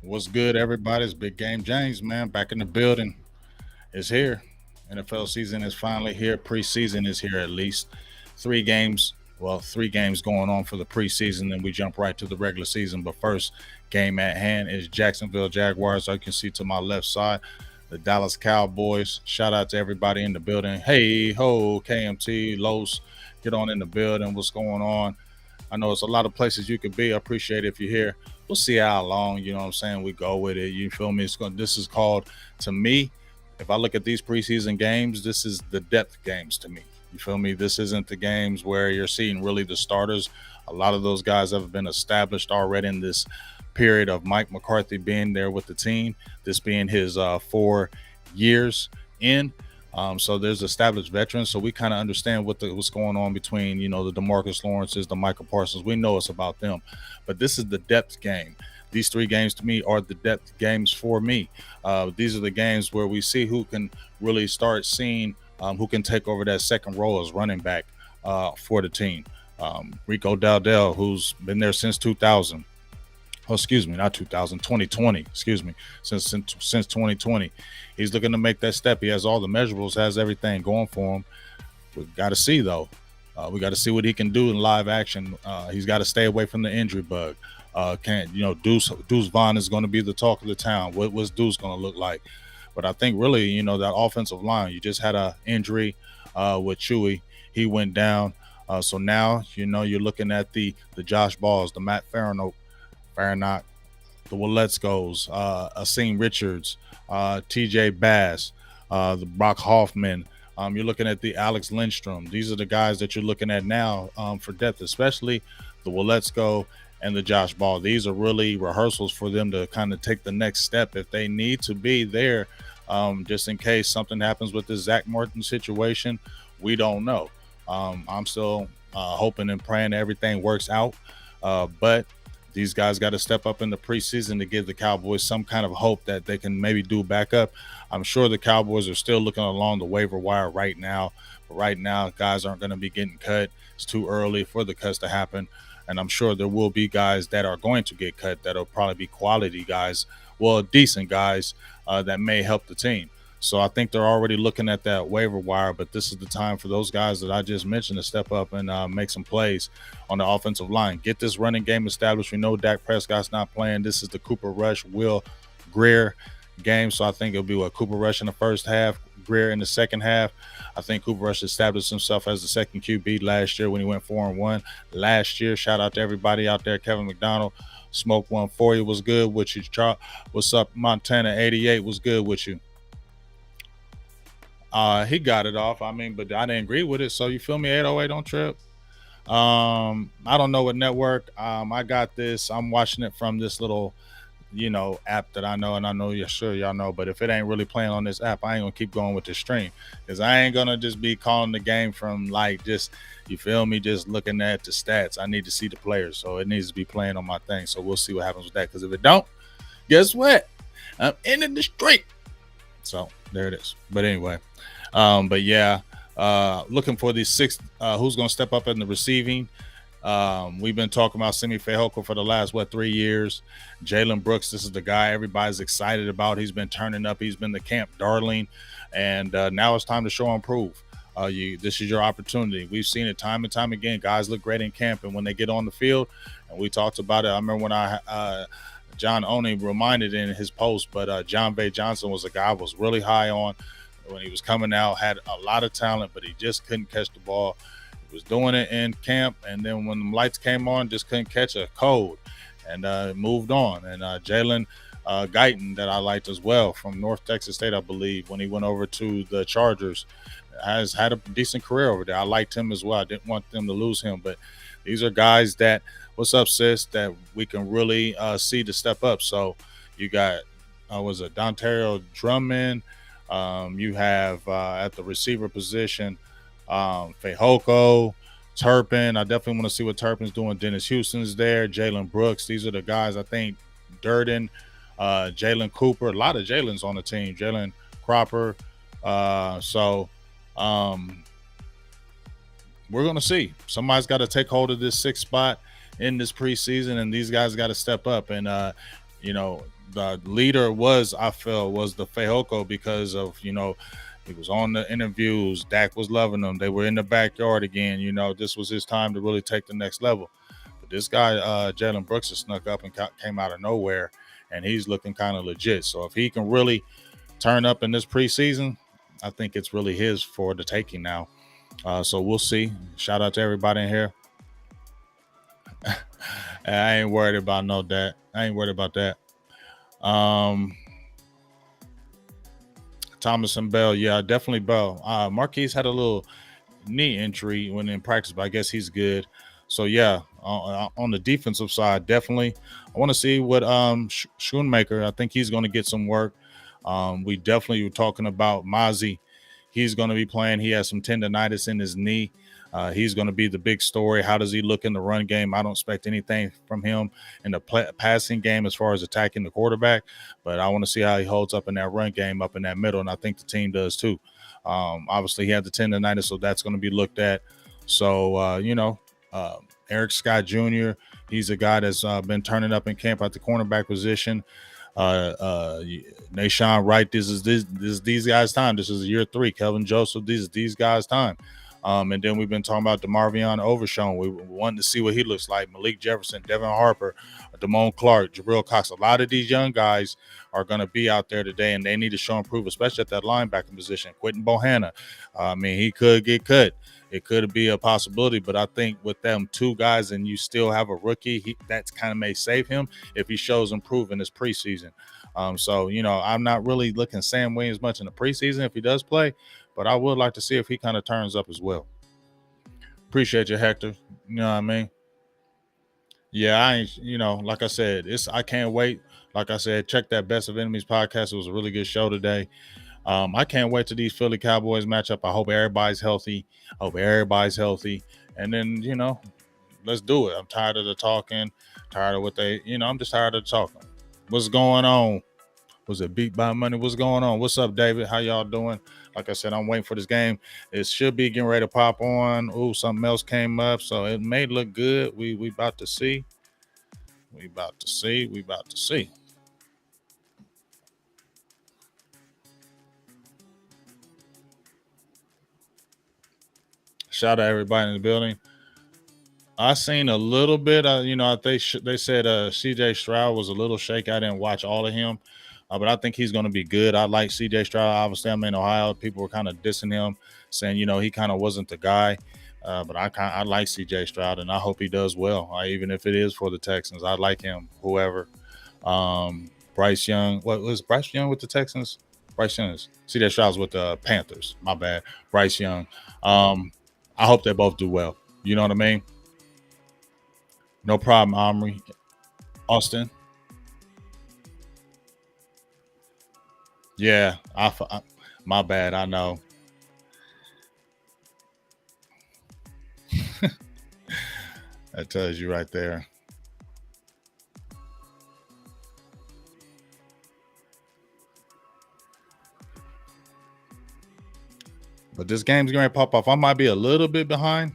What's good, everybody? It's Big Game James, man. Back in the building. It's here. NFL season is finally here. Preseason is here at least. 3 games. Well, 3 games going on for the preseason, then we jump right to the regular season. But first game at hand is Jacksonville Jaguars. So you can see to my left side, the Dallas Cowboys. Shout out to everybody in the building. Hey, ho, KMT, Los, get on in the building. What's going on? I know it's a lot of places you could be. I appreciate it if you're here. We'll see how long, you know what I'm saying, we go with it. You feel me? This is called, to me, if I look at these preseason games, this is the depth games to me. You feel me? This isn't the games where you're seeing really the starters. A lot of those guys have been established already in this period of Mike McCarthy being there with the team, this being his 4 years in. So there's established veterans, so we kind of understand what's going on between the Demarcus Lawrences, the Michael Parsons. We know it's about them, but this is the depth game. These 3 games to me are the depth games for me. These are the games where we see who can really start seeing who can take over that second role as running back for the team. Rico Dowdell, who's been there since 2000. Oh, excuse me, not 2000, 2020. Excuse me, since 2020, he's looking to make that step. He has all the measurables, has everything going for him. We got to see though. We got to see what he can do in live action. He's got to stay away from the injury bug. Can't Deuce Vaughn is going to be the talk of the town. What's Deuce going to look like? But I think really, that offensive line. You just had a injury with Chewy. He went down. So now you're looking at the Josh Balls, the Matt Farnock, the Waletzkos, Asim Richards, TJ Bass, the Brock Hoffman. You're looking at the Alex Lindstrom. These are the guys that you're looking at now for depth, especially the Waletzko and the Josh Ball. These are really rehearsals for them to kind of take the next step if they need to be there, just in case something happens with this Zach Martin situation. We don't know. I'm still hoping and praying everything works out, but these guys got to step up in the preseason to give the Cowboys some kind of hope that they can maybe do backup. I'm sure the Cowboys are still looking along the waiver wire right now. But right now, guys aren't going to be getting cut. It's too early for the cuts to happen. And I'm sure there will be guys that are going to get cut that'll probably be quality guys, well, decent guys that may help the team. So I think they're already looking at that waiver wire, but this is the time for those guys that I just mentioned to step up and make some plays on the offensive line. Get this running game established. We know Dak Prescott's not playing. This is the Cooper Rush, Will Greer game. So I think it'll be Cooper Rush in the first half, Greer in the second half. I think Cooper Rush established himself as the second QB last year when he went 4-1 last year. Shout out to everybody out there. Kevin McDonald, Smoke 140 was good with you. What's up, Montana 88 was good with you. He got it off. I mean, but I didn't agree with it. So you feel me? 808 on trip. I don't know what network. I got this. I'm watching it from this little, app that I know, and I know you're sure y'all know. But if it ain't really playing on this app, I ain't gonna keep going with the stream because I ain't gonna just be calling the game from just you feel me, just looking at the stats. I need to see the players, so it needs to be playing on my thing. So we'll see what happens with that. Because if it don't, guess what? I'm in the street. So there it is. But anyway, but yeah, looking for these 6. Who's going to step up in the receiving? We've been talking about Simi Fehoko for the last 3 years. Jalen Brooks, this is the guy everybody's excited about. He's been turning up. He's been the camp darling, and now it's time to show and prove. This is your opportunity. We've seen it time and time again. Guys look great in camp, and when they get on the field, and we talked about it. I remember when John Oney reminded in his post, but John Bay Johnson was a guy I was really high on when he was coming out, had a lot of talent, but he just couldn't catch the ball. He was doing it in camp, and then when the lights came on, just couldn't catch a code and moved on. And Jalen Guyton, that I liked as well, from North Texas State, I believe, when he went over to the Chargers, has had a decent career over there. I liked him as well. I didn't want them to lose him, but these are guys that, what's up, sis, that we can really see to step up. So you got, was it Dontario Drummond? You have at the receiver position, Fehoko, Turpin. I definitely want to see what Turpin's doing. Dennis Houston's there. Jalen Brooks. These are the guys, I think. Durden, Jalen Cooper. A lot of Jalen's on the team. Jalen Cropper. We're going to see. Somebody's got to take hold of this 6th spot in this preseason, and these guys got to step up. And, the leader was, I felt, was the Fehoko because of, he was on the interviews. Dak was loving them. They were in the backyard again. This was his time to really take the next level. But this guy, Jalen Brooks, has snuck up and came out of nowhere, and he's looking kind of legit. So if he can really turn up in this preseason, I think it's really his for the taking now. So we'll see. Shout out to everybody in here. I ain't worried about no that. I ain't worried about that. Thomas and Bell, yeah, definitely Bell. Marquise had a little knee injury when in practice, but I guess he's good. So yeah, on the defensive side, definitely. I want to see what Schoonmaker. I think he's going to get some work. We definitely were talking about Mozzie. He's going to be playing. He has some tendonitis in his knee. He's going to be the big story. How does he look in the run game? I don't expect anything from him in the passing game as far as attacking the quarterback, but I want to see how he holds up in that run game up in that middle, and I think the team does too. Obviously, he had the tendonitis, so that's going to be looked at. So, Eric Scott Jr., he's a guy that's been turning up in camp at the cornerback position. Nashawn Wright, this is these guys' time. This is year 3. Kelvin Joseph, these guys' time. And then we've been talking about DeMarvion Overshown. We wanted to see what he looks like. Malik Jefferson, Devin Harper, Damone Clark, Jabril Cox. A lot of these young guys are going to be out there today, and they need to show and prove, especially at that linebacker position. Quentin Bohanna, he could get cut. It could be a possibility, but I think with them 2 guys and you still have a rookie, that's kind of may save him if he shows improve in this preseason. So, I'm not really looking Sam Williams much in the preseason if he does play, but I would like to see if he kind of turns up as well. Appreciate you, Hector. You know what I mean? Yeah, I ain't, like I said, I can't wait. Like I said, check that Best of Enemies podcast. It was a really good show today. I can't wait to these Philly Cowboys matchup. I hope everybody's healthy. And then, let's do it. I'm tired of the talking, tired of what I'm just tired of the talking. What's going on? Was it beat by money? What's going on? What's up, David? How y'all doing? Like I said, I'm waiting for this game. It should be getting ready to pop on. Ooh, something else came up, so it may look good. We about to see. We about to see. Shout out everybody in the building. I seen a little bit. They said C.J. Stroud was a little shaky. I didn't watch all of him, but I think he's going to be good. I like C.J. Stroud. Obviously, I'm in Ohio. People were kind of dissing him, saying he kind of wasn't the guy. But I like C.J. Stroud, and I hope he does well. Even if it is for the Texans, I like him. Whoever, Bryce Young. What was Bryce Young with the Texans? Bryce Young is C.J. Stroud's with the Panthers. My bad, Bryce Young. I hope they both do well. You know what I mean? No problem, Omri. Austin. Yeah, my bad. I know. That tells you right there. But this game's going to pop off. I might be a little bit behind.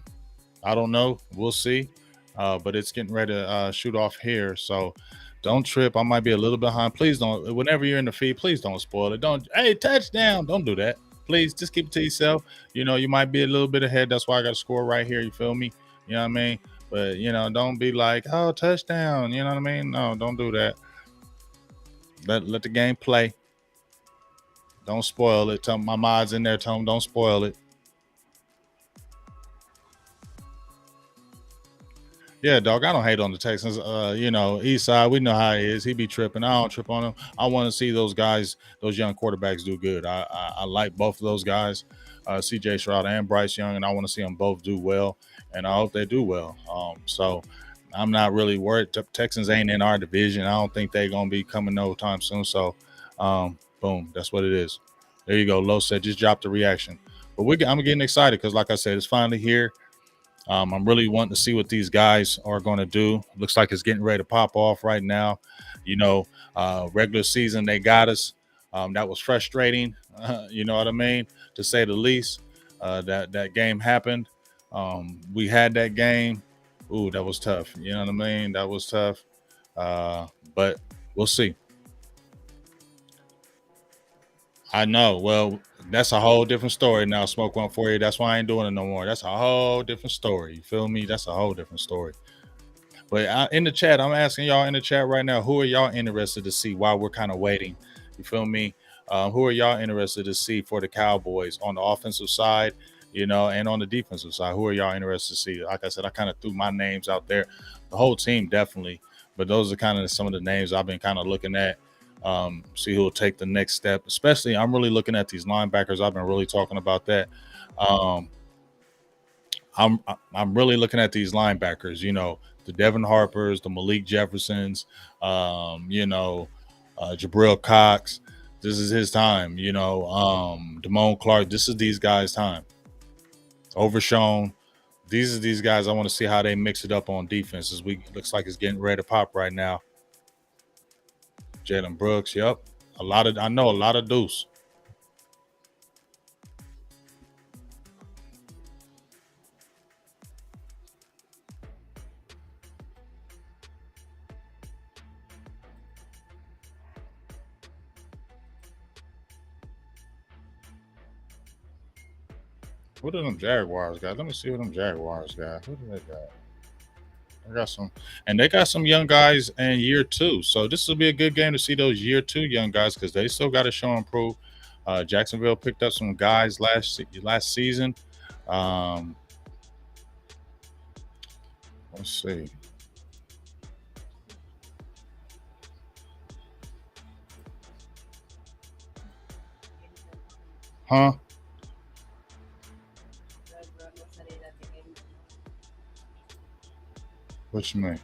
I don't know. We'll see. But it's getting ready to shoot off here. So don't trip. I might be a little behind. Please don't. Whenever you're in the feed, please don't spoil it. Hey, touchdown. Don't do that. Please just keep it to yourself. You might be a little bit ahead. That's why I got to score right here. You feel me? You know what I mean? But, don't be like, oh, touchdown. You know what I mean? No, don't do that. Let the game play. Don't spoil it. Tell my mods in there. Tell them don't spoil it. Yeah, dog. I don't hate on the Texans. East side, we know how he is. He be tripping. I don't trip on him. I want to see those guys, those young quarterbacks, do good. I like both of those guys, C.J. Stroud and Bryce Young, and I want to see them both do well, and I hope they do well. So I'm not really worried. Texans ain't in our division. I don't think they're gonna be coming no time soon. So, boom, that's what it is. There you go. Low said just drop the reaction, but I'm getting excited because, like I said, it's finally here. I'm really wanting to see what these guys are going to do. Looks like it's getting ready to pop off right now. Regular season, they got us. That was frustrating. You know what I mean? To say the least. That game happened. We had that game. Ooh, that was tough. You know what I mean? That was tough. But we'll see. I know. Well, that's a whole different story now. Smoke one for you. That's why I ain't doing it no more. That's a whole different story. You feel me? That's a whole different story. But in the chat, I'm asking y'all in the chat right now, who are y'all interested to see while we're kind of waiting? You feel me? Who are y'all interested to see for the Cowboys on the offensive side, and on the defensive side? Who are y'all interested to see? Like I said, I kind of threw my names out there. The whole team definitely, but those are kind of some of the names I've been kind of looking at. See who will take the next step. Especially, I'm really looking at these linebackers. I've been really talking about that. Um, I'm really looking at these linebackers, the Devin Harpers, the Malik Jeffersons, Jabril Cox. This is his time, Damone Clark. This is these guys' time. Overshown. These are these guys. I want to see how they mix it up on defense. As we looks like it's getting ready to pop right now. Jalen Brooks. Yep. I know a lot of deuce. What are them Jaguars got? Let me see what them Jaguars got. What do they got? I got some, and they got some young guys in year two. So this will be a good game to see those year two young guys because they still got to show and prove. Jacksonville picked up some guys last season. Um, let's see, huh? What you mean?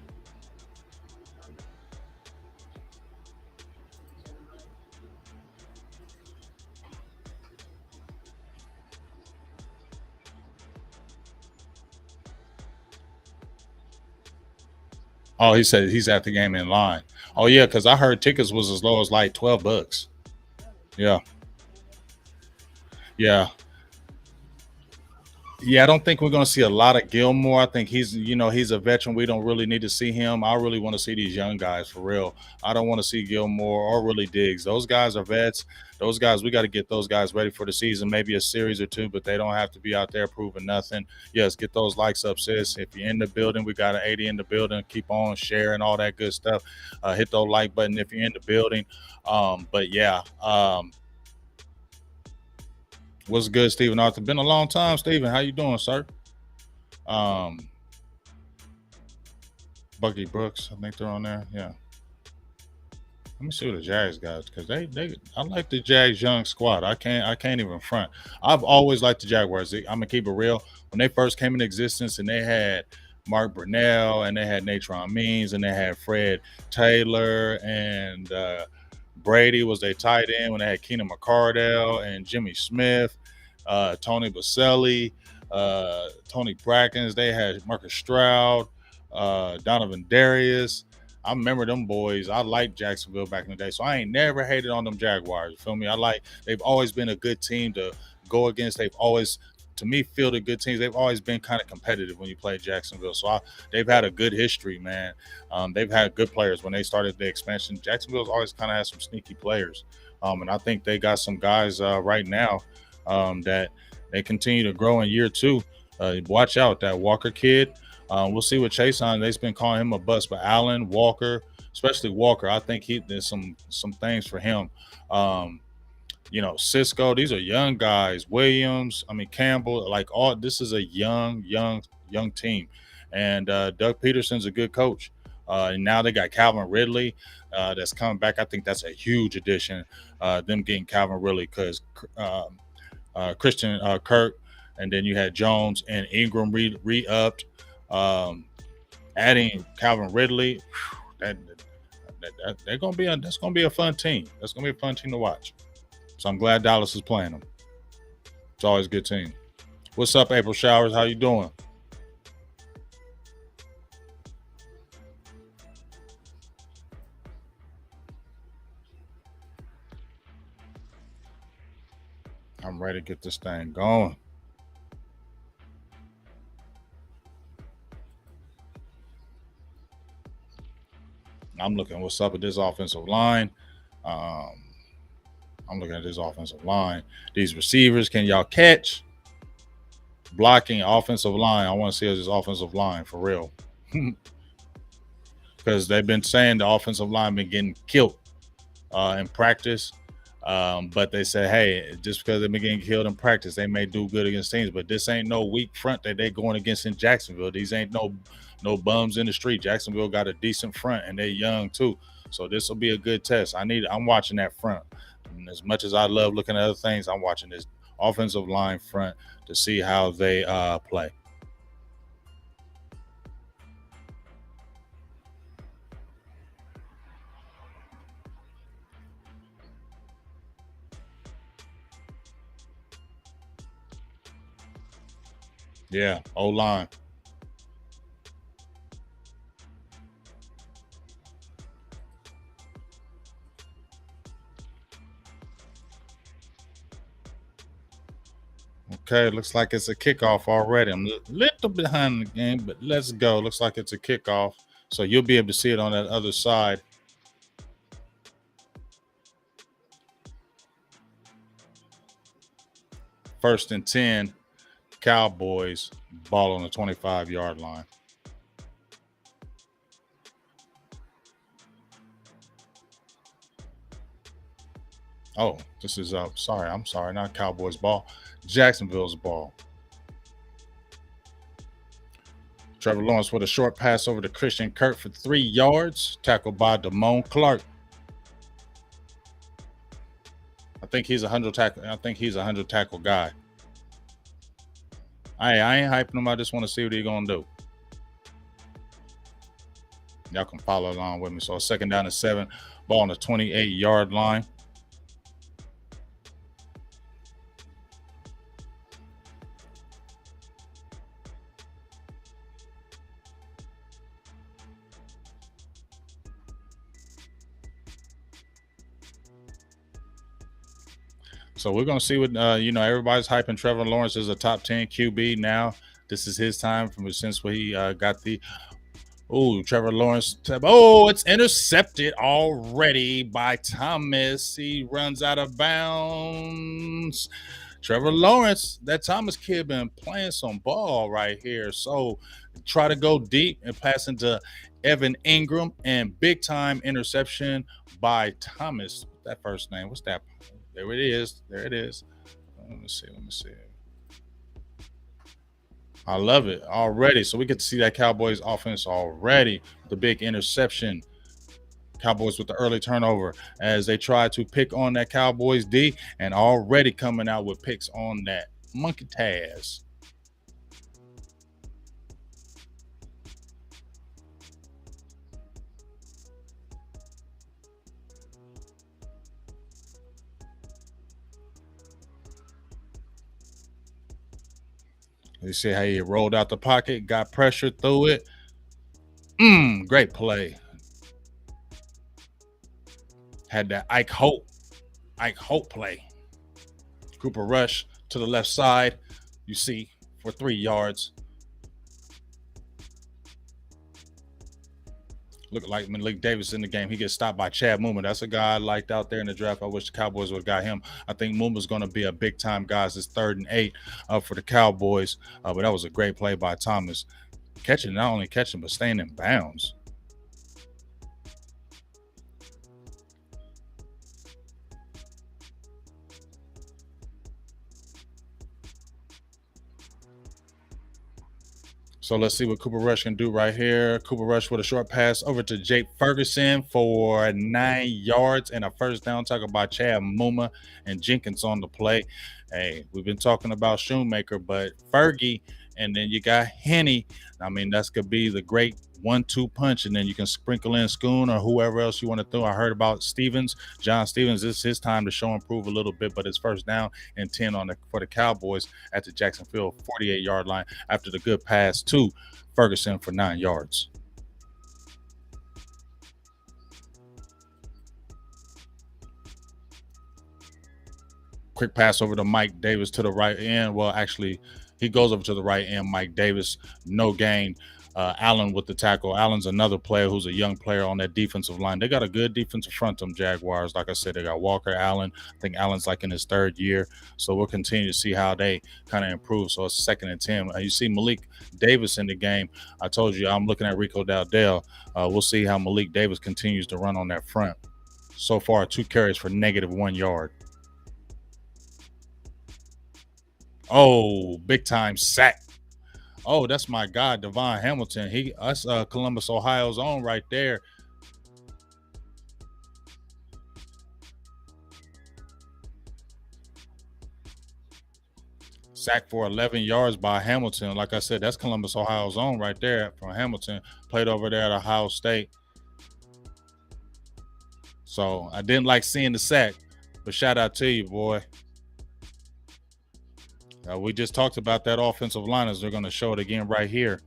Oh, he said he's at the game in line. Oh yeah, because I heard tickets was as low as like $12. Yeah, yeah. Yeah, I don't think we're going to see a lot of Gilmore. I think he's a veteran. We don't really need to see him. I really want to see these young guys for real. I don't want to see Gilmore or really Diggs. Those guys are vets. Those guys, we got to get those guys ready for the season, maybe a series or two, but they don't have to be out there proving nothing. Yes, get those likes up, sis. If you're in the building, we got an 80 in the building. Keep on sharing all that good stuff. Hit the like button if you're in the building. But yeah, what's good, Stephen Arthur? Been a long time, Stephen. How you doing, sir? Um, Bucky Brooks, I think they're on there. Yeah. Let me see what the Jags got because they I like the Jags young squad. I can't even front. I've always liked the Jaguars. I'm gonna keep it real. When they first came into existence and they had Mark Brunell and they had Natron Means and they had Fred Taylor and Brady was their tight end when they had Keenan McCardell and Jimmy Smith, Tony Baselli, Tony Brackens. They had Marcus Stroud, Donovan Darius. I remember them boys. I liked Jacksonville back in the day, so I ain't never hated on them Jaguars. You feel me? They've always been a good team to go against. They've always, to me, fielded good teams. They've always been kind of competitive when you play Jacksonville. They've had a good history, man. They've had good players when they started the expansion. Jacksonville's always kind of had some sneaky players, and I think they got some guys right now that they continue to grow in year two. Watch out, that Walker kid. We'll see what Chase on. They've been calling him a bust, but Allen Walker, especially Walker, I think there's some things for him. Um, Cisco. These are young guys. Williams. I mean Campbell. Like all. This is a young team, and Doug Peterson's a good coach. And now they got Calvin Ridley that's coming back. I think that's a huge addition. Them getting Calvin Ridley because Christian Kirk, and then you had Jones and Ingram re-upped. Um, Adding Calvin Ridley, that, they're gonna be that's gonna be a fun team. That's gonna be a fun team to watch. So I'm glad Dallas is playing them. It's always a good team. What's up, April Showers? How you doing? I'm ready to get this thing going. I'm looking what's up with this offensive line. Um, I'm looking at this offensive line. These receivers, can y'all catch? Blocking, offensive line. I want to see this offensive line for real. Because they've been saying the offensive line been getting killed in practice. But they say, hey, just because they've been getting killed in practice, they may do good against teams. But this ain't no weak front that they're going against in Jacksonville. These ain't no bums in the street. Jacksonville got a decent front, and they're young too. So this will be a good test. I'm watching that front. And as much as I love looking at other things, I'm watching this offensive line front to see how they play. Yeah, O-line. Okay, looks like it's a kickoff already. I'm a little behind the game, but let's go. Looks like it's a kickoff. So you'll be able to see it on that other side. First and 10, Cowboys, ball on the 25-yard line. Oh, this is I'm sorry, not Cowboys ball. Jacksonville's ball. Trevor Lawrence with a short pass over to Christian Kirk for 3 yards, tackled by Damone Clark. I think he's a 100 tackle guy. I ain't hyping him. I just want to see what he's gonna do. Y'all can follow along with me. So second down and 7, ball on the 28-yard line. So we're gonna see what everybody's hyping Trevor Lawrence as a top 10 QB now. This is his time since he got the Trevor Lawrence. Oh, it's intercepted already by Thomas. He runs out of bounds. Trevor Lawrence, that Thomas kid been playing some ball right here. So try to go deep and pass into Evan Ingram, and big time interception by Thomas. That first name, what's that? There it is. There it is. Let me see. I love it already. So we get to see that Cowboys offense already. The big interception. Cowboys with the early turnover as they try to pick on that Cowboys D, and already coming out with picks on that monkey Taz. You see how he rolled out the pocket, got pressure through it. Great play. Had that Ike Hope play. Cooper Rush to the left side. You see, for 3 yards. Look like Malik Davis in the game. He gets stopped by Chad Muma. That's a guy I liked out there in the draft. I wish the Cowboys would have got him. I think Muma's going to be a big time guy. It's 3rd and 8 for the Cowboys. But that was a great play by Thomas. Not only catching, but staying in bounds. So let's see what Cooper Rush can do right here. Cooper Rush with a short pass over to Jake Ferguson for 9 yards and a first down, tackle by Chad Muma and Jenkins on the play. Hey, we've been talking about Shoemaker, but Fergie, and then you got Henny. I mean, that's could be the great 1-2 punch, and then you can sprinkle in Schoon or whoever else you want to throw. I heard about Stevens, John Stevens. This is his time to show and prove a little bit, but it's first down and 10 for the Cowboys at the Jacksonville 48-yard line after the good pass to Ferguson for 9 yards. Quick pass over to Mike Davis to the right end. Well, actually, he goes over to the right end. Mike Davis, no gain. Allen with the tackle. Allen's another player who's a young player on that defensive line. They got a good defensive front, them Jaguars. Like I said, they got Walker, Allen. I think Allen's like in his third year. So we'll continue to see how they kind of improve. So it's 2nd and 10. You see Malik Davis in the game. I told you I'm looking at Rico Dowdell. We'll see how Malik Davis continues to run on that front. So far, 2 carries for -1 yard. Oh, big time sack. Oh, that's my guy, Devon Hamilton. Us Columbus, Ohio's own right there. Sacked for 11 yards by Hamilton. Like I said, that's Columbus, Ohio's own right there from Hamilton. Played over there at Ohio State. So I didn't like seeing the sack, but shout out to you, boy. We just talked about that offensive line as they're going to show it again right here.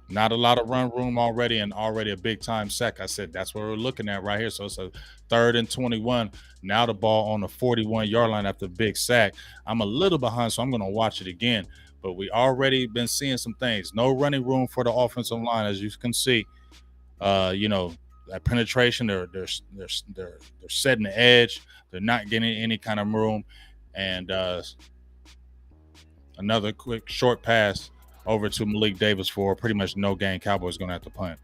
Not a lot of run room already, and already a big time sack. I said that's what we're looking at right here. So it's a 3rd and 21. Now the ball on the 41-yard line after the big sack. I'm a little behind, so I'm going to watch it again. But we already been seeing some things. No running room for the offensive line, as you can see. That penetration. They're setting the edge. They're not getting any kind of room, and another quick short pass over to Malik Davis for pretty much no gain. Cowboys going to have to punt.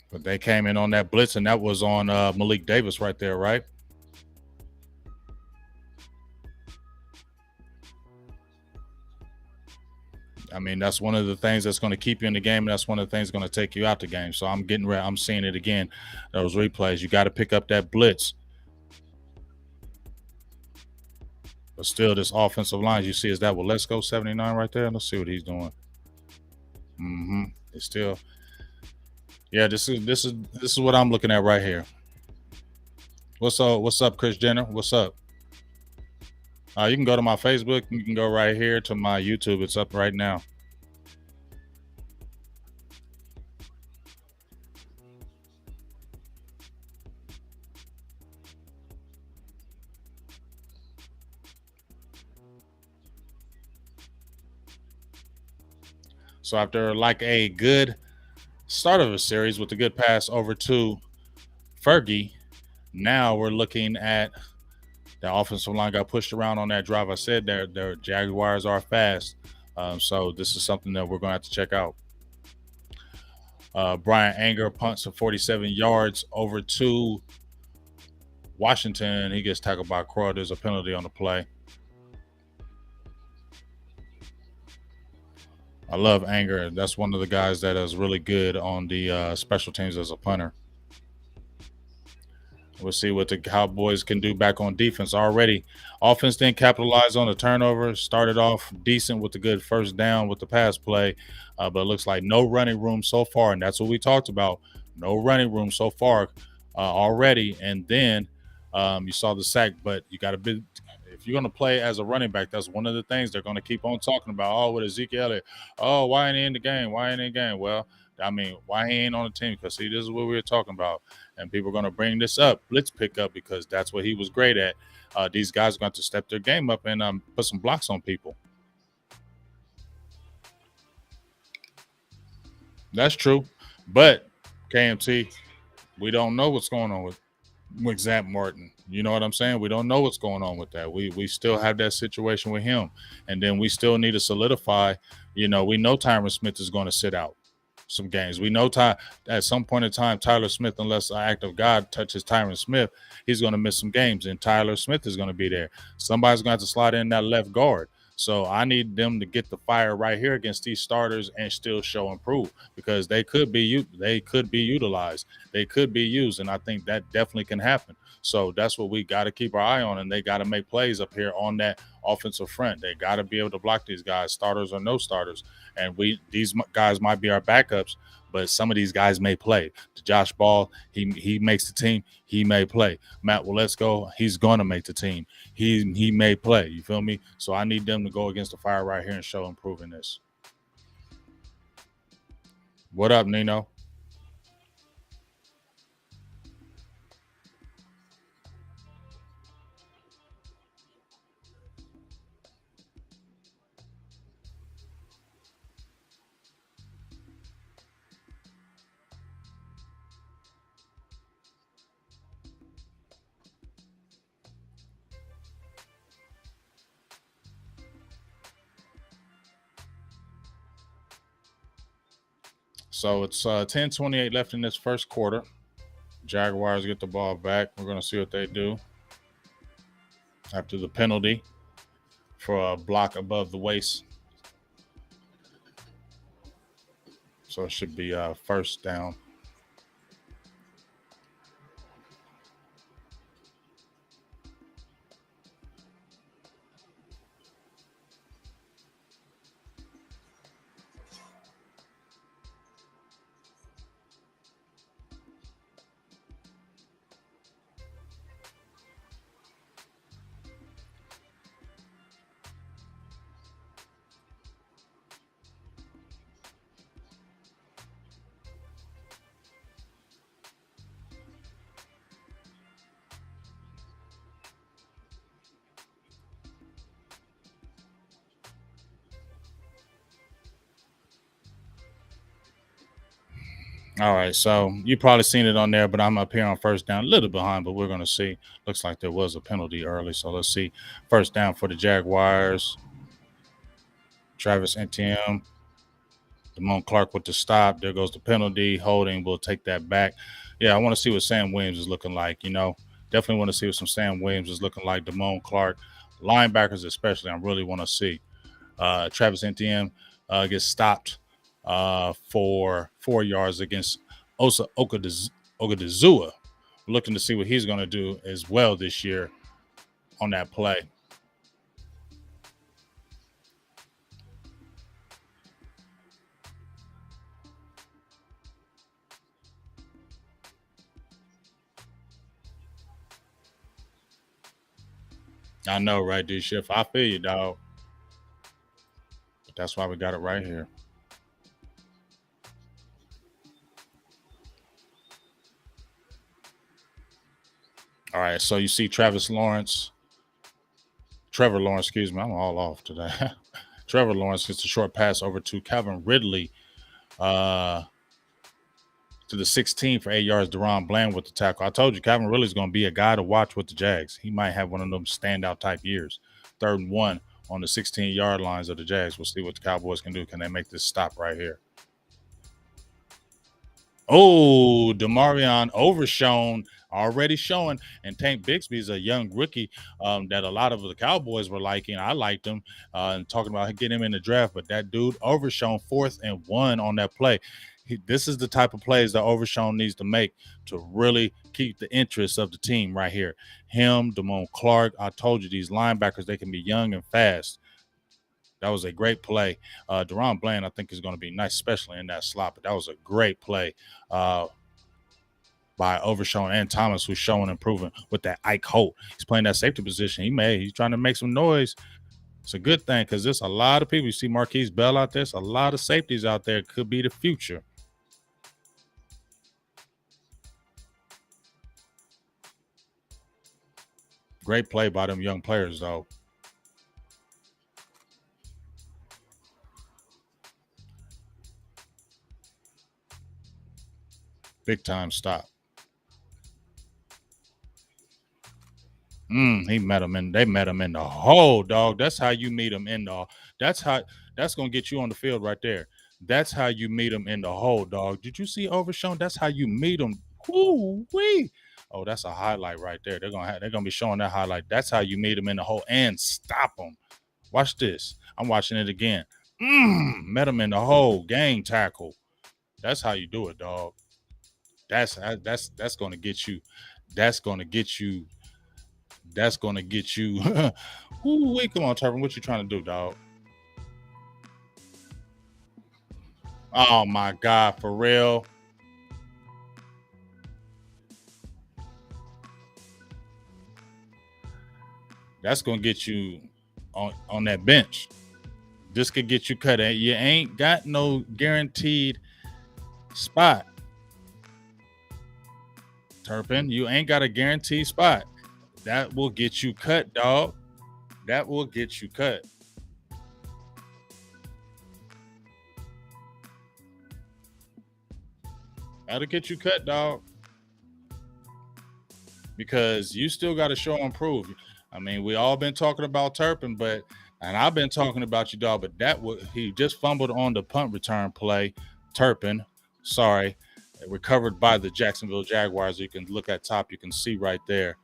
But they came in on that blitz, and that was on Malik Davis right there, right? I mean, that's one of the things that's going to keep you in the game, and that's one of the things going to take you out the game. So I'm getting ready. I'm seeing it again. Those replays. You got to pick up that blitz. But still, this offensive line, you see, is that well, let's go 79 right there. Let's see what he's doing. It's still, yeah. This is what I'm looking at right here. What's up? What's up, Chris Jenner? What's up? You can go to my Facebook. You can go right here to my YouTube. It's up right now. So after like a good start of a series with a good pass over to Fergie, now we're looking at the offensive line got pushed around on that drive. I said their Jaguars are fast. So this is something that we're going to have to check out. Brian Anger punts for 47 yards over to Washington. He gets tackled by Crow. There's a penalty on the play. I love Anger. That's one of the guys that is really good on the special teams as a punter. We'll see what the Cowboys can do back on defense already. Offense didn't capitalize on the turnover. Started off decent with the good first down with the pass play, but it looks like no running room so far, and that's what we talked about. No running room so far already, and then you saw the sack, but you got to be. If you're going to play as a running back, that's one of the things they're going to keep on talking about. Oh, with Ezekiel Elliott. Oh, why ain't he in the game? Why ain't he in the game? Well, I mean, why he ain't on the team? Because, see, this is what we were talking about. And people are going to bring this up, blitz pickup, because that's what he was great at. These guys are going to step their game up and put some blocks on people. That's true. But, KMT, we don't know what's going on with Zach Martin. You know what I'm saying? We don't know what's going on with that. We still have that situation with him. And then we still need to solidify, we know Tyron Smith is going to sit out some games. We know at some point in time, Tyler Smith, unless an act of God touches Tyron Smith, he's going to miss some games, and Tyler Smith is going to be there. Somebody's going to have to slide in that left guard. So I need them to get the fire right here against these starters and still show improve, because they could be utilized. They could be used, and I think that definitely can happen. So that's what we got to keep our eye on, and they got to make plays up here on that offensive front. They got to be able to block these guys, starters or no starters. And these guys might be our backups, but some of these guys may play. Josh Ball, he makes the team. He may play. Matt Waletzko, he's going to make the team. He may play. You feel me? So I need them to go against the fire right here and show improving this. What up, Nino? So it's 10:28 left in this first quarter. Jaguars get the ball back. We're going to see what they do after the penalty for a block above the waist. So it should be first down. All right, so you probably seen it on there, but I'm up here on first down, a little behind, but we're going to see. Looks like there was a penalty early, so let's see. First down for the Jaguars. Travis Etienne, Damone Clark with the stop. There goes the penalty. Holding. We'll take that back. Yeah, I want to see what Sam Williams is looking like. Definitely want to see what some Sam Williams is looking like. Damone Clark, linebackers especially. I really want to see. Travis Etienne gets stopped for 4 yards against Osa Ogadizua. Looking to see what he's going to do as well this year on that play. I know, right, D Shift? I feel you, dog. But that's why we got it right here. All right, so you see Trevor Lawrence, excuse me, I'm all off today. Trevor Lawrence gets a short pass over to Calvin Ridley uh, to the 16 for 8 yards. Deron Bland with the tackle. I told you, Calvin Ridley's going to be a guy to watch with the Jags. He might have one of them standout type years. 3rd and 1 on the 16-yard lines of the Jags. We'll see what the Cowboys can do. Can they make this stop right here? Oh, Demarion overshown, already showing. And Tank Bixby is a young rookie that a lot of the Cowboys were liking. I liked him and talking about getting him in the draft, but that dude overshown 4th and 1 on that play. This is the type of plays that Overshown needs to make to really keep the interest of the team right here. Him, Damone Clark. I told you these linebackers, they can be young and fast. That was a great play. Deron Bland, I think, is going to be nice, especially in that slot. But that was a great play by Overshown and Thomas, who's showing improvement with that Ike Holt. He's playing that safety position. He's trying to make some noise. It's a good thing because there's a lot of people. You see Marquise Bell out there. There's a lot of safeties out there. It could be the future. Great play by them young players, though. Big time stop. He met him in. They met him in the hole, dog. That's how you meet him in the. That's how. That's gonna get you on the field right there. That's how you meet him in the hole, dog. Did you see Overshown? That's how you meet him. Woo wee. Oh, that's a highlight right there. They're gonna be showing that highlight. That's how you meet him in the hole and stop him. Watch this. I'm watching it again. Met him in the hole. Gang tackle. That's how you do it, dog. That's gonna get you. That's gonna get you. That's gonna get you. Ooh, wait, come on, Turpin. What you trying to do, dog? Oh my God, for real. That's gonna get you on that bench. This could get you cut. You ain't got no guaranteed spot, Turpin. You ain't got a guaranteed spot. That will get you cut, dog. That will get you cut. That'll get you cut, dog. Because you still got to show and prove. I mean, we all been talking about Turpin, and I've been talking about you, dog. But he just fumbled on the punt return play. Turpin, Sorry, recovered by the Jacksonville Jaguars. You can look at top, you can see right there.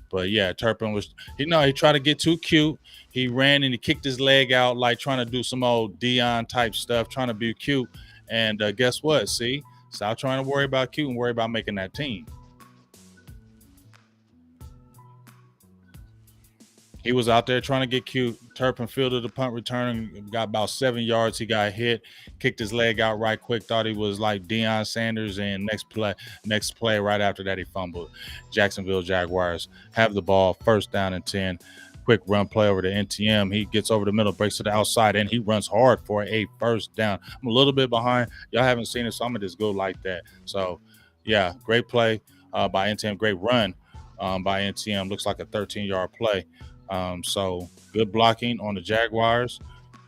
But yeah, Turpin was he tried to get too cute. He ran and he kicked his leg out like trying to do some old Dion type stuff, trying to be cute. And guess what? See, stop trying to worry about cute and worry about making that team. He was out there trying to get cute. Turpin fielded the punt return, got about 7 yards. He got hit, kicked his leg out right quick. Thought he was like Deion Sanders, and next play right after that, he fumbled. Jacksonville Jaguars have the ball, first down and 10. Quick run play over to NTM. He gets over the middle, breaks to the outside, and he runs hard for a first down. I'm a little bit behind. Y'all haven't seen it, so I'm gonna just go like that. So, yeah, great play by NTM. Great run by NTM. Looks like a 13-yard play. So good blocking on the Jaguars.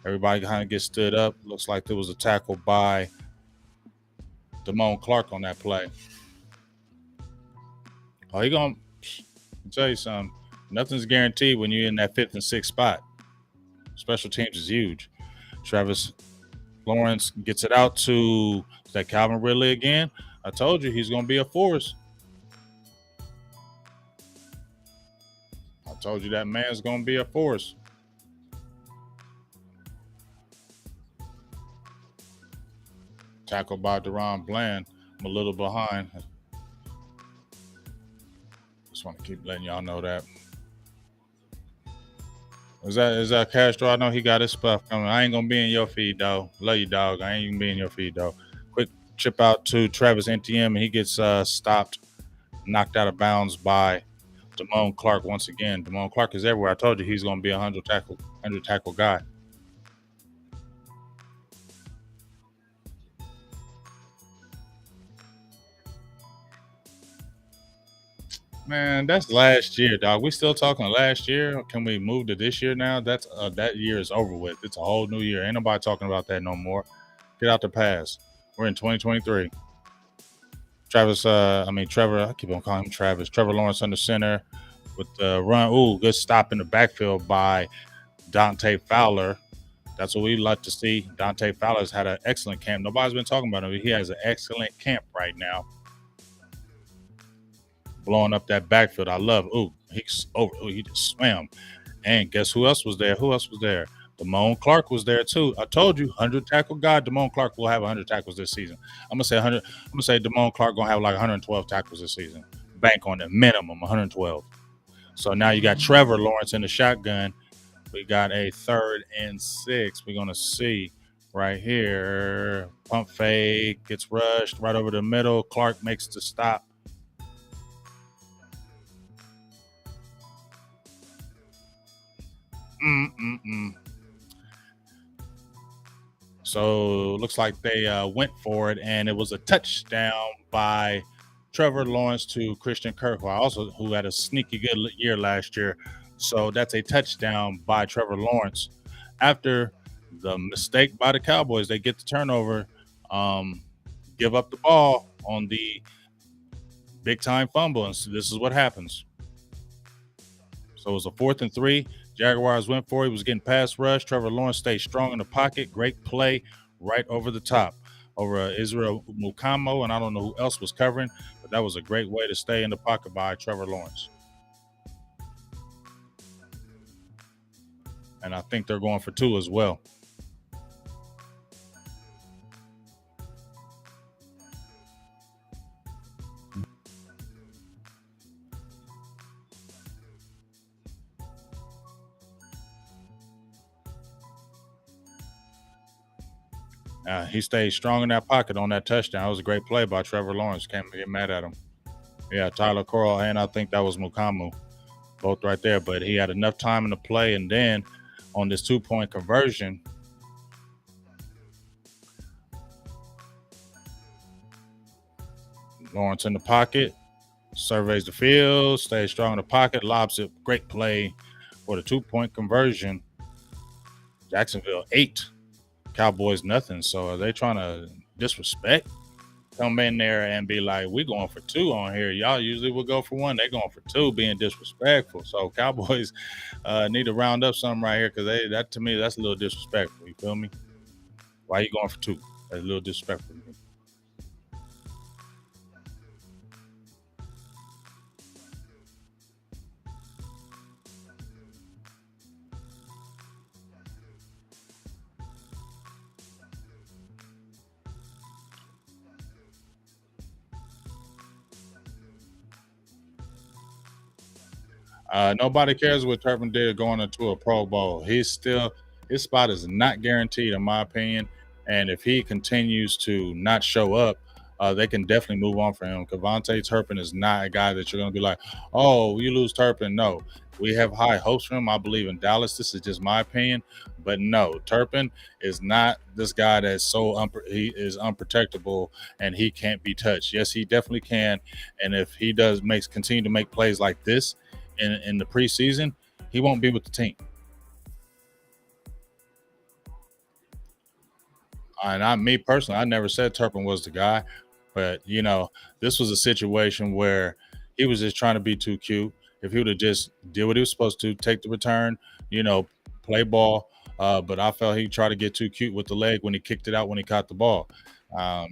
Everybody kind of gets stood up. Looks like there was a tackle by Damone Clark on that play. Oh, he gonna tell you something. Nothing's guaranteed when you're in that 5th and 6th spot. Special teams is huge. Travis Lawrence gets it out to that Calvin Ridley again. I told you he's gonna be a force. I told you that man's gonna be a force. Tackled by Deron Bland. I'm a little behind. Just want to keep letting y'all know that. Is that Castro? I know he got his stuff coming. I ain't gonna be in your feed though. Love you, dog. I ain't even be in your feed though. Quick chip out to Travis NTM, and he gets stopped, knocked out of bounds by Damone Clark once again. Damone Clark is everywhere. I told you he's gonna be a 100 tackle guy. Man, that's last year, dog. We still talking last year. Can we move to this year now? That year is over with. It's a whole new year. Ain't nobody talking about that no more. Get out the past. We're in 2023. Trevor. I keep on calling him Travis. Trevor Lawrence under center with the run. Ooh, good stop in the backfield by Dante Fowler. That's what we like to see. Dante Fowler's had an excellent camp. Nobody's been talking about him. He has an excellent camp right now. Blowing up that backfield. I love. Ooh, he's over. Ooh, he just swam. And guess who else was there? Who else was there? Damone Clark was there too. I told you, 100 tackle guy. Damone Clark will have 100 tackles this season. I'm gonna say 100. I'm gonna say Damone Clark gonna have like 112 tackles this season. Bank on it, minimum 112. So now you got Trevor Lawrence in the shotgun. We got a 3rd and 6. We're gonna see right here. Pump fake gets rushed right over the middle. Clark makes the stop. Mm-mm-mm. So looks like they went for it, and it was a touchdown by Trevor Lawrence to Christian Kirk, who had a sneaky good year last year. So that's a touchdown by Trevor Lawrence. After the mistake by the Cowboys, they get the turnover, um, give up the ball on the big time fumble, and so this is what happens. So it was a 4th and 3. Jaguars went for it. He was getting pass rush. Trevor Lawrence stayed strong in the pocket. Great play right over the top over Israel Mukamo, and I don't know who else was covering, but that was a great way to stay in the pocket by Trevor Lawrence. And I think they're going for 2 as well. He stayed strong in that pocket on that touchdown. That was a great play by Trevor Lawrence. Can't get mad at him. Yeah, Tyler Coral, and I think that was Mukamu, both right there. But he had enough time in the play, and then on this 2-point conversion, Lawrence in the pocket, surveys the field, stays strong in the pocket, lobs it. Great play for the 2-point conversion. Jacksonville 8, Cowboys nothing. So are they trying to disrespect? Come in there and be like, we going for 2 on here. Y'all usually will go for 1. They going for 2, being disrespectful. So Cowboys need to round up something right here, because that to me, that's a little disrespectful. You feel me? Why you going for 2? That's a little disrespectful to me. Nobody cares what Turpin did going into a Pro Bowl. He's still his spot is not guaranteed, in my opinion. And if he continues to not show up, they can definitely move on for him. Cavante Turpin is not a guy that you're going to be like, oh, you lose Turpin. No, we have high hopes for him. I believe in Dallas. This is just my opinion, but no, Turpin is not this guy that's he is unprotectable and he can't be touched. Yes, he definitely can, and if he does makes continue to make plays like this in the preseason, he won't be with the team. And I, me personally, I never said Turpin was the guy, but this was a situation where he was just trying to be too cute. If he would have just did what he was supposed to, take the return, you know, play ball. But I felt he tried to get too cute with the leg when he kicked it out when he caught the ball. What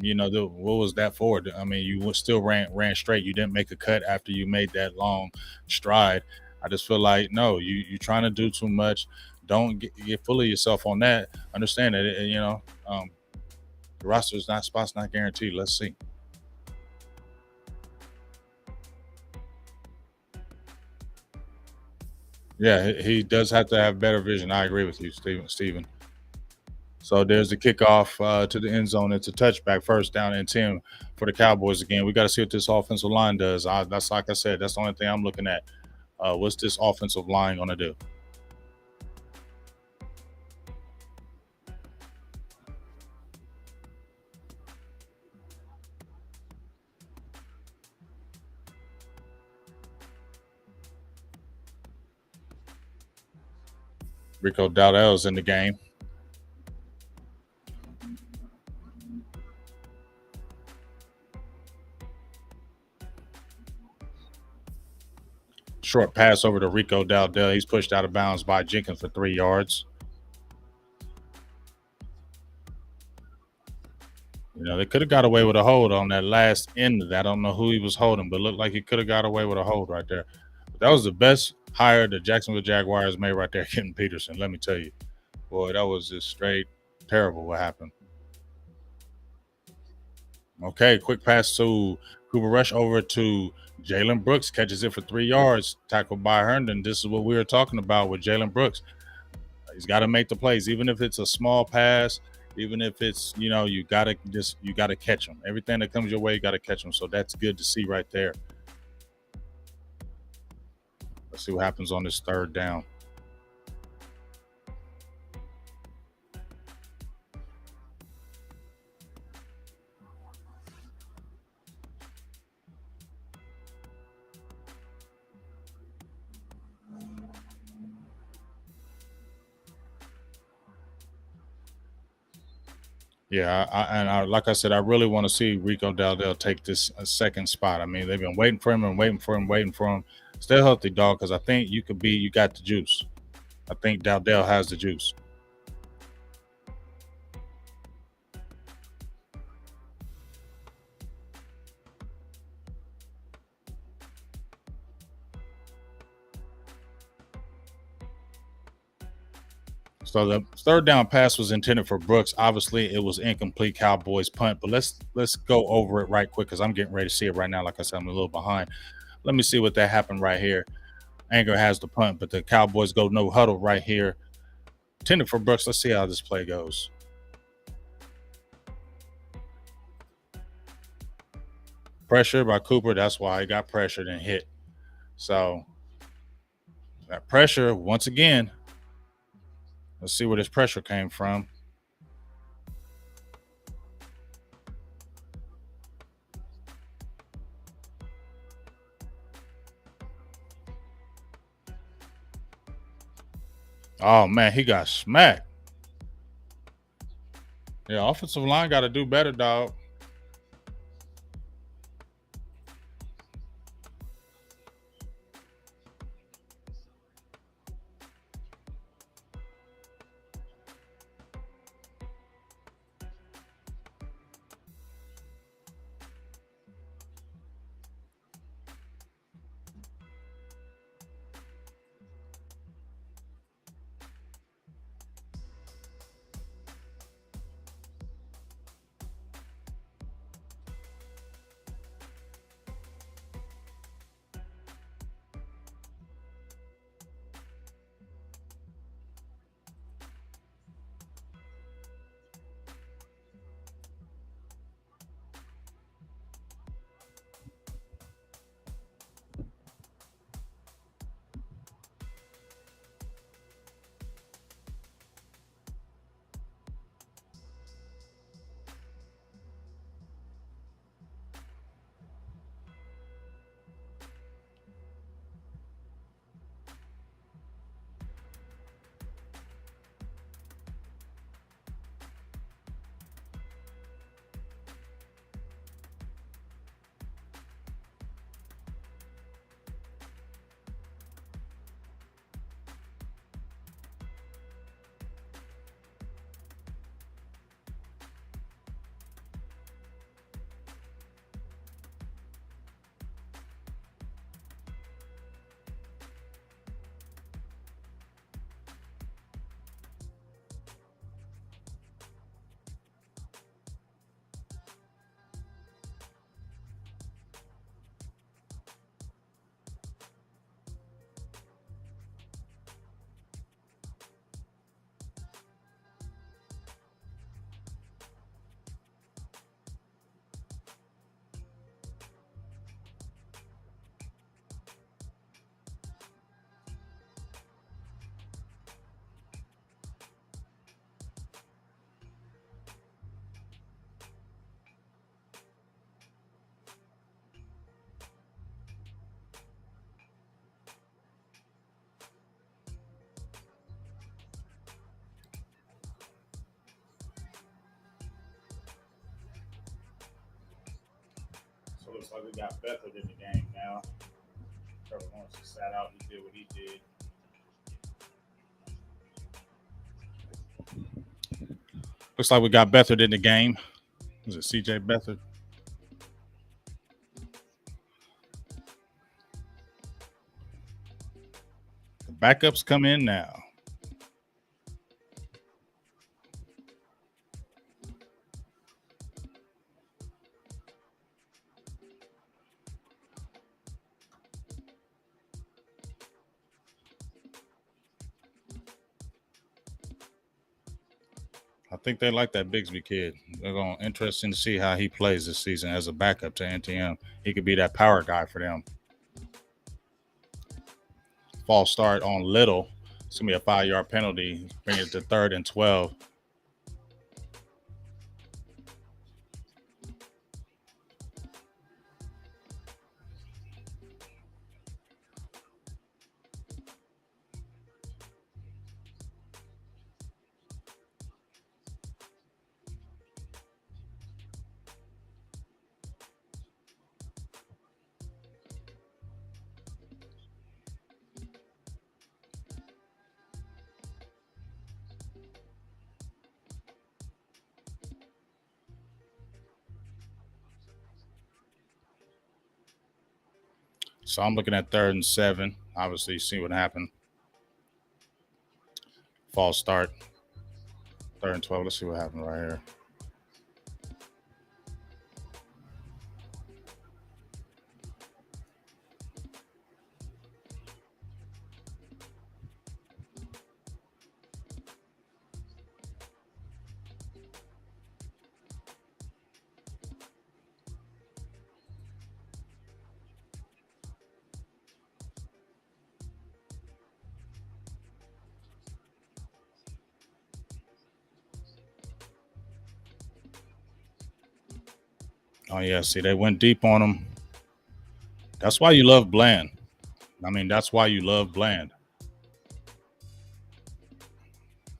was that for? I mean, you still ran straight. You didn't make a cut after you made that long stride. I just feel like no, you trying to do too much. Don't get full of yourself on that. Understand that the roster is not spots not guaranteed. Let's see. Yeah, he does have to have better vision. I agree with you, Steven. So there's the kickoff to the end zone. It's a touchback, first down and 10 for the Cowboys again. We got to see what this offensive line does. That's like I said, that's the only thing I'm looking at. What's this offensive line going to do? Rico Dowdell's in the game. Short pass over to Rico Dowdell. He's pushed out of bounds by Jenkins for 3 yards. They could have got away with a hold on that last end of that. I don't know who he was holding, but looked like he could have got away with a hold right there. But that was the best hire the Jacksonville Jaguars made right there, getting Peterson. Let me tell you, boy, that was just straight terrible what happened. Okay, quick pass to Cooper Rush over to Jalen Brooks, catches it for 3 yards, tackled by Herndon. This is what we were talking about with Jalen Brooks. He's got to make the plays, even if it's a small pass, even if it's you gotta catch them. Everything that comes your way, you gotta catch them. So that's good to see right there. Let's see what happens on this third down. Yeah, like I said, I really want to see Rico Dowdell take this a second spot. I mean, they've been waiting for him and waiting for him, waiting for him. Stay healthy, dog, because I think you got the juice. I think Dowdell has the juice. So the third down pass was intended for Brooks. Obviously, it was incomplete Cowboys punt, but let's go over it right quick because I'm getting ready to see it right now. Like I said, I'm a little behind. Let me see what that happened right here. Anger has the punt, but the Cowboys go no huddle right here. Intended for Brooks. Let's see how this play goes. Pressure by Cooper. That's why he got pressured and hit. So that pressure, once again, let's see where this pressure came from. Oh man, he got smacked. Yeah, offensive line got to do better, dog. So it looks like we got Beathard in the game now. Trevor Lawrence just sat out. He did what he did. Looks like we got Beathard in the game. Was it CJ Beathard? The backups come in now. I think they like that Bigsby kid. They're going to interesting to see how he plays this season as a backup to NTM. He could be that power guy for them. False start on Little. It's going to be a 5-yard penalty. Bring it to 3rd and 12. So I'm looking at 3rd and 7. Obviously, see what happened. False start. 3rd and 12. Let's see what happened right here. Oh, yeah. See, they went deep on him. That's why you love Bland. I mean, that's why you love Bland.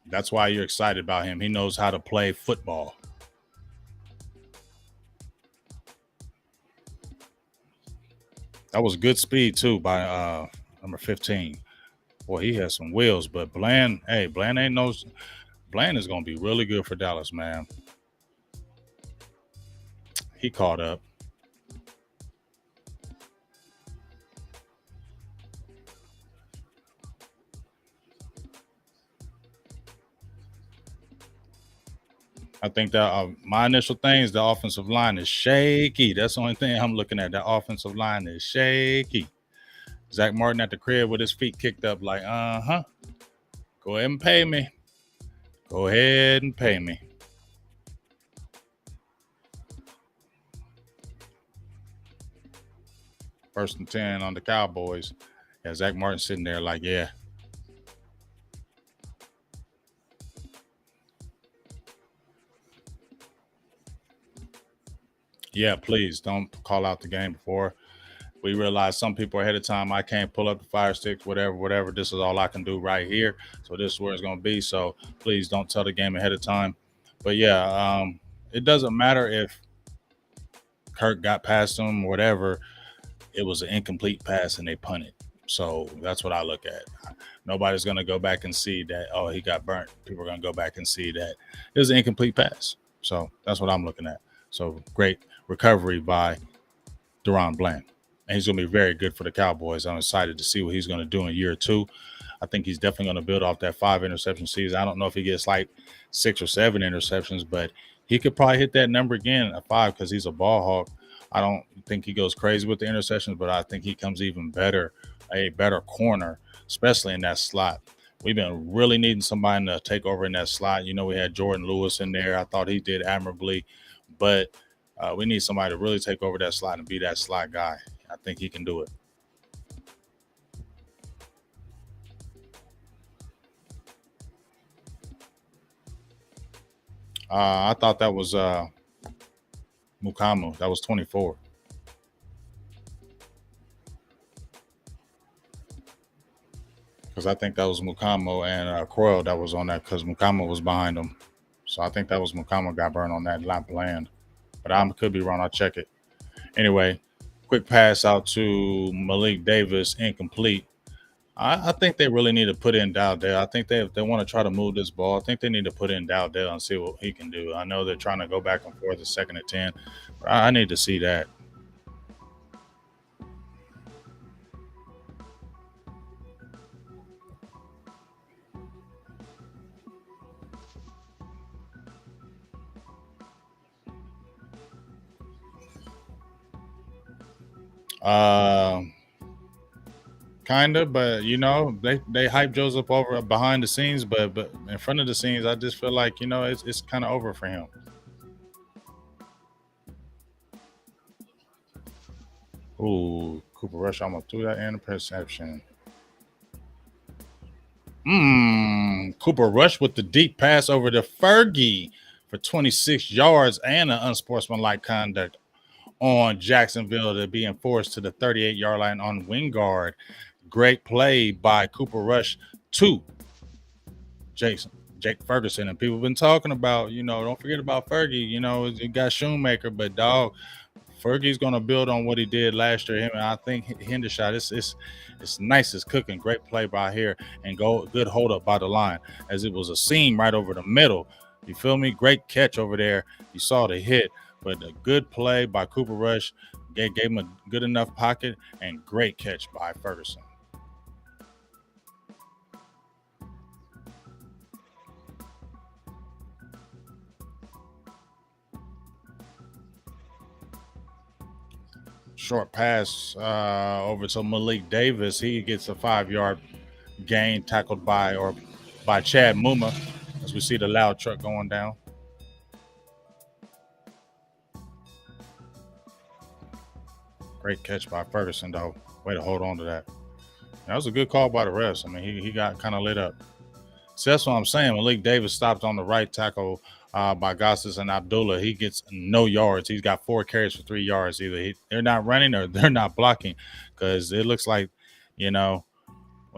That's why you're excited about him. He knows how to play football. That was good speed, too, by number 15. Boy, he has some wheels, but Bland, hey, Bland ain't no. Bland is going to be really good for Dallas, man. He caught up. I think that my initial thing is the offensive line is shaky. That's the only thing I'm looking at. The offensive line is shaky. Zach Martin at the crib with his feet kicked up, like, go ahead and pay me. Go ahead and pay me. First and 10 on the Cowboys. Yeah, Zach Martin sitting there like, yeah. Yeah, please don't call out the game before. We realize some people ahead of time, I can't pull up the fire sticks, whatever. This is all I can do right here. So this is where it's going to be. So please don't tell the game ahead of time. But yeah, it doesn't matter if Kirk got past him, whatever. It was an incomplete pass and they punted. So that's what I look at. Nobody's going to go back and see that, oh, he got burnt. People are going to go back and see that it was an incomplete pass. So that's what I'm looking at. So great recovery by Deron Bland. And he's going to be very good for the Cowboys. I'm excited to see what he's going to do in year 2. I think he's definitely going to build off that 5 interception season. I don't know if he gets like 6 or 7 interceptions, but he could probably hit that number again at 5 because he's a ball hawk. I don't think he goes crazy with the interceptions, but I think he comes even better, a better corner, especially in that slot. We've been really needing somebody to take over in that slot. You know, we had Jordan Lewis in there. I thought he did admirably, but we need somebody to really take over that slot and be that slot guy. I think he can do it. I thought that was Mukamu. That was 24. Because I think that was Mukamu and Coyle that was on that because Mukamu was behind him. So I think that was Mukamu got burned on that lap land. But I could be wrong. I'll check it. Anyway, quick pass out to Malik Davis, incomplete. I think they really need to put in Dowdell. I think if they want to try to move this ball, I think they need to put in Dowdell and see what he can do. I know they're trying to go back and forth the second and 10. But I need to see that. Uh, kind of, but they hype Joseph over behind the scenes, but in front of the scenes, I just feel like it's kind of over for him. Ooh, Cooper Rush almost threw that interception. Cooper Rush with the deep pass over to Fergie for 26 yards and an unsportsmanlike conduct on Jacksonville to be enforced to the 38-yard line on Wingard. Great play by Cooper Rush to Jake Ferguson. And people have been talking about, don't forget about Fergie. You got Shoemaker, but dog, Fergie's going to build on what he did last year. Him and I think Hendershot, it's nice as cooking. Great play by here and good hold up by the line as it was a seam right over the middle. You feel me? Great catch over there. You saw the hit, but a good play by Cooper Rush gave him a good enough pocket and great catch by Ferguson. Short pass over to Malik Davis. He gets a 5-yard gain, tackled by Chad Muma as we see the loud truck going down. Great catch by Ferguson, though. Way to hold on to that. That was a good call by the refs. I mean, he got kind of lit up. So that's what I'm saying. Malik Davis stopped on the right tackle by Gosses and Abdullah. He gets no yards. He's got 4 carries for 3 yards. Either they're not running or they're not blocking because it looks like, when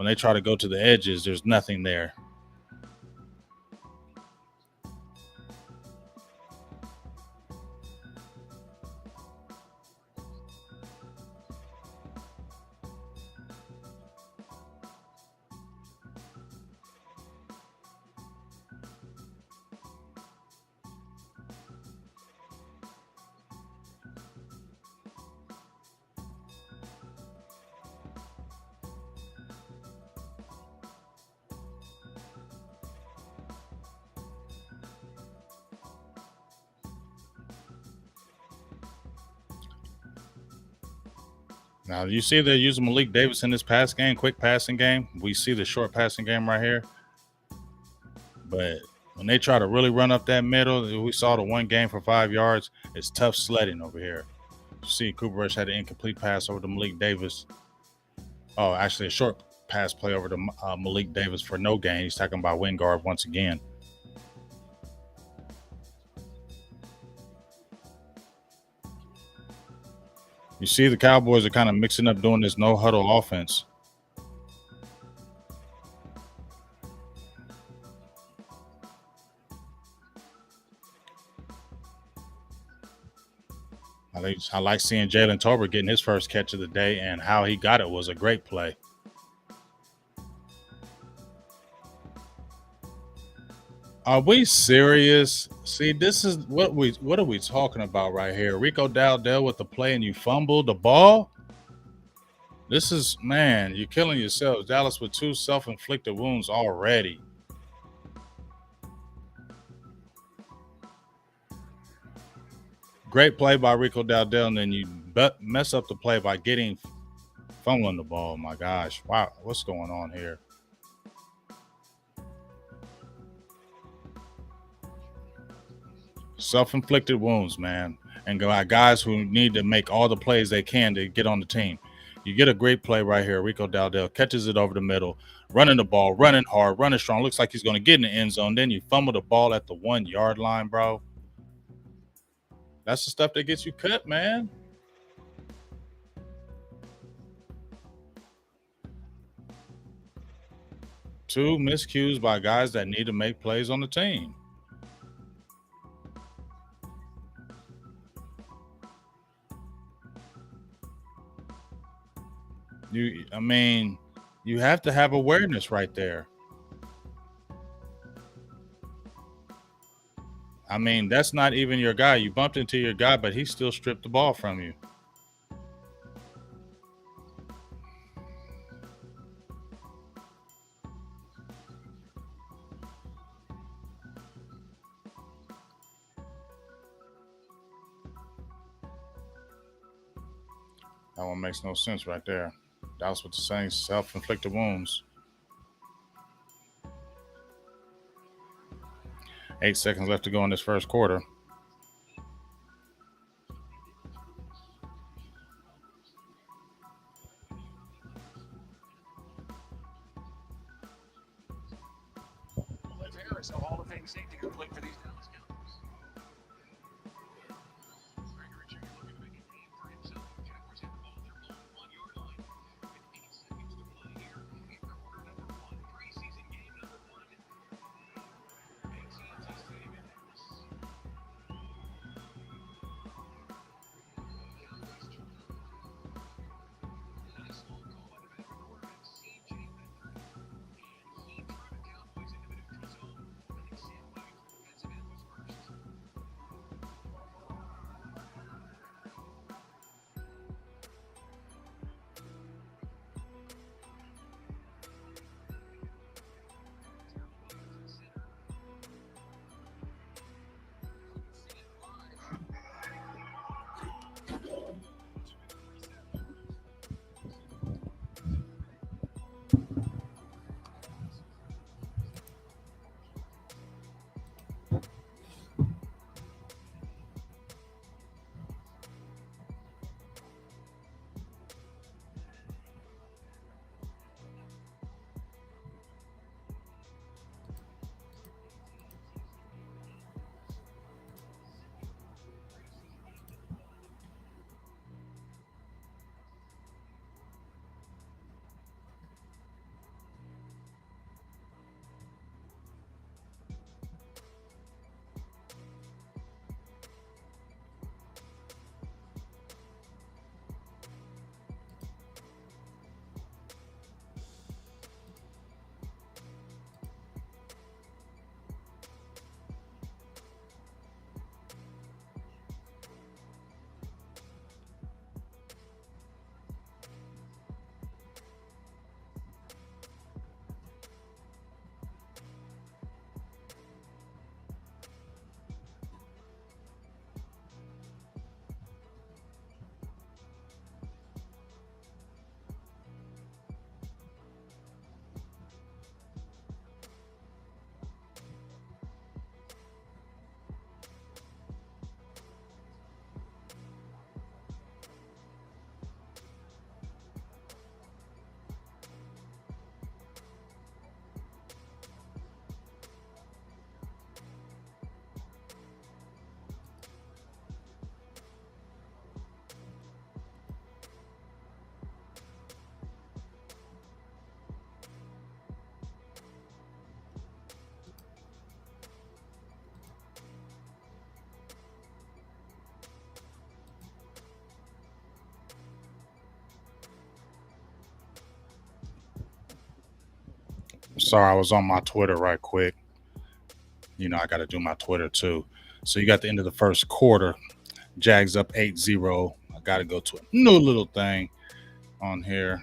they try to go to the edges, there's nothing there. Now, you see they're using Malik Davis in this pass game, quick passing game. We see the short passing game right here. But when they try to really run up that middle, we saw the one game for 5 yards. It's tough sledding over here. You see Cooper Rush had an incomplete pass over to Malik Davis. Oh, actually a short pass play over to Malik Davis for no gain. He's talking about Wingard once again. You see the Cowboys are kind of mixing up doing this no huddle offense. I like seeing Jalen Tolbert getting his first catch of the day, and how he got it was a great play. Are we serious? See, this is what are we talking about right here? Rico Dowdell with the play and you fumbled the ball? This is, man, you're killing yourselves. Dallas with 2 self-inflicted wounds already. Great play by Rico Dowdell, and then you mess up the play by fumbling the ball. My gosh. Wow, what's going on here? Self-inflicted wounds, man. And guys who need to make all the plays they can to get on the team. You get a great play right here. Rico Dowdell catches it over the middle, running the ball, running hard, running strong. Looks like he's going to get in the end zone. Then you fumble the ball at the 1-yard line, bro. That's the stuff that gets you cut, man. Two miscues by guys that need to make plays on the team. I mean, you have to have awareness right there. I mean, that's not even your guy. You bumped into your guy, but he still stripped the ball from you. That one makes no sense right there. That was what the saying, self-inflicted wounds. 8 seconds left to go in this first quarter. Sorry, I was on my Twitter right quick. I got to do my Twitter too. So you got the end of the first quarter. Jags up 8-0. I got to go to a new little thing on here.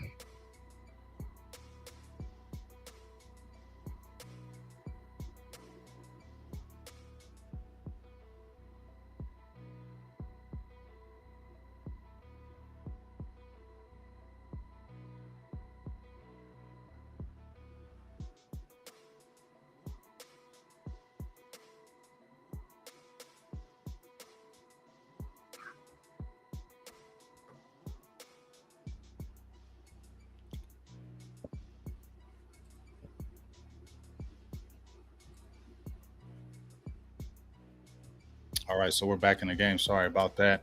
All right, so we're back in the game. Sorry about that.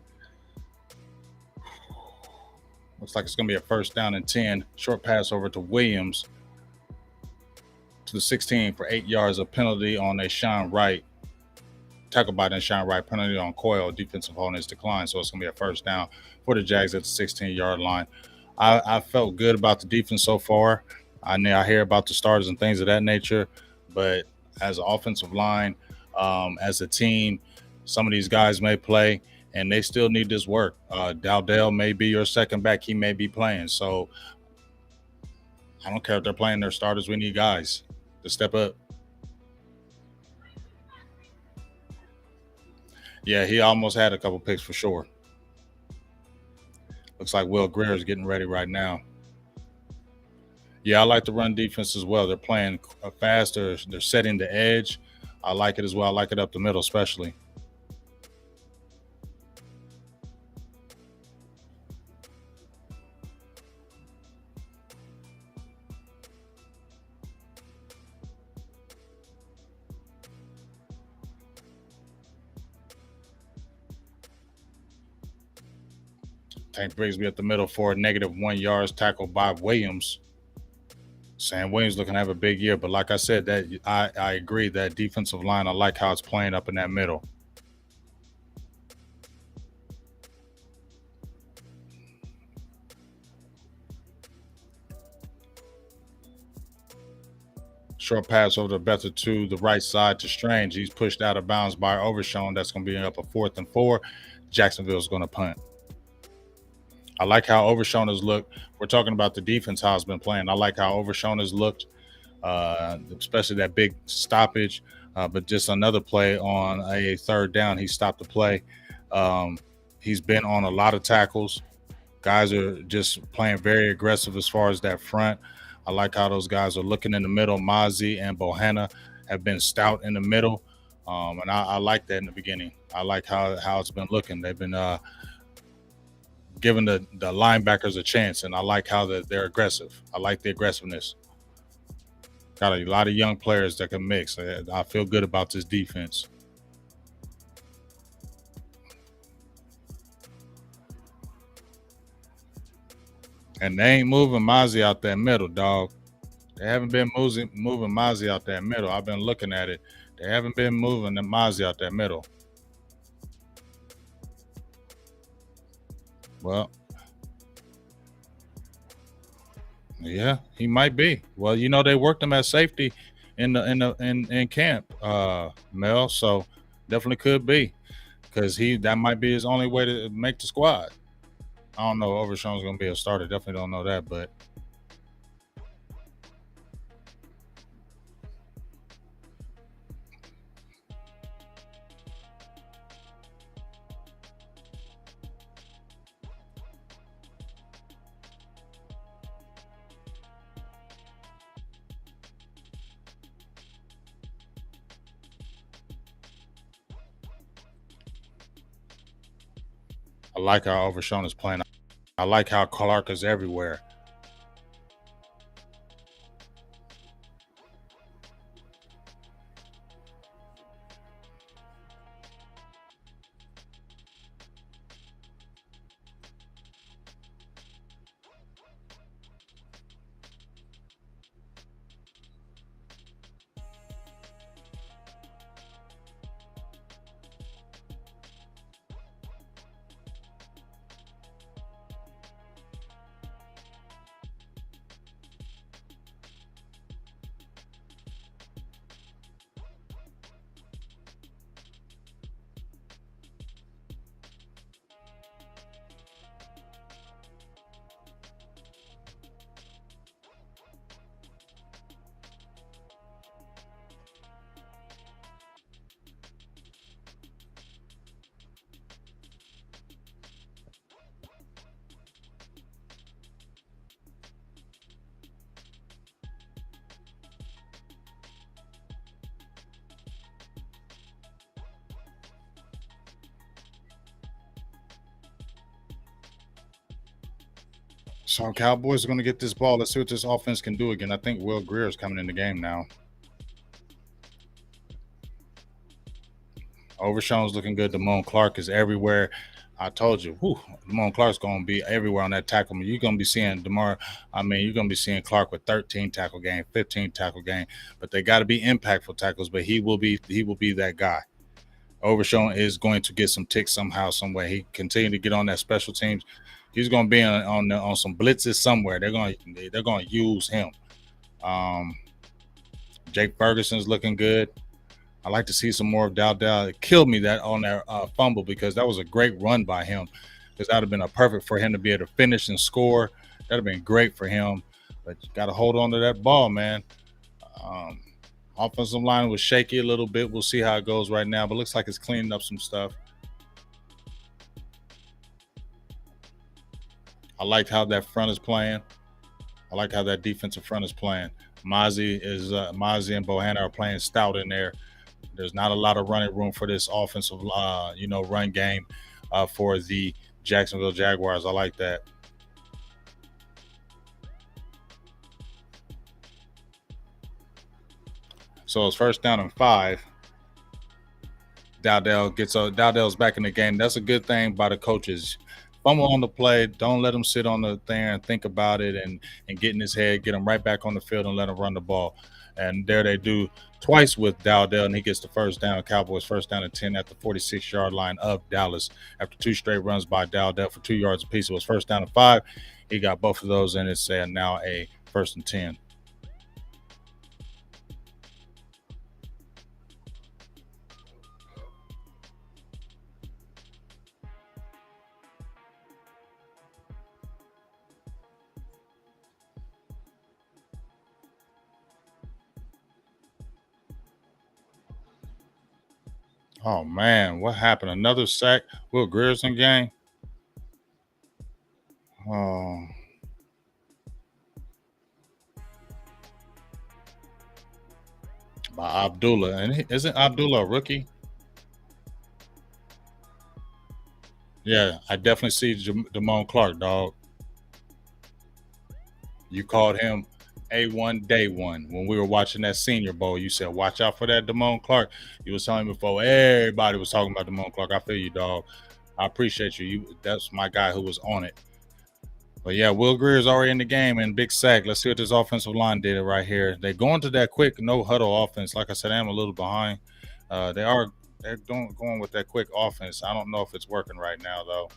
Looks like it's going to be a first down and 10. Short pass over to Williams to the 16 for 8 yards. A penalty on a Sean Wright. Tackle by Sean Wright. Penalty on Coyle. Defensive holding is declined. So it's going to be a first down for the Jags at the 16-yard line. I felt good about the defense so far. I know I hear about the starters and things of that nature, but as an offensive line, as a team, some of these guys may play and they still need this work. Dowdell may be your second back; he may be playing. So I don't care if they're playing their starters. We need guys to step up. Yeah, he almost had a couple picks for sure. Looks like Will Greer is getting ready right now. Yeah, I like the run defense as well. They're playing faster. They're setting the edge. I like it as well. I like it up the middle, especially. Tank Brigsby at the middle for -1 yards, tackled by Williams. Sam Williams looking to have a big year, but like I said, that I agree that defensive line. I like how it's playing up in that middle. Short pass over the Betha to the right side to Strange. He's pushed out of bounds by Overshown. That's going to be up a 4th and 4. Jacksonville's going to punt. I like how Overshown has looked. We're talking about the defense, how it's been playing. I like how Overshown has looked, especially that big stoppage. But just another play on a third down, he stopped the play. Um, he's been on a lot of tackles. Guys are just playing very aggressive as far as that front. I like how those guys are looking in the middle. Mozzie and Bohanna have been stout in the middle. And I like that in the beginning. I like how it's been looking. They've been giving the linebackers a chance, and I like how they're aggressive. I like the aggressiveness. Got a lot of young players that can mix. I feel good about this defense. And they ain't moving Mozzie out that middle, dog. They haven't been moving Mozzie out that middle. I've been looking at it. They haven't been moving the Mozzie out that middle. Well, yeah, he might be. Well, they worked him at safety in camp, Mel. So definitely could be because that might be his only way to make the squad. I don't know. Overshown's gonna be a starter. Definitely don't know that, but I like how Overshown is playing. I like how Clark is everywhere. So Cowboys are going to get this ball. Let's see what this offense can do again. I think Will Greer is coming in the game now. Overshown's looking good. Damone Clark is everywhere. I told you, Damone Clark's going to be everywhere on that tackle. You're going to be seeing DeMar. You're going to be seeing Clark with 13 tackle game, 15 tackle game. But they got to be impactful tackles. But he will be that guy. Overshown is going to get some ticks somehow, some way. He continue to get on that special teams. He's going to be on some blitzes somewhere. They're going to use him. Um, Jake Ferguson's looking good. I like to see some more of Dowdell. It killed me that on that fumble because that was a great run by him. Because that would have been a perfect for him to be able to finish and score. That'd have been great for him. But you got to hold on to that ball, man. Um, Offensive line was shaky a little bit. We'll see how it goes right now, but looks like it's cleaning up some stuff. I like how that front is playing. I like how that defensive front is playing. Mozzie and Bohanna are playing stout in there. There's not a lot of running room for this offensive, run game for the Jacksonville Jaguars. I like that. So it's first down and 5. Dowdell's back in the game. That's a good thing by the coaches. Fumble on the play. Don't let him sit on the thing and think about it and get in his head. Get him right back on the field and let him run the ball. And there they do twice with Dowdell, and he gets the first down. Cowboys first down and 10 at the 46-yard line of Dallas. After 2 straight runs by Dowdell for 2 yards apiece, it was first down and 5. He got both of those, and it's now a first and 10. Oh man, what happened? Another sack. Will Grierson game? Oh, by Abdullah. And isn't Abdullah a rookie? Yeah, I definitely see Damone Clark, dog. You called him A1 day one when we were watching that Senior Bowl. You said, watch out for that Damone Clark. You was telling me before everybody was talking about Damone Clark. I feel you, dog. I appreciate you. That's my guy who was on it. But yeah, Will Greer is already in the game and big sack. Let's see what this offensive line did right here. They're going to that quick no huddle offense. Like I said, I'm a little behind. They're going with that quick offense. I don't know if it's working right now though.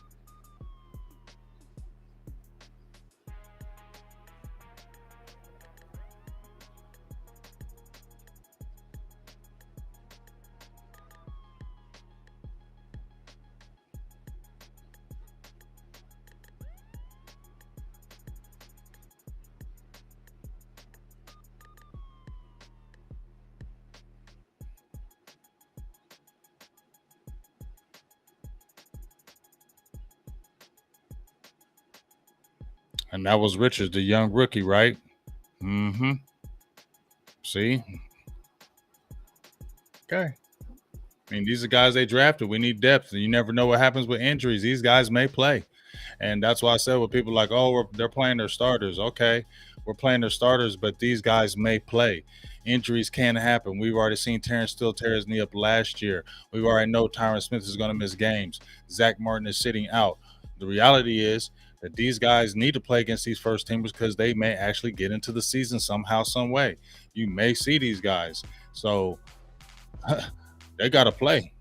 And that was Richards, the young rookie, right? Mm-hmm. See? Okay. I mean, these are guys they drafted. We need depth. And you never know what happens with injuries. These guys may play. And that's why I said with people like, oh, they're playing their starters. Okay, we're playing their starters, but these guys may play. Injuries can happen. We've already seen Terrence Steele tear his knee up last year. We already know Tyron Smith is going to miss games. Zach Martin is sitting out. The reality is that these guys need to play against these first teamers because they may actually get into the season somehow, some way. You may see these guys. So they got to play.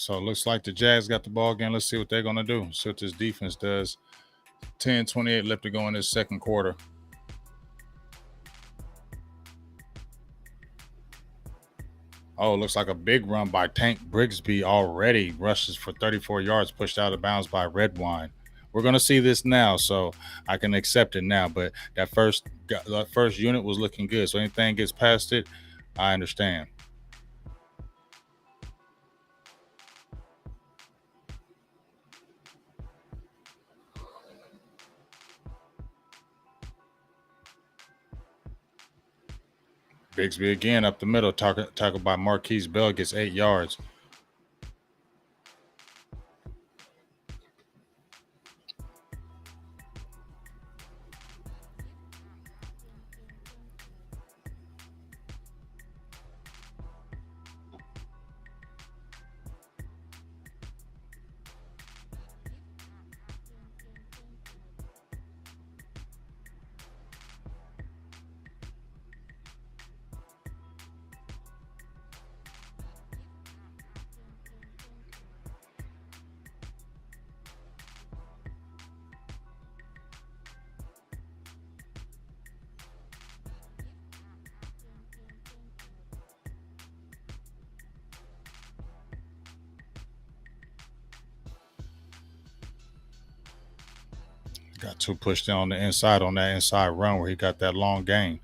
So it looks like the Jags got the ball again. Let's see what they're going to do. See what this defense does. 10:28 left to go in this second quarter. Oh, looks like a big run by Tank Brigsby already. Rushes for 34 yards, pushed out of bounds by Redwine. We're going to see this now, so I can accept it now. But that first unit was looking good. So anything gets past it, I understand. Bigsby again up the middle, tackled by Marquise Bell, gets 8 yards. Got two pushed in on the inside on that inside run where he got that long gain.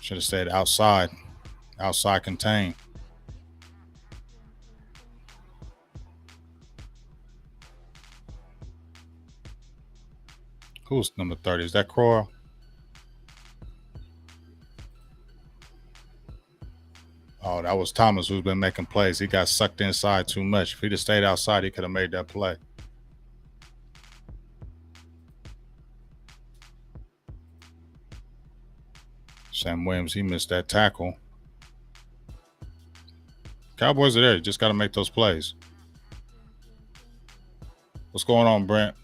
Should have stayed outside contained. Who's number 30? Is that Croyle? Oh, that was Thomas who's been making plays. He got sucked inside too much. If he'd have stayed outside, he could have made that play. Sam Williams, he missed that tackle. Cowboys are there. You just got to make those plays. What's going on, Brent?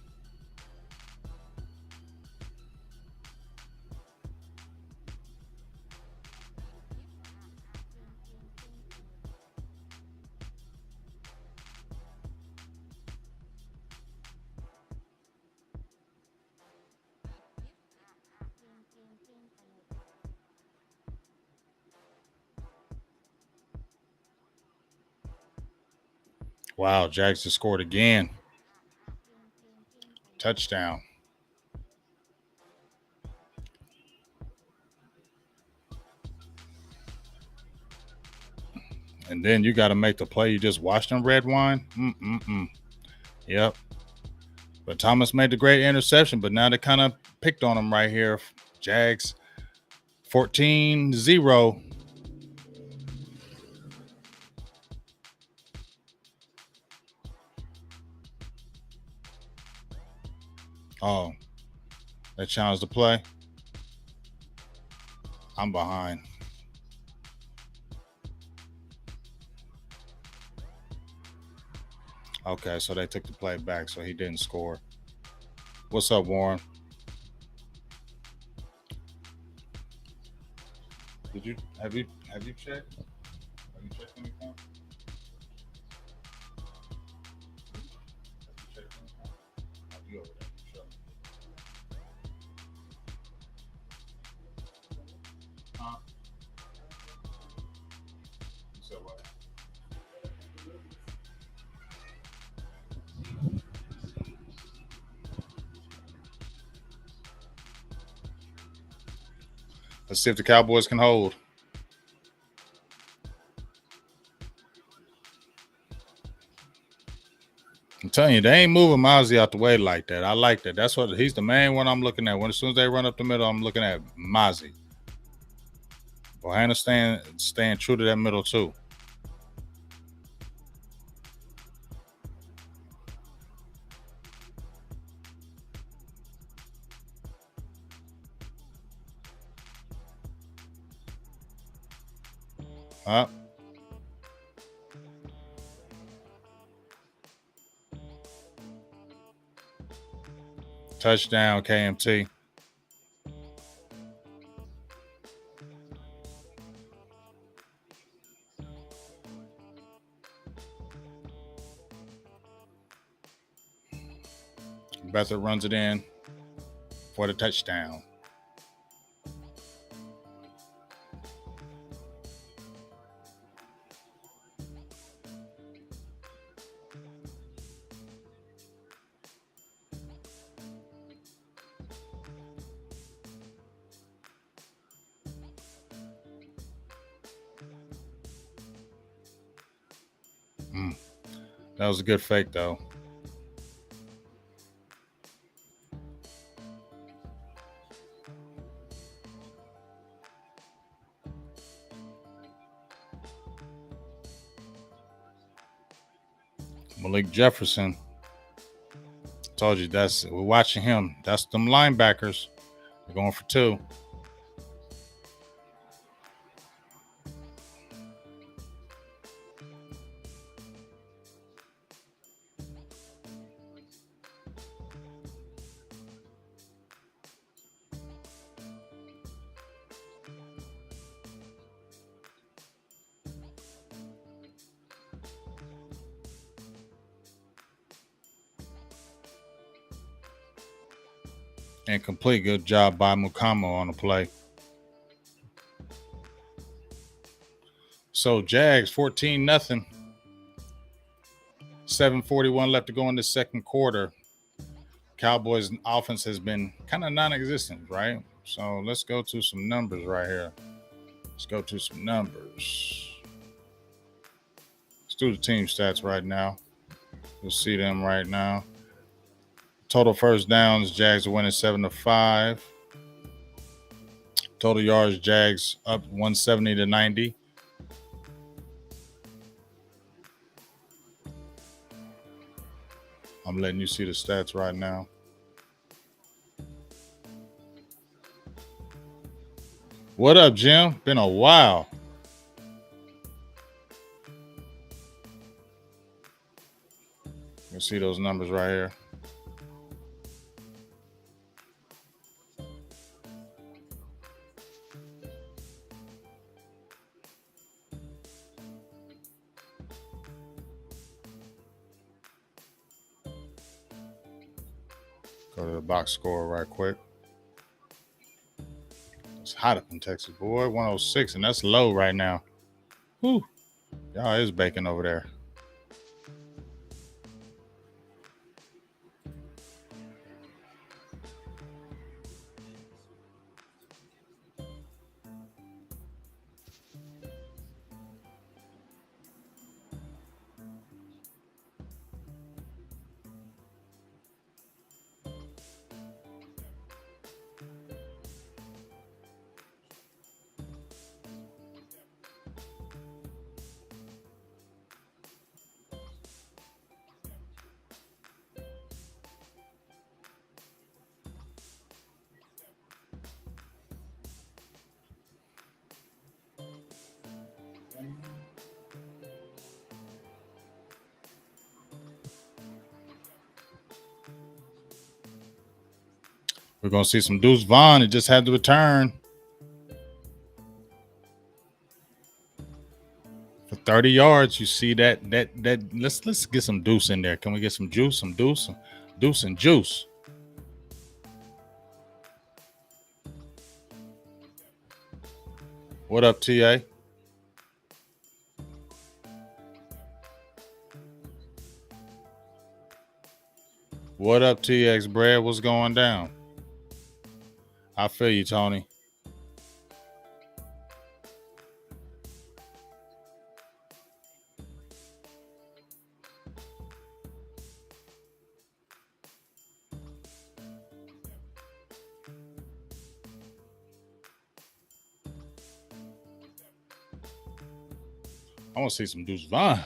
Wow, Jags just scored again. Touchdown. And then you got to make the play you just watched on Redwine. Yep. But Thomas made the great interception, but now they kind of picked on him right here. Jags 14-0. Oh, they challenged the play. I'm behind. Okay, so they took the play back, so he didn't score. What's up, Warren? Have you checked? Have you checked anything? Have you checked anything? Have you over there? Show me. Huh? You said what? Let's see if the Cowboys can hold. I'm telling you, they ain't moving Mozzie out the way like that. I like that. That's what he's the main one I'm looking at. When as soon as they run up the middle, I'm looking at Mozzie. Bohanna staying true to that middle too. Up. Touchdown, KMT. Beathard runs it in for the touchdown. That was a good fake, though. Malik Jefferson. Told you we're watching him. That's them linebackers. They're going for 2. Incomplete. Good job by Mukama on the play. So Jags 14-0. 7:41 left to go in the second quarter. Cowboys offense has been kind of non-existent, right? So let's go to some numbers right here. Let's do the team stats right now. You'll see them right now. Total first downs, Jags are winning 7-5. Total yards, Jags up 170-90. I'm letting you see the stats right now. What up, Jim? Been a while. You see those numbers right here. Go to the box score right quick. It's hot up in Texas, boy. 106, and that's low right now. Whew. Y'all is baking over there. We're going to see some Deuce Vaughn. It just had to return for 30 yards. You see that let's get some Deuce in there. Can we get some juice, Deuce and juice? What up, TA? What up, TX Brad? What's going down? I feel you, Tony. I want to see some Deuce Vaughn.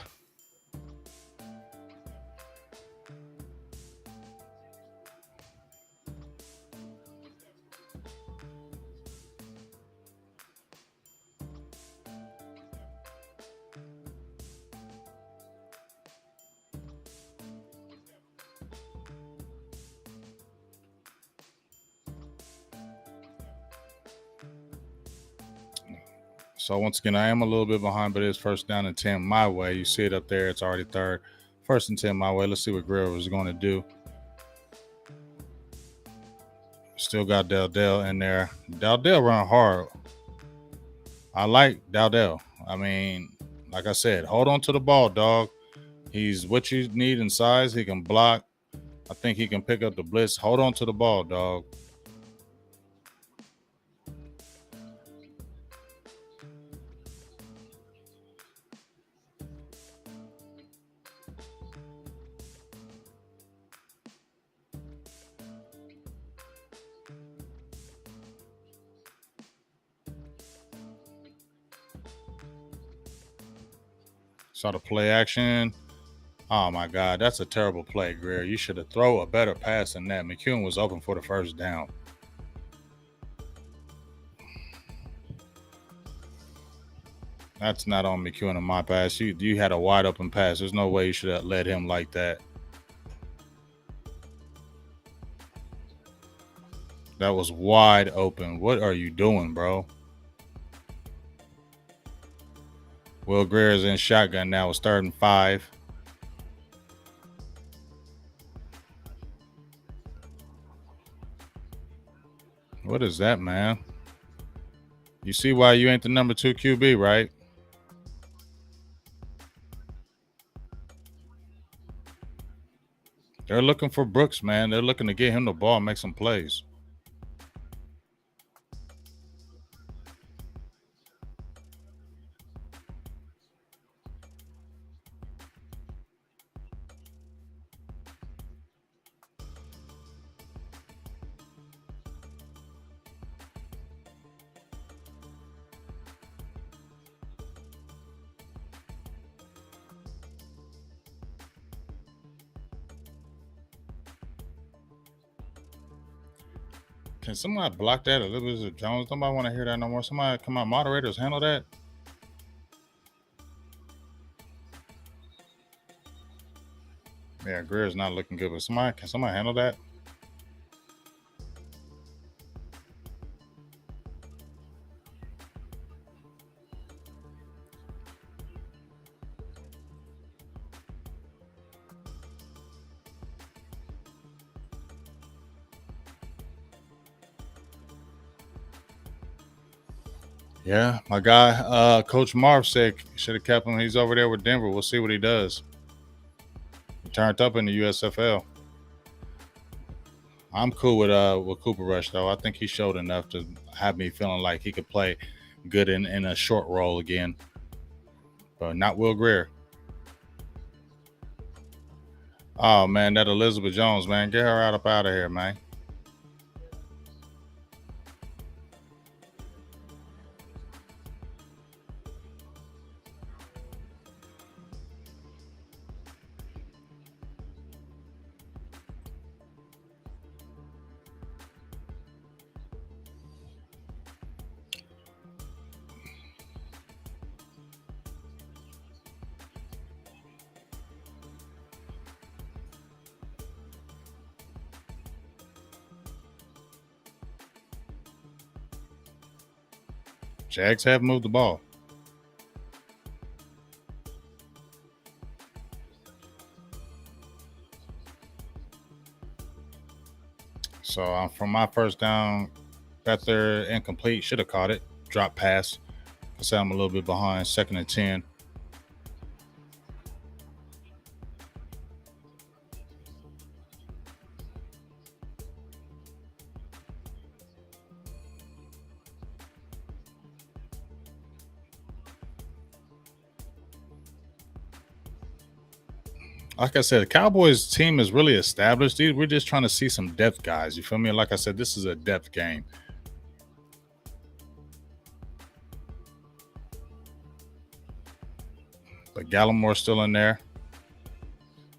So once again, I am a little bit behind, but it's first down and 10 my way. You see it up there. It's already third. First and 10 my way. Let's see what Guerrero is going to do. Still got Dell in there. Dell run hard. I like Dell. I mean, like I said, hold on to the ball, dog. He's what you need in size. He can block. I think he can pick up the blitz. Hold on to the ball, dog. Saw the play action. Oh my God, that's a terrible play, Greer. You should have thrown a better pass than that. McEwen was open for the first down. That's not on McEwen in my pass. You had a wide open pass. There's no way you should have led him like that. That was wide open. What are you doing, bro? Will Greer is in shotgun now. It's 3rd and 5. What is that, man? You see why you ain't the number 2 QB, right? They're looking for Brooks, man. They're looking to get him the ball and make some plays. Can somebody block that? Elizabeth Jones? Nobody want to hear that no more. Somebody come on, moderators handle that. Yeah, Greer's not looking good, but can somebody handle that? Yeah, my guy, Coach Marv said should have kept him. He's over there with Denver. We'll see what he does. He turned up in the USFL. I'm cool with Cooper Rush though. I think he showed enough to have me feeling like he could play good in a short role again. But not Will Greer. Oh man, that Elizabeth Jones, man. Get her up out of here, man. Jags have moved the ball. So from my first down, Better incomplete. Should have caught it. Drop pass. I said I'm a little bit behind. 2nd and 10. Like I said, the Cowboys team is really established. We're just trying to see some depth guys. You feel me? Like I said, this is a depth game. But Gallimore's still in there.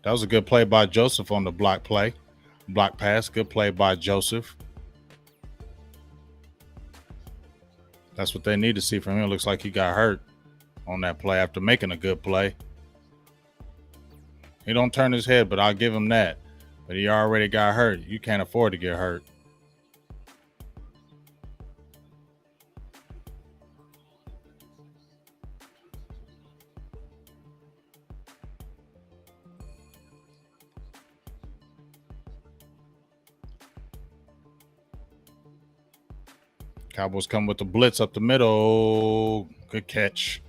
That was a good play by Joseph on the block pass. Good play by Joseph. That's what they need to see from him. It looks like he got hurt on that play after making a good play. He don't turn his head, but I'll give him that. But he already got hurt. You can't afford to get hurt. Cowboys come with the blitz up the middle. Good catch.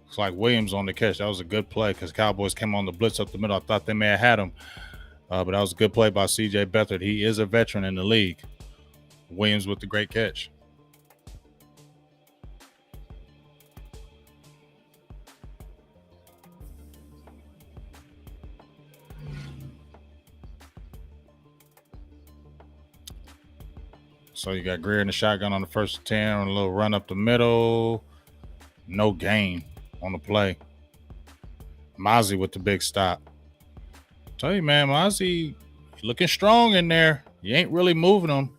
Looks like Williams on the catch. That was a good play because Cowboys came on the blitz up the middle. I thought they may have had him, but that was a good play by C.J. Beathard. He is a veteran in the league. Williams with the great catch. So you got Greer in the shotgun on the first 10 on a little run up the middle. No gain on the play. Mozzie with the big stop. Tell you, man, Mozzie looking strong in there. You ain't really moving him.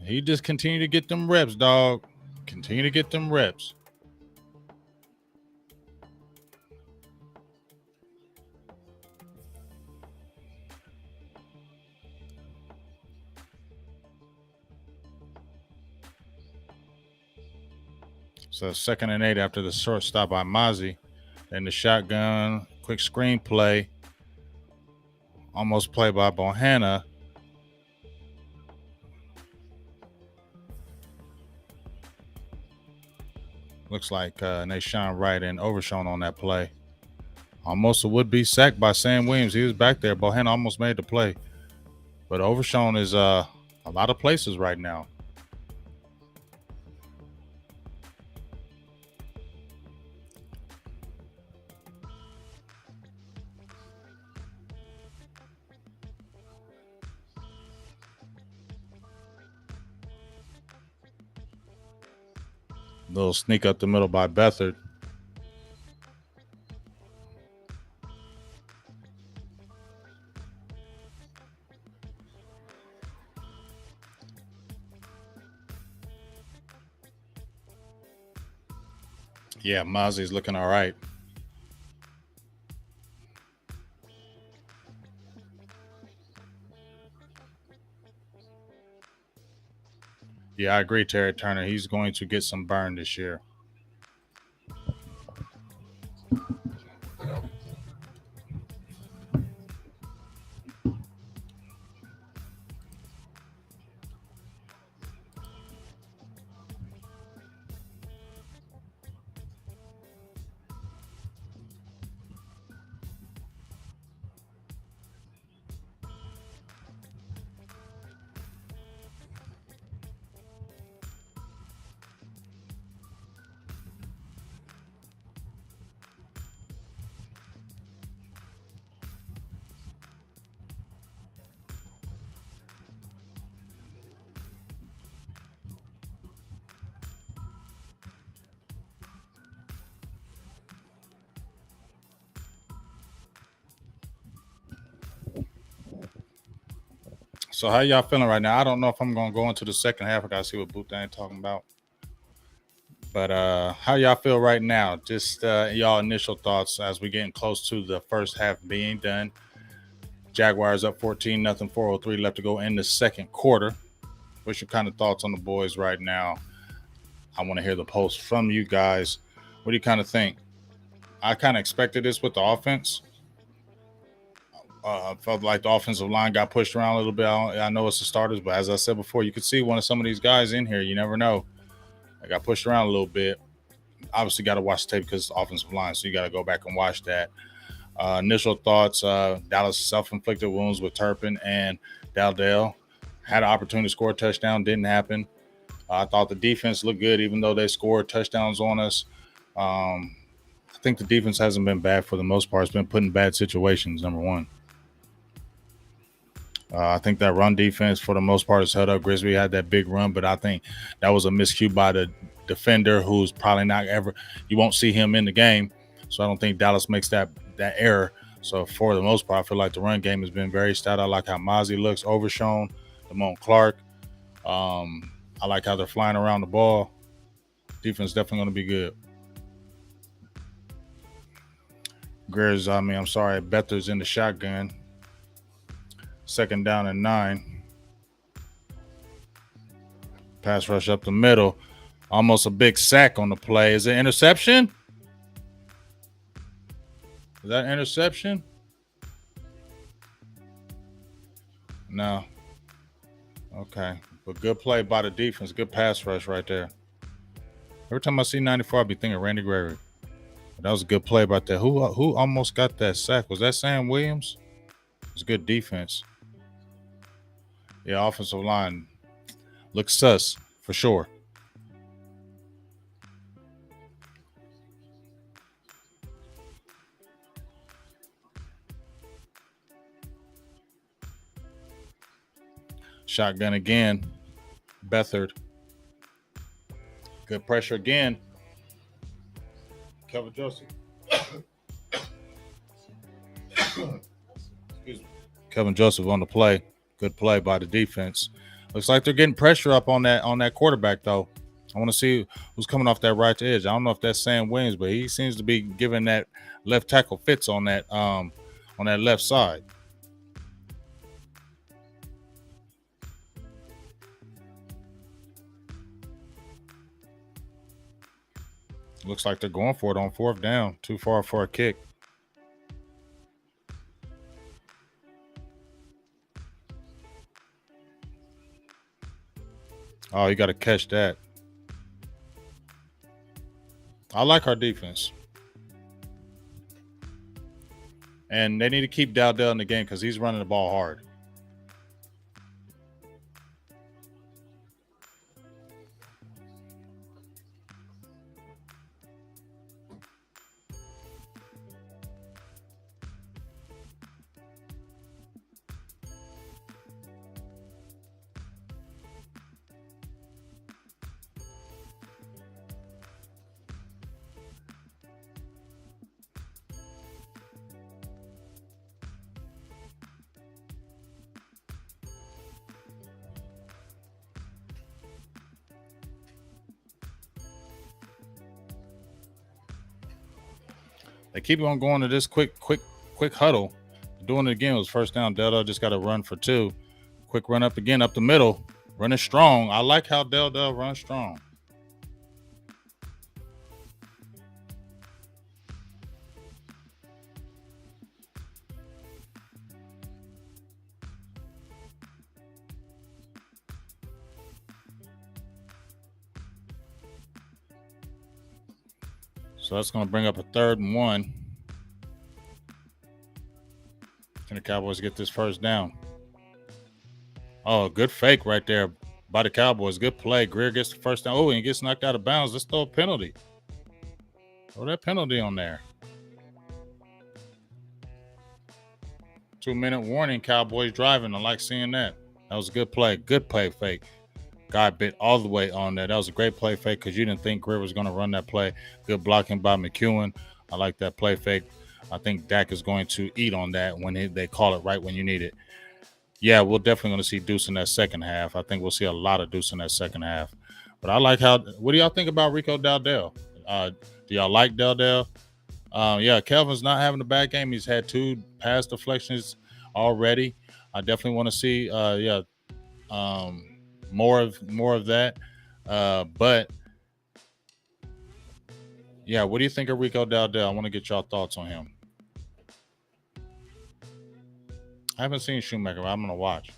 He just continue to get them reps, dog. Continue to get them reps. So 2nd and 8 after the short stop by Mozzie. Then the shotgun, quick screen play. Almost play by Bohanna. Looks like Nashawn Wright and Overshown on that play. Almost a would-be sack by Sam Williams. He was back there. Bohanna almost made the play. But Overshown is a lot of places right now. Little sneak up the middle by Beathard. Yeah, Mozzie's looking all right. Yeah, I agree, Terry Turner. He's going to get some burn this year. So how y'all feeling right now? I don't know if I'm gonna go into the second half. I gotta see what Boothang talking about. But how y'all feel right now? Just y'all initial thoughts as we getting close to the first half being done. Jaguars up 14-0, 4:03 left to go in the second quarter. What's your kind of thoughts on the boys right now? I want to hear the post from you guys. What do you kind of think? I kind of expected this with the offense. Felt like the offensive line got pushed around a little bit. I know it's the starters, but as I said before, you could see one of some of these guys in here. You never know. They got pushed around a little bit. Obviously, got to watch the tape because it's the offensive line, so you got to go back and watch that. Initial thoughts, Dallas self-inflicted wounds with Turpin and Dowdell. Had an opportunity to score a touchdown, didn't happen. I thought the defense looked good, even though they scored touchdowns on us. I think the defense hasn't been bad for the most part. It's been put in bad situations, number one. I think that run defense, for the most part, is held up. Grizzly had that big run, but I think that was a miscue by the defender who's probably not ever – you won't see him in the game. So I don't think Dallas makes that error. So for the most part, I feel like the run game has been very stout. I like how Mozzie looks, Overshown, Damone Clark. I like how they're flying around the ball. Defense definitely going to be good. Beathard's in the shotgun. 2nd down and 9. Pass rush up the middle. Almost a big sack on the play. Is it interception? Is that interception? No. Okay. But good play by the defense. Good pass rush right there. Every time I see 94, I be thinking Randy Gregory. But that was a good play about that. Who almost got that sack? Was that Sam Williams? It was good defense. Yeah, offensive line looks sus for sure. Shotgun again. Bethard. Good pressure again. Kevin Joseph. Excuse me. Kevin Joseph on the play. Good play by the defense. Looks like they're getting pressure up on that quarterback though. I want to see who's coming off that right edge. I don't know if that's Sam Williams, but he seems to be giving that left tackle fits on that left side. Looks like they're going for it on fourth down. Too far for a kick. Oh, you got to catch that. I like our defense. And they need to keep Dowdell in the game because he's running the ball hard. They keep on going to this quick huddle. Doing it again was first down. Dowdell just got to run for two. Quick run up again up the middle. Running strong. I like how Dowdell runs strong. So that's going to bring up a 3rd and 1. Can the Cowboys get this first down? Oh, good fake right there by the Cowboys. Good play. Greer gets the first down. Oh, and he gets knocked out of bounds. Let's throw a penalty. Throw that penalty on there. 2-minute warning. Cowboys driving. I like seeing that. That was a good play. Good play fake. Guy bit all the way on that. That was a great play fake because you didn't think Greer was going to run that play. Good blocking by McEwen. I like that play fake. I think Dak is going to eat on that when they call it right when you need it. Yeah, we're definitely going to see Deuce in that second half. I think we'll see a lot of Deuce in that second half. But I like how. What do y'all think about Rico Dowdell? Do y'all like Dowdell? Yeah, Kelvin's not having a bad game. He's had 2 pass deflections already. I definitely want to see. More of that. But yeah, what do you think of Rico Dowdell? I want to get y'all thoughts on him. I haven't seen Shoemaker, but I'm gonna watch.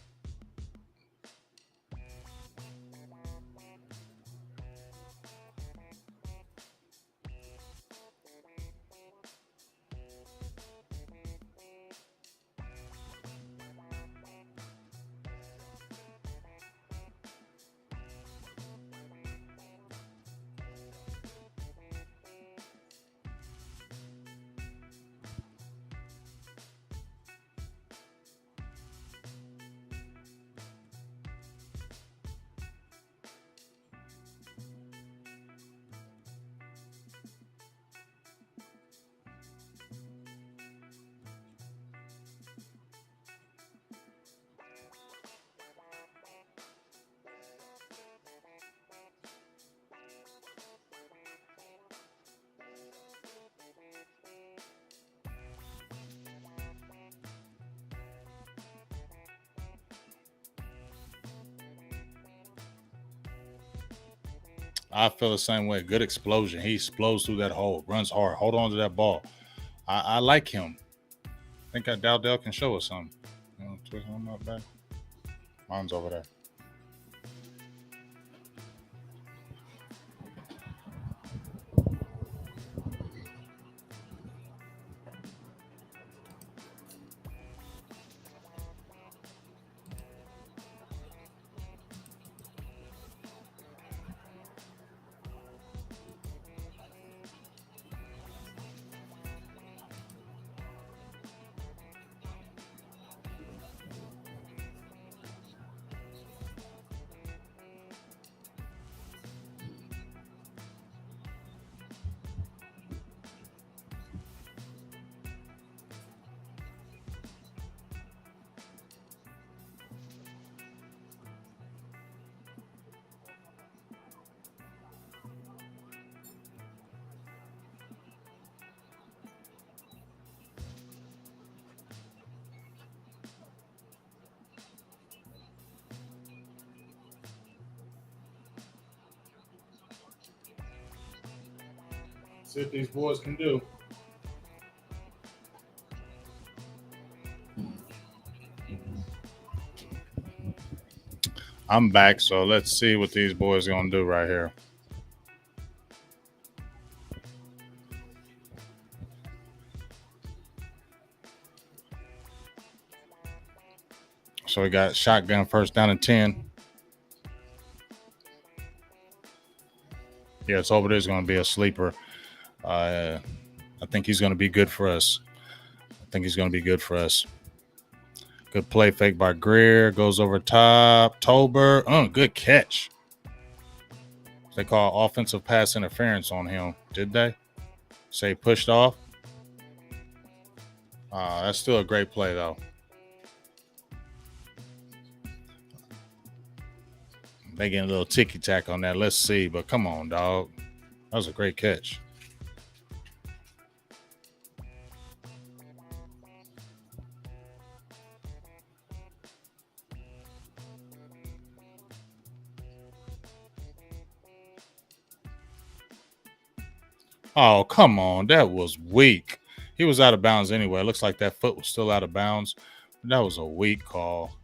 I feel the same way. Good explosion. He explodes through that hole, runs hard, hold on to that ball. I like him. I think Dowdell can show us something. Twist on my back. Mine's over there. See what these boys can do. I'm back, so let's see what these boys are going to do right here. So we got shotgun first down and 10. Yeah, it's over there. It's going to be a sleeper. I think he's going to be good for us. Good play fake by Greer. Goes over top. Tolbert. Good catch. They call offensive pass interference on him. Did they? Say pushed off. That's still a great play, though. They getting a little ticky-tack on that. Let's see. But come on, dog. That was a great catch. Oh, come on. That was weak. He was out of bounds anyway. It looks like that foot was still out of bounds. That was a weak call.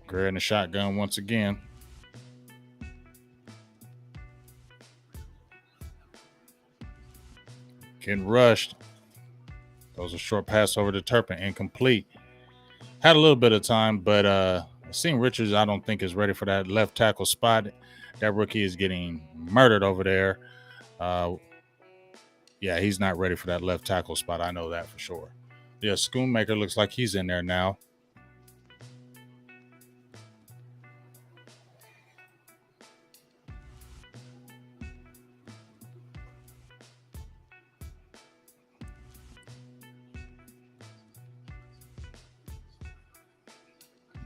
Greer in the shotgun once again. Getting rushed. That was a short pass over to Turpin. Incomplete. Had a little bit of time, but seeing Richards, I don't think is ready for that left tackle spot. That rookie is getting murdered over there. Yeah, he's not ready for that left tackle spot. I know that for sure. Yeah, Schoonmaker looks like he's in there now.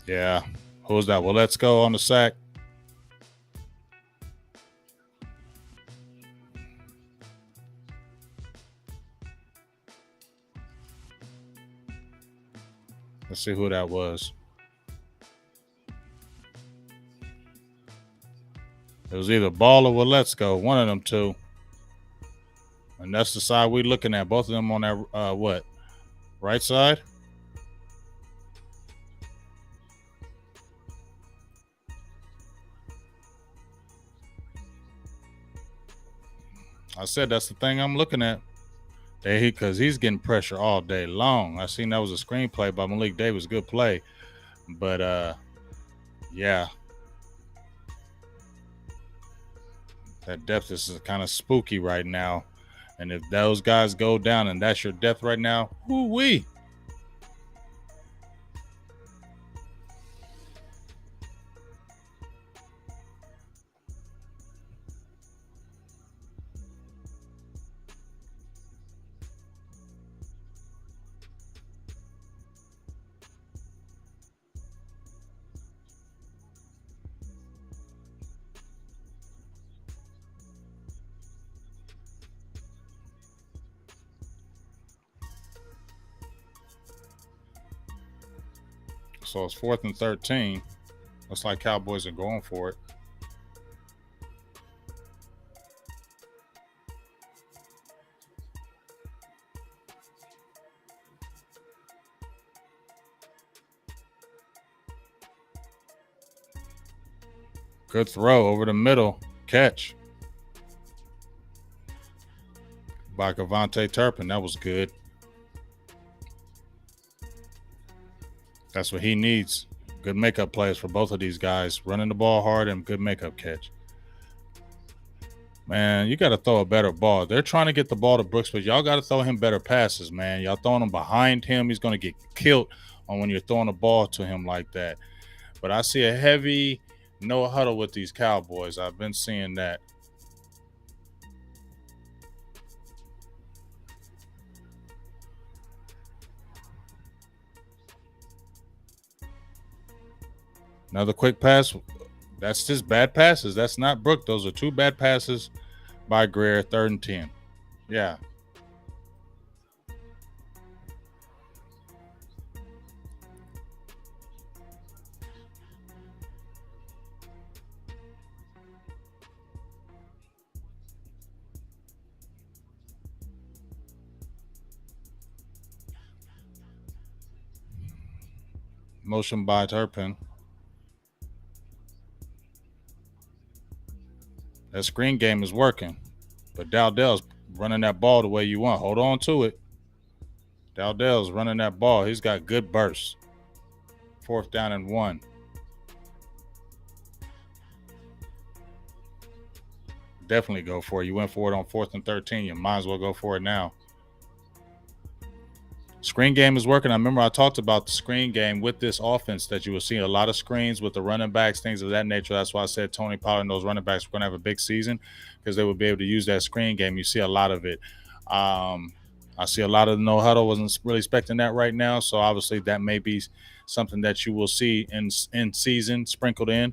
Yeah. Who's that? Well, let's go on the sack. Let's see who that was. It was either Ball or Well, let's go. One of them two. And that's the side we're looking at. Both of them on that, right side? I said that's the thing I'm looking at. Because he's getting pressure all day long. I seen that was a screenplay by Malik Davis. Good play. But, yeah. That depth is kind of spooky right now. And if those guys go down and that's your depth right now, whoo-wee. So it's 4th and 13. Looks like Cowboys are going for it. Good throw over the middle. Catch by Kavontae Turpin. That was good. That's what he needs. Good makeup plays for both of these guys. Running the ball hard and good makeup catch. Man, you got to throw a better ball. They're trying to get the ball to Brooks, but y'all got to throw him better passes, man. Y'all throwing him behind him. He's going to get killed on when you're throwing a ball to him like that. But I see a heavy no huddle with these Cowboys. I've been seeing that. Another quick pass. That's just bad passes. That's not Brook. Those are 2 bad passes by Greer. 3rd and 10. Yeah. Motion by Turpin. That screen game is working. But Dowdell's running that ball the way you want. Hold on to it. Dowdell's running that ball. He's got good bursts. 4th down and 1. Definitely go for it. You went for it on 4th and 13. You might as well go for it now. Screen game is working. I remember I talked about the screen game with this offense that you will see a lot of screens with the running backs, things of that nature. That's why I said Tony Pollard and those running backs were going to have a big season because they would be able to use that screen game. You see a lot of it. I see a lot of the no huddle. Wasn't really expecting that right now. So obviously that may be something that you will see in season sprinkled in.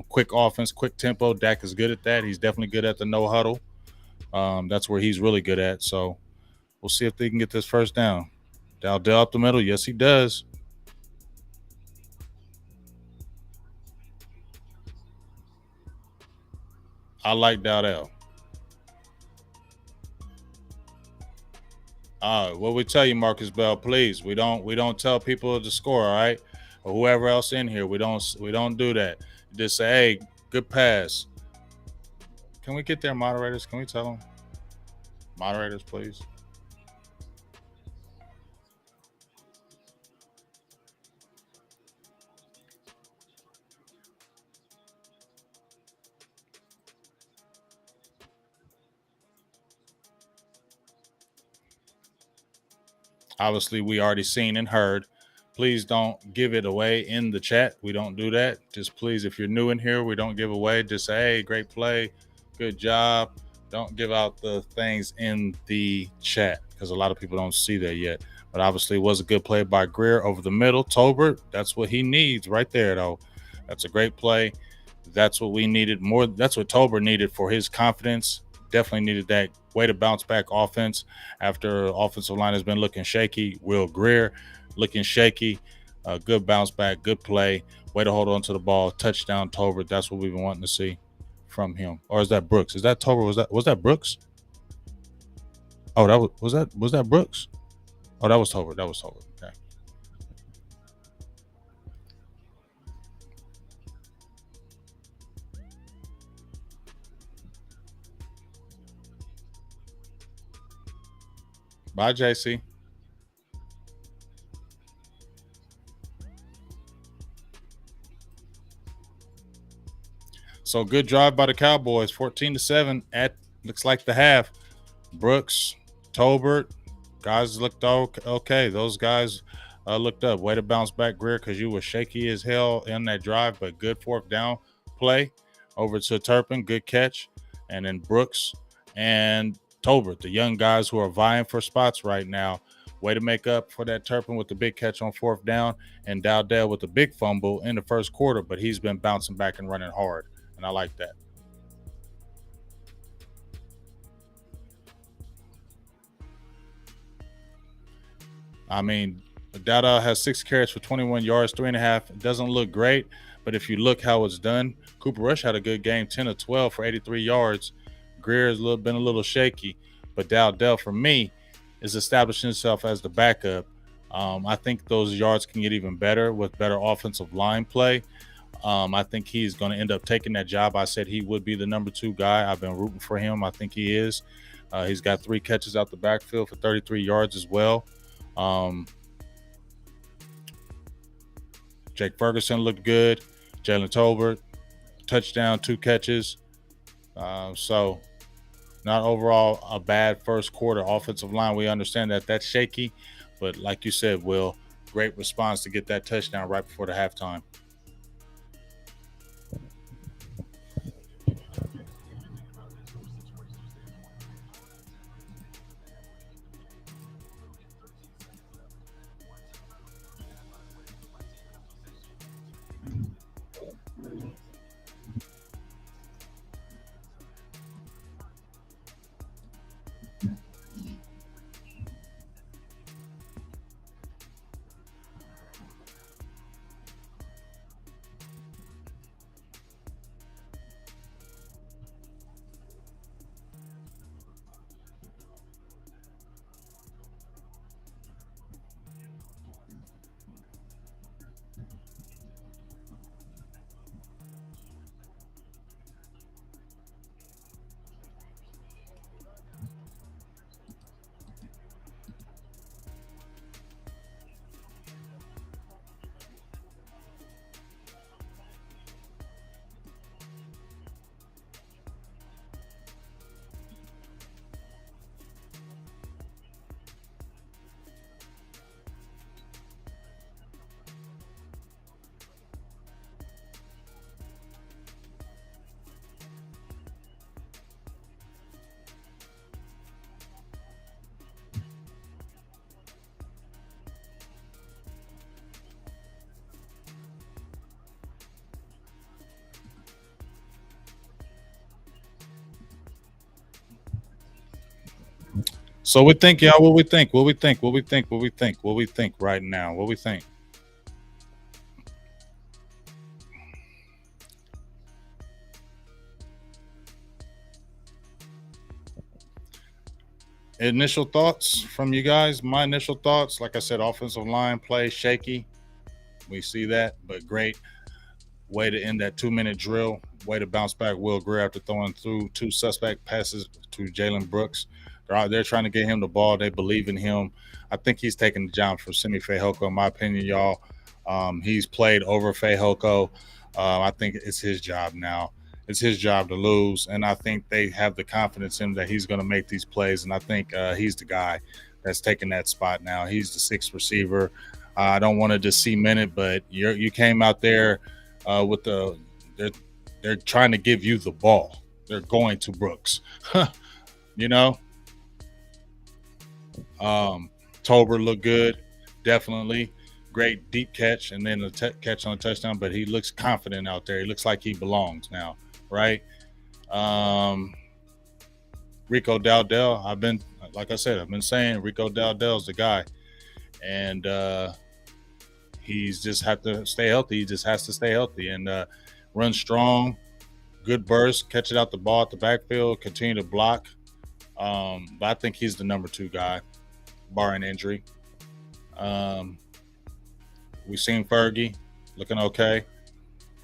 Quick offense, quick tempo. Dak is good at that. He's definitely good at the no huddle. That's where he's really good at. So we'll see if they can get this first down. Dowdell up the middle. Yes, he does. I like Dowdell. What we tell you, Marcus Bell, please. We don't tell people the score, all right? Or whoever else in here. We don't do that. Just say, hey, good pass. Can we get their moderators? Can we tell them? Moderators, please. Obviously, we already seen and heard. Please don't give it away in the chat. We don't do that. Just please, if you're new in here, we don't give away. Just say, hey, great play, good job. Don't give out the things in the chat because a lot of people don't see that yet. But obviously, it was a good play by Greer over the middle. Tolbert, that's what he needs right there, though. That's a great play. That's what we needed more. That's what Tolbert needed for his confidence. Definitely needed that way to bounce back offense after offensive line has been looking shaky. Will Greer looking shaky. Good bounce back, good play. Way to hold on to the ball. Touchdown, Tolbert. That's what we've been wanting to see from him. Or is that Brooks? Is that Tolbert? Was that Brooks? Oh, was that Brooks? Oh, that was Tolbert. That was Tolbert. Okay. Bye, JC. So good drive by the Cowboys, 14-7 at looks like the half. Brooks, Tolbert, guys looked okay. Those guys looked up. Way to bounce back, Greer, because you were shaky as hell in that drive, but good 4th down play over to Turpin. Good catch. And then Brooks and Tolbert, the young guys who are vying for spots right now. Way to make up for that Turpin with the big catch on 4th down, and Dowdell with the big fumble in the first quarter, but he's been bouncing back and running hard, and I like that. I mean, Dowdell has 6 carries for 21 yards, 3.5. It doesn't look great, but if you look how it's done, Cooper Rush had a good game, 10 of 12 for 83 yards. Greer has been a little shaky, but Dowdell, for me, is establishing himself as the backup. I think those yards can get even better with better offensive line play. I think he's going to end up taking that job. I said he would be the number 2 guy. I've been rooting for him. I think he is. He's got 3 catches out the backfield for 33 yards as well. Jake Ferguson looked good. Jalen Tolbert, touchdown, 2 catches. So not overall a bad first quarter offensive line. We understand that that's shaky, but like you said, Will, great response to get that touchdown right before the halftime. So we think, y'all. What we think? What we think? What we think? What we think? What we think right now? What we think? Initial thoughts from you guys. My initial thoughts, like I said, offensive line play shaky. We see that, but great way to end that 2 minute drill. Way to bounce back Will Greer after throwing through two suspect passes to Jalen Brooks. They're out there trying to get him the ball. They believe in him. I think he's taking the job from Simi Fehoko, in my opinion, y'all. He's played over Fehoko. I think it's his job now. It's his job to lose, and I think they have the confidence in him that he's going to make these plays. And I think he's the guy that's taking that spot now. He's the sixth receiver. I don't want to just cement it, but you came out there with the they're they're trying to give you the ball. They're going to Brooks. you know, Tober looked good, definitely great deep catch, and then the catch on a touchdown. But he looks confident out there. He looks like he belongs now, right? Um, Rico Dowdell. Like I said, I've been saying Rico Dowdell's the guy, and he's just have to stay healthy. He just has to stay healthy and run strong. Good burst, catch it out the ball at the backfield, continue to block. But I think he's the number two guy, barring injury. Um, we've seen Fergie looking okay.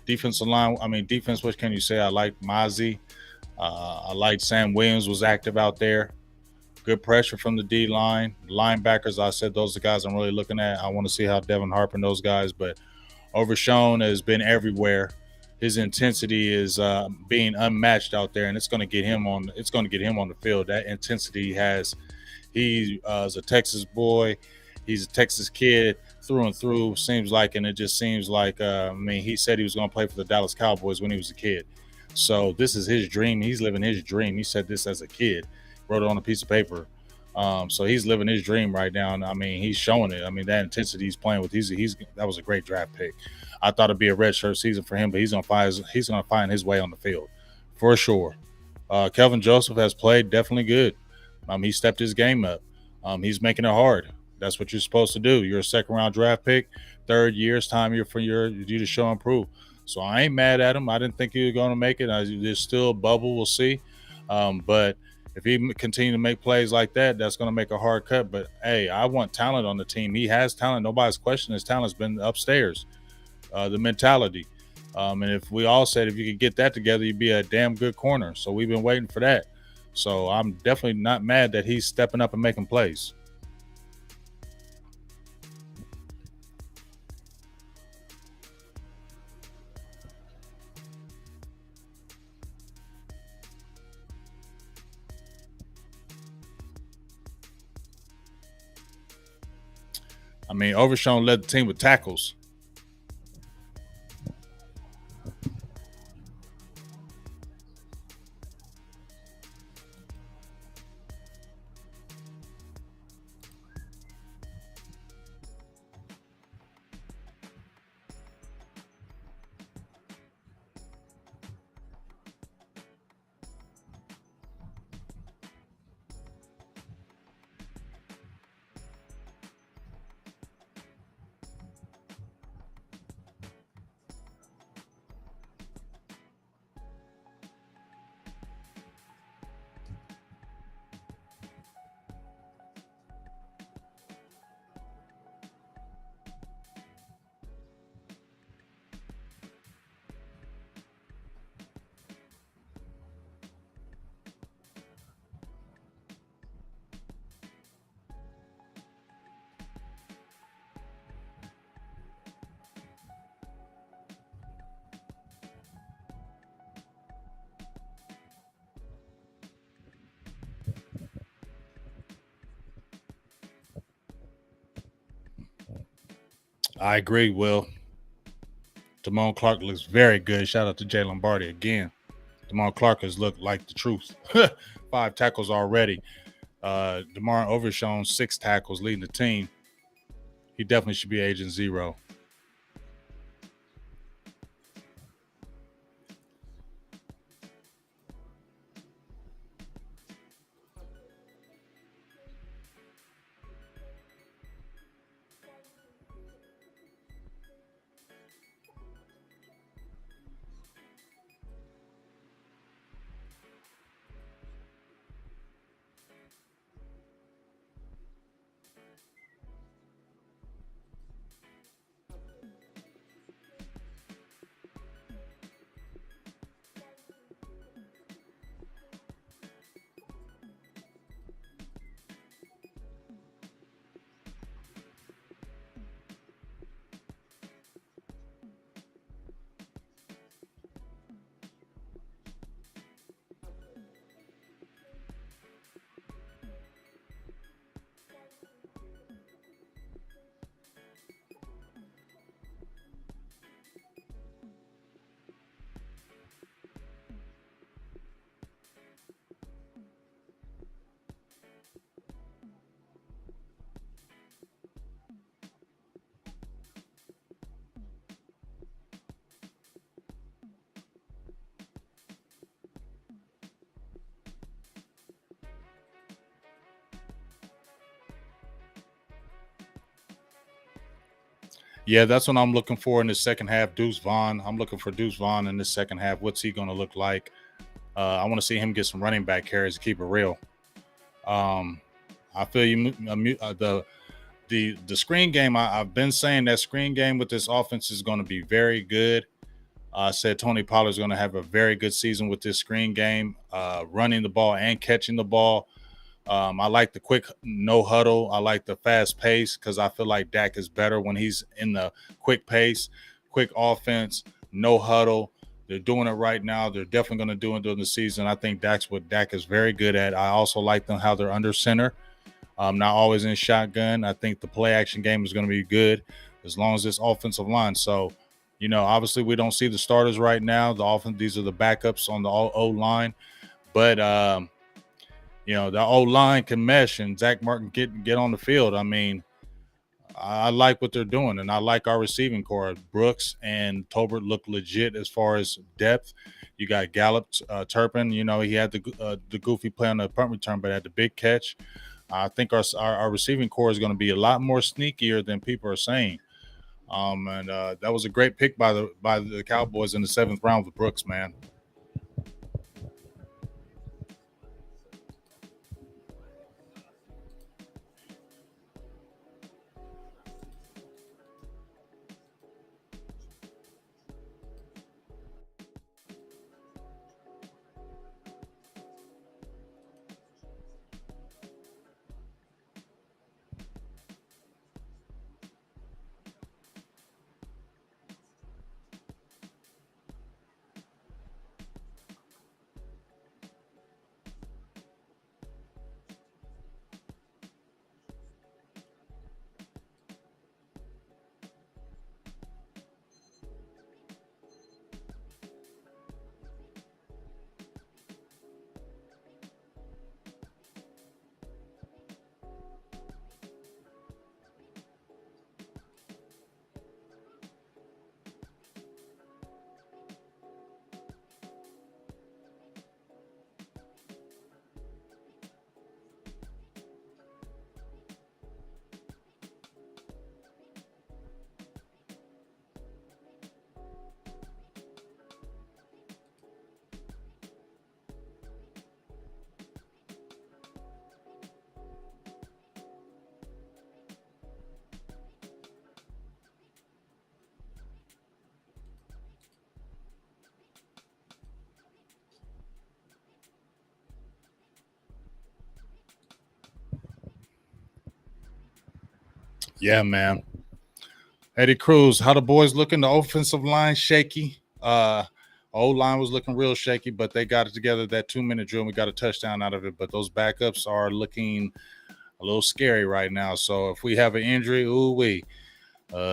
Defensive line, defense, what can you say? I like Mozzie. I like Sam Williams was active out there. Good pressure from the D line. Linebackers, I said those are the guys I'm really looking at. I want to see how Devin Harper and those guys, but Overshown has been everywhere. His intensity is being unmatched out there, and it's going to get him on. It's going to get him on the field. That intensity he has. He is a Texas boy. He's a Texas kid through and through. Seems like, and it just seems like. He said he was going to play for the Dallas Cowboys when he was a kid. So this is his dream. He's living his dream. He said this as a kid. Wrote it on a piece of paper. So he's living his dream right now. And he's showing it. That intensity he's playing with. He's that was a great draft pick. I thought it'd be a redshirt season for him, but he's gonna find his way on the field for sure. Kelvin Joseph has played definitely good. He stepped his game up. He's making it hard. That's what you're supposed to do. You're a second round draft pick. Third year, it's time for you to show and prove. So I ain't mad at him. I didn't think he was going to make it. There's still a bubble. We'll see. But if he continue to make plays like that, that's going to make a hard cut. But hey, I want talent on the team. He has talent. Nobody's questioning his talent's been upstairs. The mentality. And if we all said if you could get that together, you'd be a damn good corner. So we've been waiting for that. So I'm definitely not mad that he's stepping up and making plays. Overshown led the team with tackles. I agree, Will. Damone Clark looks very good. Shout out to Jalen Lombardi again. Damone Clark has looked like the truth. 5 tackles already. DeMar Overshown 6 tackles leading the team. He definitely should be Agent Zero. Yeah, that's what I'm looking for in the second half. Deuce Vaughn. I'm looking for Deuce Vaughn in the second half. What's he going to look like? I want to see him get some running back carries to keep it real. Um, I feel you. The screen game. I've been saying that screen game with this offense is going to be very good. I said Tony Pollard is going to have a very good season with this screen game, running the ball and catching the ball. I like the quick no huddle. I like the fast pace because I feel like Dak is better when he's in the quick pace, quick offense, no huddle. They're doing it right now. They're definitely going to do it during the season. I think that's what Dak is very good at. I also like them how they're under center, not always in shotgun. I think the play action game is going to be good as long as this offensive line. So, obviously we don't see the starters right now. The offense, these are the backups on the O line, but the old line can mesh and Zach Martin get on the field. I mean, I like what they're doing, and I like our receiving core. Brooks and Tolbert look legit as far as depth. You got Gallup, Turpin. He had the goofy play on the punt return, but had the big catch. I think our receiving core is going to be a lot more sneakier than people are saying. And that was a great pick by the Cowboys in the seventh round with Brooks, man. Yeah, man. Eddie Cruz, how the boys looking? The offensive line shaky. Old line was looking real shaky, but they got it together. That 2 minute drill, we got a touchdown out of it. But those backups are looking a little scary right now. So if we have an injury,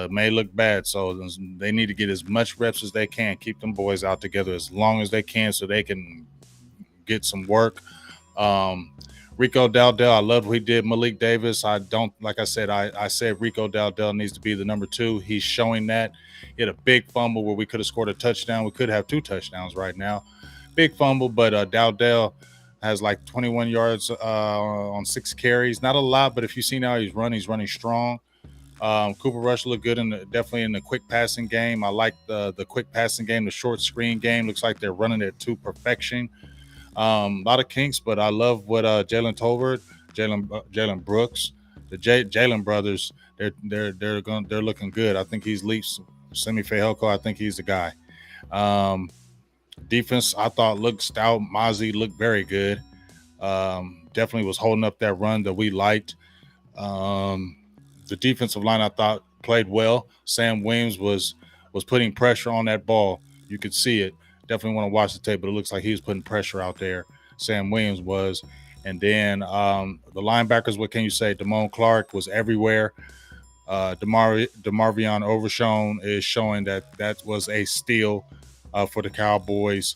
may look bad. So they need to get as much reps as they can. Keep them boys out together as long as they can, so they can get some work. Um, Rico Dowdell, I love what he did. Malik Davis, I don't, like I said, I said Rico Dowdell needs to be the number 2. He's showing that. He had a big fumble where we could have scored a touchdown. We could have 2 touchdowns right now. Big fumble, but Dowdell has like 21 yards on 6 carries. Not a lot, but if you see now he's running strong. Cooper Rush looked good definitely in the quick passing game. I like the quick passing game, the short screen game. Looks like they're running it to perfection. A lot of kinks, but I love what Jalen Tolbert, Jalen Brooks, the Jalen brothers. They're looking good. I think he's leaps. Semi Fehoko, I think he's the guy. Um, Defense, I thought looked stout. Mozzie looked very good. Definitely was holding up that run that we liked. Um, the defensive line I thought played well. Sam Williams was putting pressure on that ball. You could see it. Definitely want to watch the tape, but it looks like he was putting pressure out there. Sam Williams was. And then the linebackers, what can you say? Damone Clark was everywhere. DeMarvion Overshown is showing that was a steal for the Cowboys.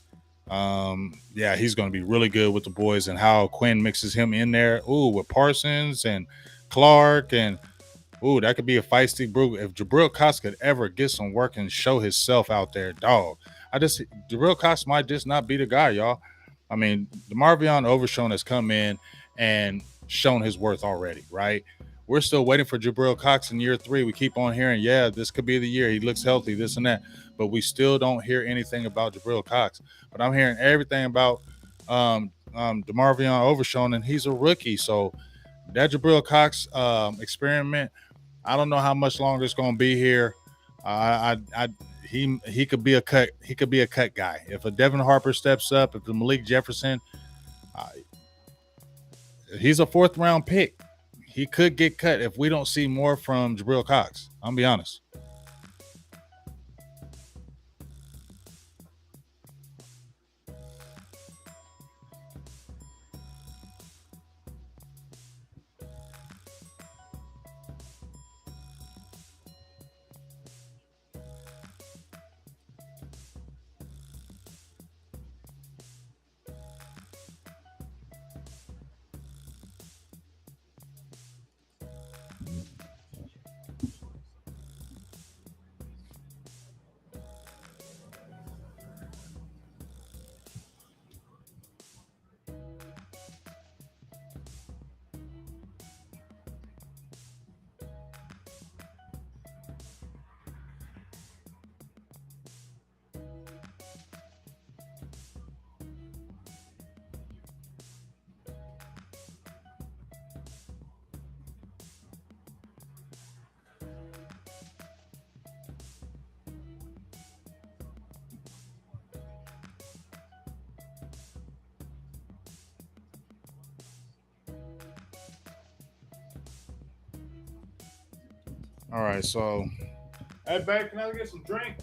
Yeah, he's going to be really good with the boys, and how Quinn mixes him in there. Ooh, with Parsons and Clark, and that could be a feisty brew. If Jabril Cox could ever get some work and show himself out there, dog. Jabril Cox might just not be the guy, y'all. I mean, DeMarvion Overshown has come in and shown his worth already, right? we're still waiting for Jabril Cox in year 3. We keep on hearing, yeah, this could be the year. He looks healthy, this and that. But we still don't hear anything about Jabril Cox. But I'm hearing everything about DeMarvion Overshown, and he's a rookie. So that Jabril Cox experiment, I don't know how much longer it's going to be here. He could be a cut. He could be a cut guy. If a Devin Harper steps up, if the Malik Jefferson, he's a 4th round pick. He could get cut if we don't see more from Jabril Cox. I'm gonna be honest. All right, so hey, babe, can I get some drink?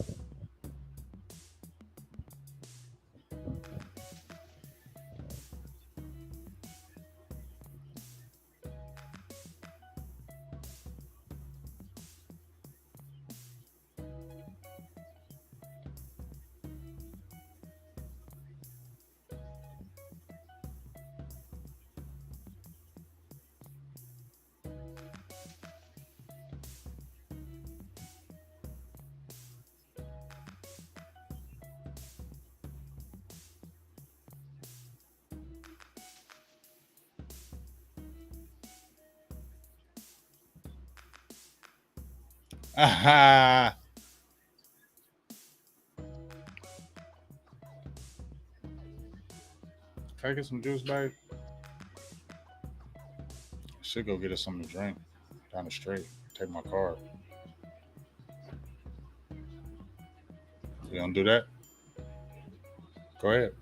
Aha. Can I get some juice, babe? Should go get us something to drink down the street. Take my card. You gonna do that? Go ahead.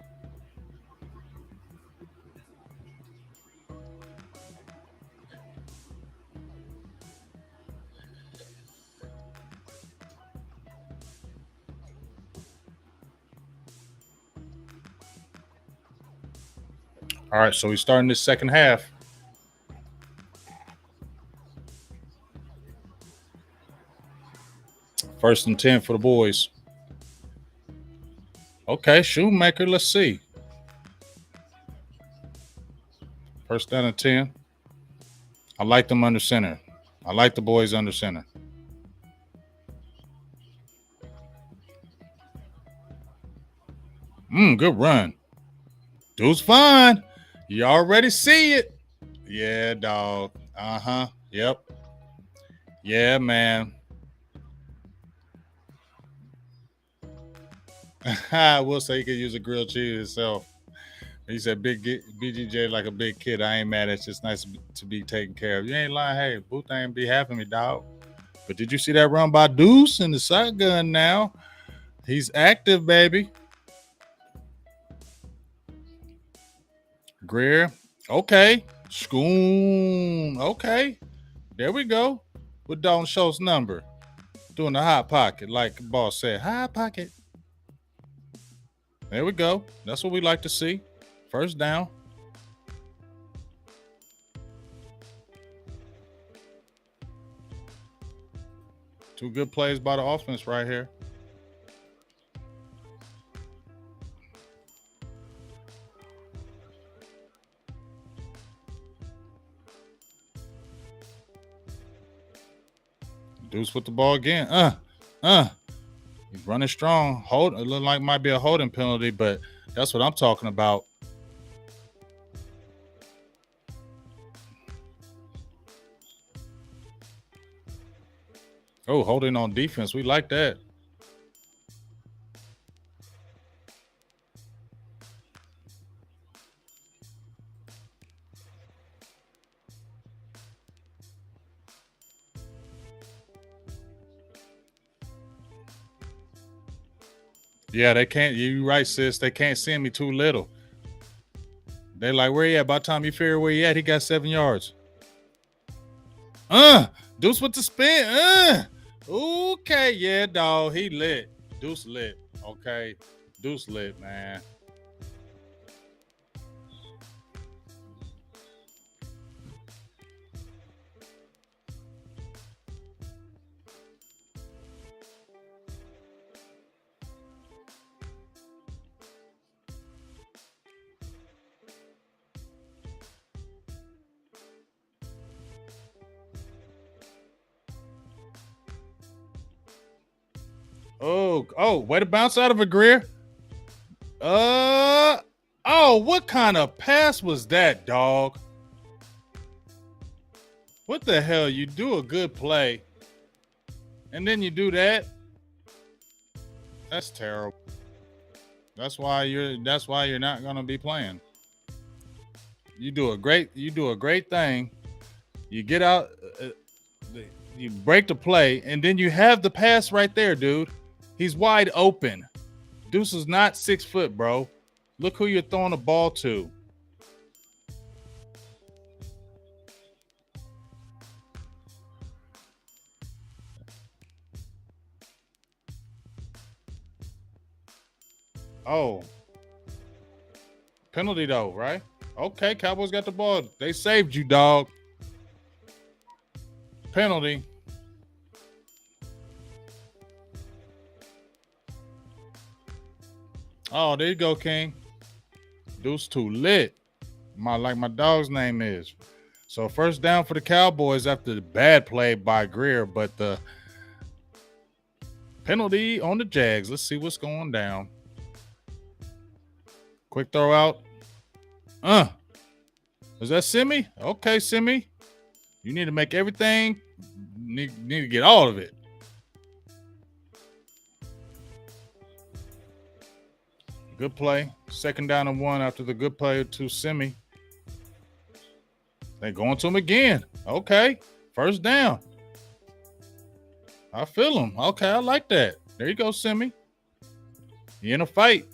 All right, so we starting this second half. First and 10 for the boys. Okay, Shoemaker, let's see. First down and 10. I like them under center. I like the boys under center. Good run. Dude's fine. You already see it. Yeah, dog. Uh-huh. Yep. Yeah, man. I will say he could use a grilled cheese himself. He said, BGJ like a big kid. I ain't mad. It's just nice to be taken care of. You ain't lying. Hey, Booth ain't be having me, dog. But did you see that run by Deuce in the shotgun now? He's active, baby. Greer. Okay. Schoon. Okay. There we go. With Dalton Schultz number. Doing the hot pocket, like the boss said. Hot pocket. There we go. That's what we like to see. First down. Two good plays by the offense right here. Deuce with the ball again. He's running strong. Hold. It looked like it might be a holding penalty, but that's what I'm talking about. Oh, holding on defense. We like that. Yeah, they can't. You right, sis. They can't send me too little. They like, where he at? By the time you figure where he at, he got 7 yards. Uh, Deuce with the spin. Okay, yeah, dog. He lit. Deuce lit. Okay. Deuce lit, man. Oh, way to bounce out of it, Greer. Uh, oh, what kind of pass was that, dog? What the hell? You do a good play, and then you do that. That's terrible. That's why you're not gonna be playing. You do a great thing. You get out, you break the play, and then you have the pass right there, dude. He's wide open. Deuce is not 6 foot, bro. Look who you're throwing the ball to. Oh, penalty though, right? Okay, Cowboys got the ball. They saved you, dog. Penalty. Oh, there you go, King. Deuce too lit. My dog's name is. So first down for the Cowboys after the bad play by Greer, but the penalty on the Jags. Let's see what's going down. Quick throw out. Is that Simi? Okay, Simi. You need to make everything. Need to get all of it. Good play. Second down and 1 after the good play to Simi. They going to him again. Okay. First down. I feel him. Okay, I like that. There you go, Simi. You in a fight.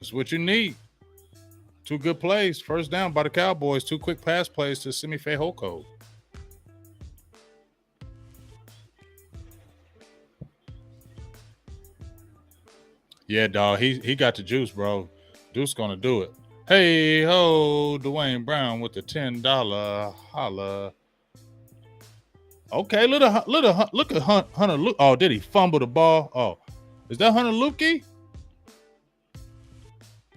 That's what you need. 2 good plays. First down by the Cowboys. 2 quick pass plays to Simi Fehoko. Yeah, dog. He got the juice, bro. Deuce gonna do it. Hey ho, Dwayne Brown with the $10 holla. Okay, look at Hunter Luke. Oh, did he fumble the ball? Oh, is that Hunter Lukey?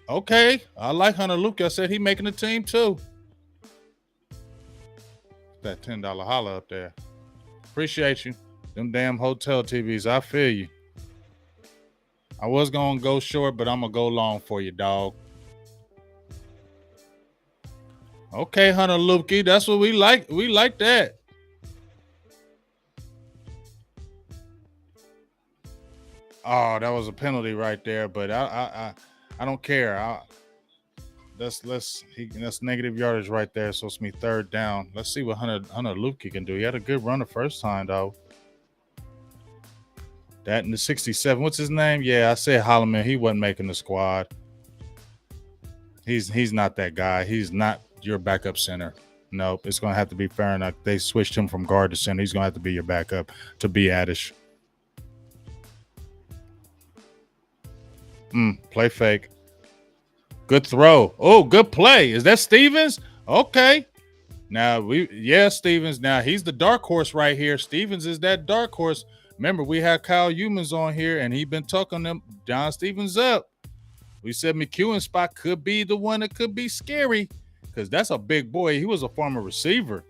Okay, I like Hunter Luke. I said he making the team too. That $10 holla up there. Appreciate you. Them damn hotel TVs. I feel you. I was gonna go short, but I'm gonna go long for you, dog. Okay, Hunter Lukey. That's what we like. We like that. Oh, that was a penalty right there, but I don't care. That's negative yardage right there. So it's me third down. Let's see what Hunter Lukey can do. He had a good run the first time though. That in the 67. What's his name? Yeah, I said Holloman. He wasn't making the squad. He's not that guy. He's not your backup center. Nope. It's gonna have to be fair enough. They switched him from guard to center. He's gonna have to be your backup to be Addish. Play fake. Good throw. Oh, good play. Is that Stevens? Okay. Now Stevens. Now he's the dark horse right here. Stevens is that dark horse. Remember, we had Kyle Humans on here, and he been talking them John Stevens up. We said McEwen's spot could be the one that could be scary because that's a big boy. He was a former receiver.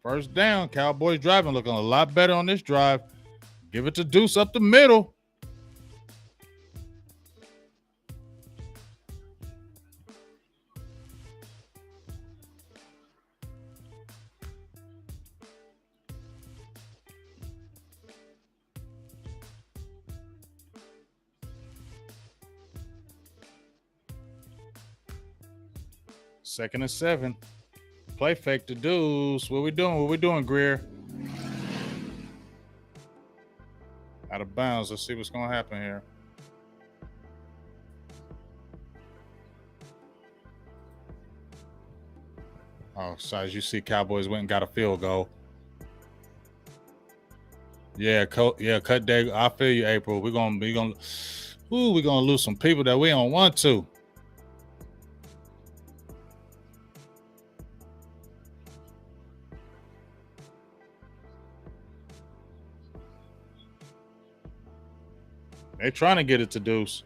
First down, Cowboys driving, looking a lot better on this drive. Give it to Deuce up the middle. 2nd and 7. Play fake to Deuce. What we doing? What we doing, Greer? Out of bounds. Let's see what's going to happen here. Oh, so as you see, Cowboys went and got a field goal. Yeah, cut day. I feel you, April. We're gonna lose some people that we don't want to. They're trying to get it to Deuce.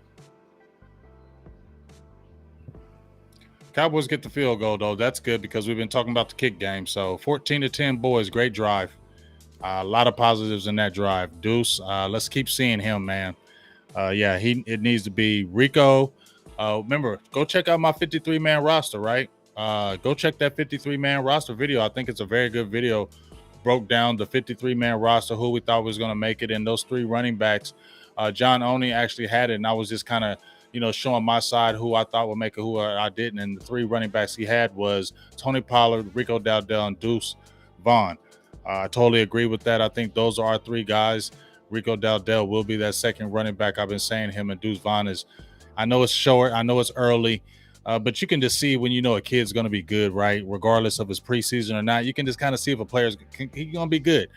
Cowboys get the field goal, though. That's good because we've been talking about the kick game. So 14-10, boys. Great drive. A lot of positives in that drive. Deuce, let's keep seeing him, man. It needs to be Rico. Remember, go check out my 53-man roster, right? Go check that 53-man roster video. I think it's a very good video. Broke down the 53-man roster, who we thought was going to make it, and those 3 running backs. John Oney actually had it, and I was just kind of, showing my side who I thought would make it, who I didn't. And the 3 running backs he had was Tony Pollard, Rico Dowdell, and Deuce Vaughn. I totally agree with that. I think those are our 3 guys. Rico Dowdell will be that second running back. I've been saying him, and Deuce Vaughn is, I know it's short, I know it's early, but you can just see when a kid's going to be good, right? Regardless of his preseason or not, you can just kind of see if a player's going to be good.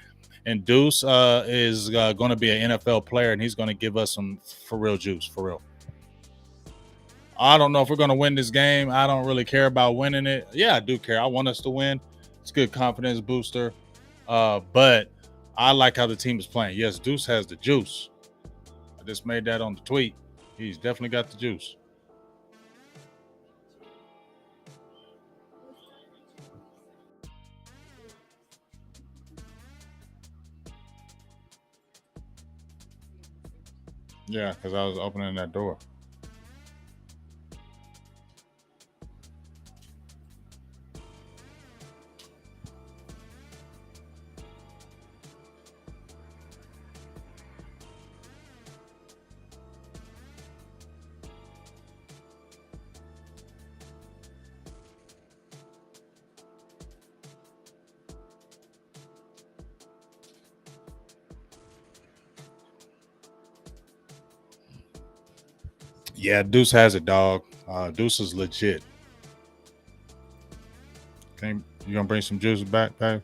And Deuce is going to be an NFL player, and he's going to give us some for real juice, for real. I don't know if we're going to win this game. I don't really care about winning it. Yeah, I do care. I want us to win. It's a good confidence booster. But I like how the team is playing. Yes, Deuce has the juice. I just made that on the tweet. He's definitely got the juice. Yeah, because I was opening that door. Yeah, Deuce has it, dog. Deuce is legit. You gonna bring some juice back, babe?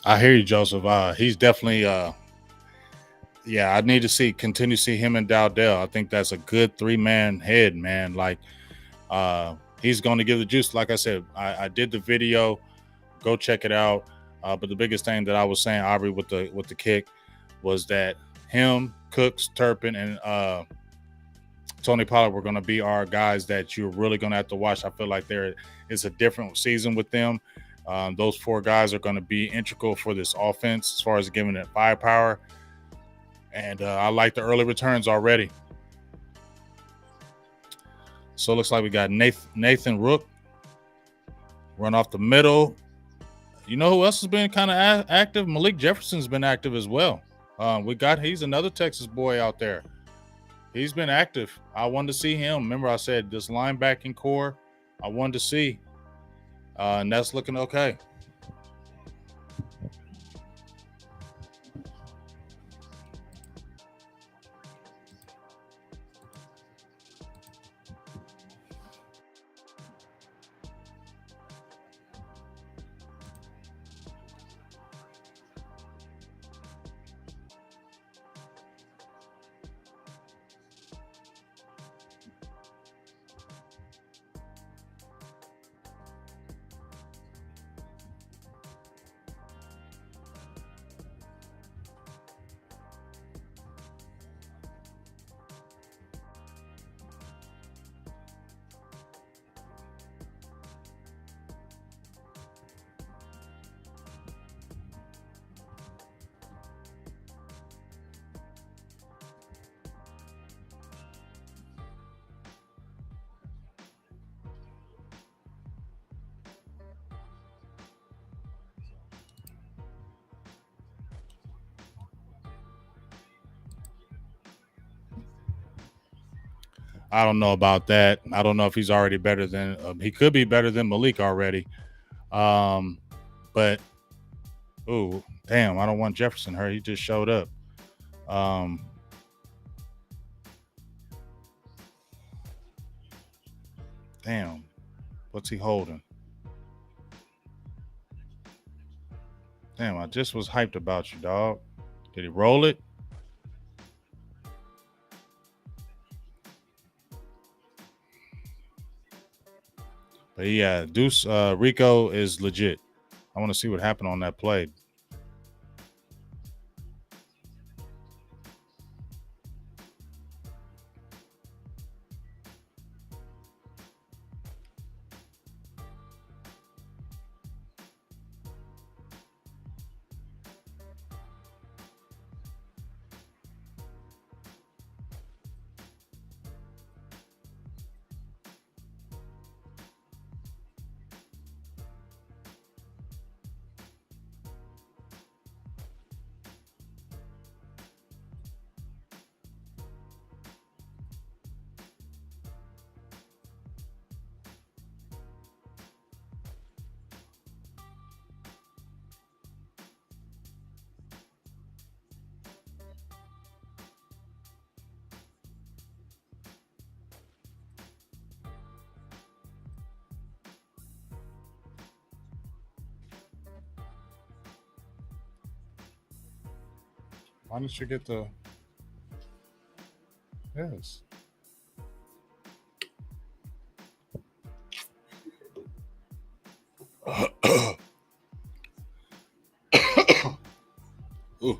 I hear you, Joseph. He's definitely I need to continue to see him and Dowdell. I think that's a good 3-man head, man. Like he's going to give the juice. Like I said, I did the video. Go check it out. But the biggest thing that I was saying, Aubrey, with the kick was that him, Cooks, Turpin, and Tony Pollard were going to be our guys that you're really going to have to watch. I feel like there is a different season with them. Those 4 guys are going to be integral for this offense as far as giving it firepower. And I like the early returns already. So it looks like we got Nathan Rook. Run off the middle. You know who else has been kind of active? Malik Jefferson's been active as well. He's another Texas boy out there. He's been active. I wanted to see him. Remember, I said this linebacking core, I wanted to see. And that's looking okay. I don't know about that. I don't know if he's already better than he could be better than Malik already. But ooh, damn, I don't want Jefferson hurt. He just showed up. Damn, what's he holding? Damn, I just was hyped about you, dog. Did he roll it? But yeah, Deuce Rico is legit. I want to see what happened on that play. Why didn't you get the yes? Ooh.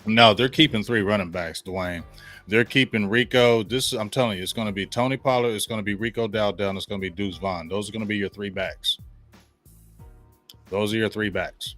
No, they're keeping 3 running backs, Dwayne. They're keeping Rico. I'm telling you, it's going to be Tony Pollard, it's going to be Rico Dowdell, and it's going to be Deuce Vaughn. Those are going to be your 3 backs. Those are your 3 backs.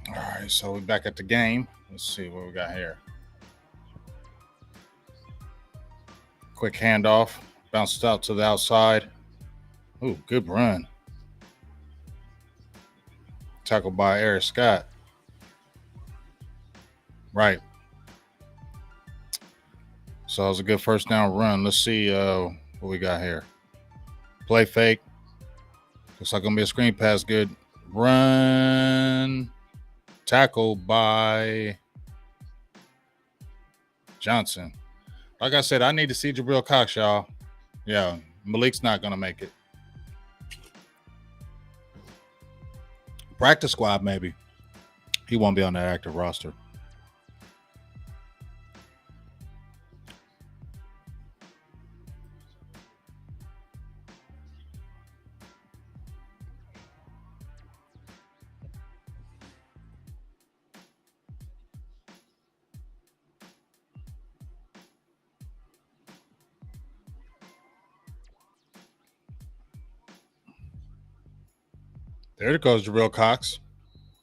All right, so we're back at the game. Let's see what we got here. Quick handoff, bounced out to the outside. Ooh, good run. Tackled by Eric Scott. Right. So it was a good first down run. Let's see What we got here? Play fake. Looks like gonna be a screen pass. Good run. Tackle by Johnson. Like I said, I need to see Jabril Cox, y'all. Yeah, Malik's not gonna make it. Practice squad, maybe. He won't be on that active roster. There goes Jabril Cox.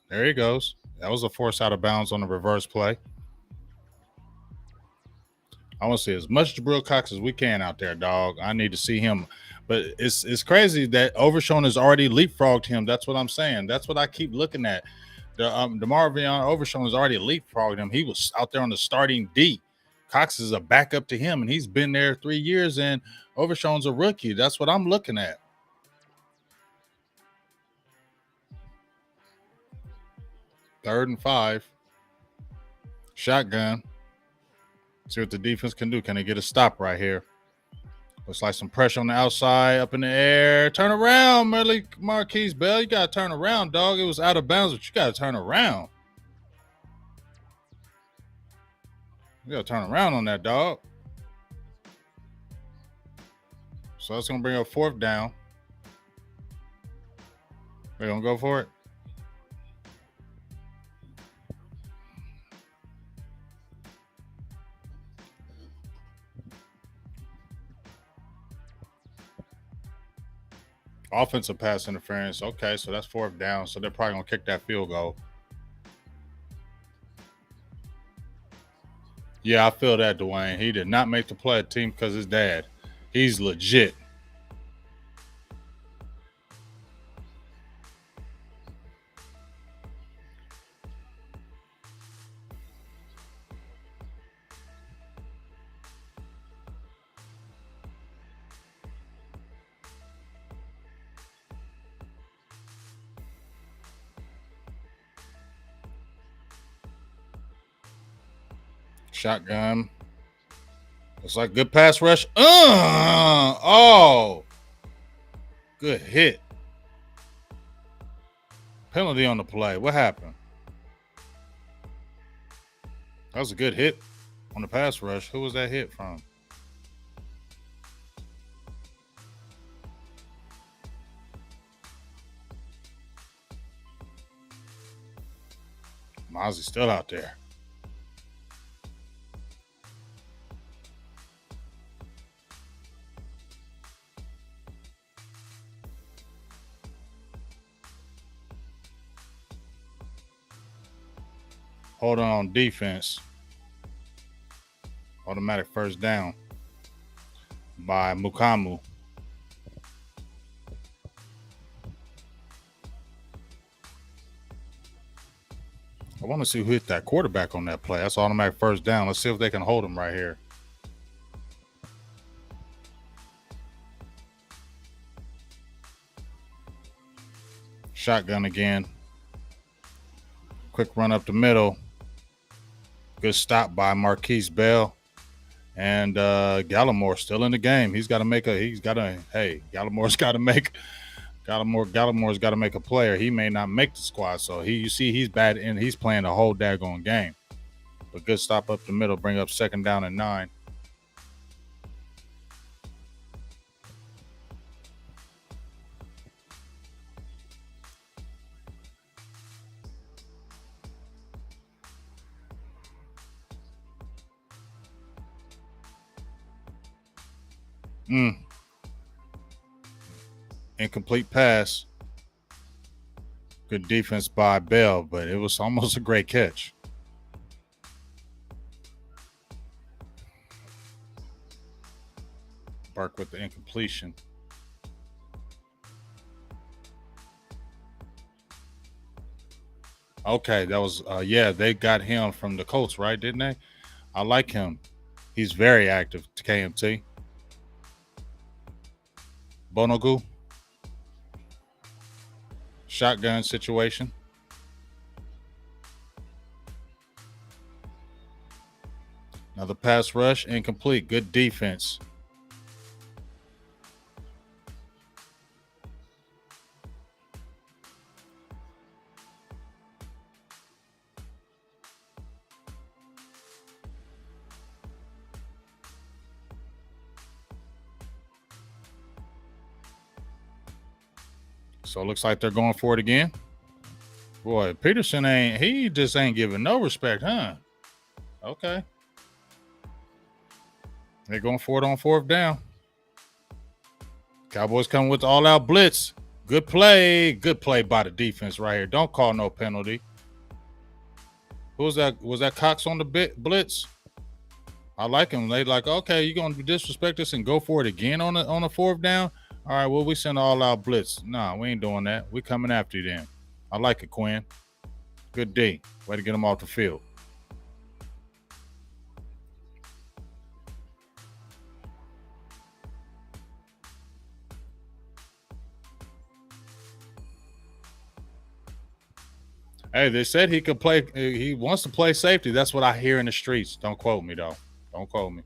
There he goes. That was a force out of bounds on the reverse play. I want to see as much Jabril Cox as we can out there, dog. I need to see him. But it's crazy that Overshown has already leapfrogged him. That's what I'm saying. That's what I keep looking at. DeMarvion Overshown has already leapfrogged him. He was out there on the starting D. Cox is a backup to him, and he's been there 3 years, and Overshown's a rookie. That's what I'm looking at. Third and 5. Shotgun. See what the defense can do. Can they get a stop right here? Looks like some pressure on the outside, up in the air. Turn around, Marquise Bell. You got to turn around, dog. It was out of bounds, but you got to turn around. You got to turn around on that, dog. So that's going to bring up 4th down. We're going to go for it. Offensive pass interference. Okay, so that's 4th down. So they're probably going to kick that field goal. Yeah, I feel that, Dwayne. He did not make the play at team because his dad. He's legit. Shotgun. Looks like good pass rush. Oh. Good hit. Penalty on the play. What happened? That was a good hit on the pass rush. Who was that hit from? Mozzie's still out there. Hold on defense. Automatic first down by Mukamu. I want to see who hit that quarterback on that play. That's automatic first down. Let's see if they can hold him right here. Shotgun again. Quick run up the middle. Good stop by Marquise Bell. And Gallimore still in the game. Gallimore's got to make a player. He may not make the squad. So he's bad and he's playing the whole daggone game. But good stop up the middle, bring up 2nd down and 9. Incomplete pass. Good defense by Bell, but it was almost a great catch. Burke with the incompletion. Okay, that was they got him from the Colts, right? Didn't they? I like him. He's very active to KMT. Bonogu. Shotgun situation. Another pass rush, incomplete. Good defense. So it looks like they're going for it again. Boy, Peterson he just ain't giving no respect, huh? Okay. They're going for it on fourth down. Cowboys coming with the all-out blitz. Good play. Good play by the defense right here. Don't call no penalty. Who was that? Was that Cox on the blitz? I like him. They like, okay, you're going to disrespect us and go for it again on the fourth down? All right, well, we send all-out blitz. Nah, we ain't doing that. We coming after you then. I like it, Quinn. Good D. Way to get him off the field. Hey, they said he could play. He wants to play safety. That's what I hear in the streets. Don't quote me, though. Don't quote me.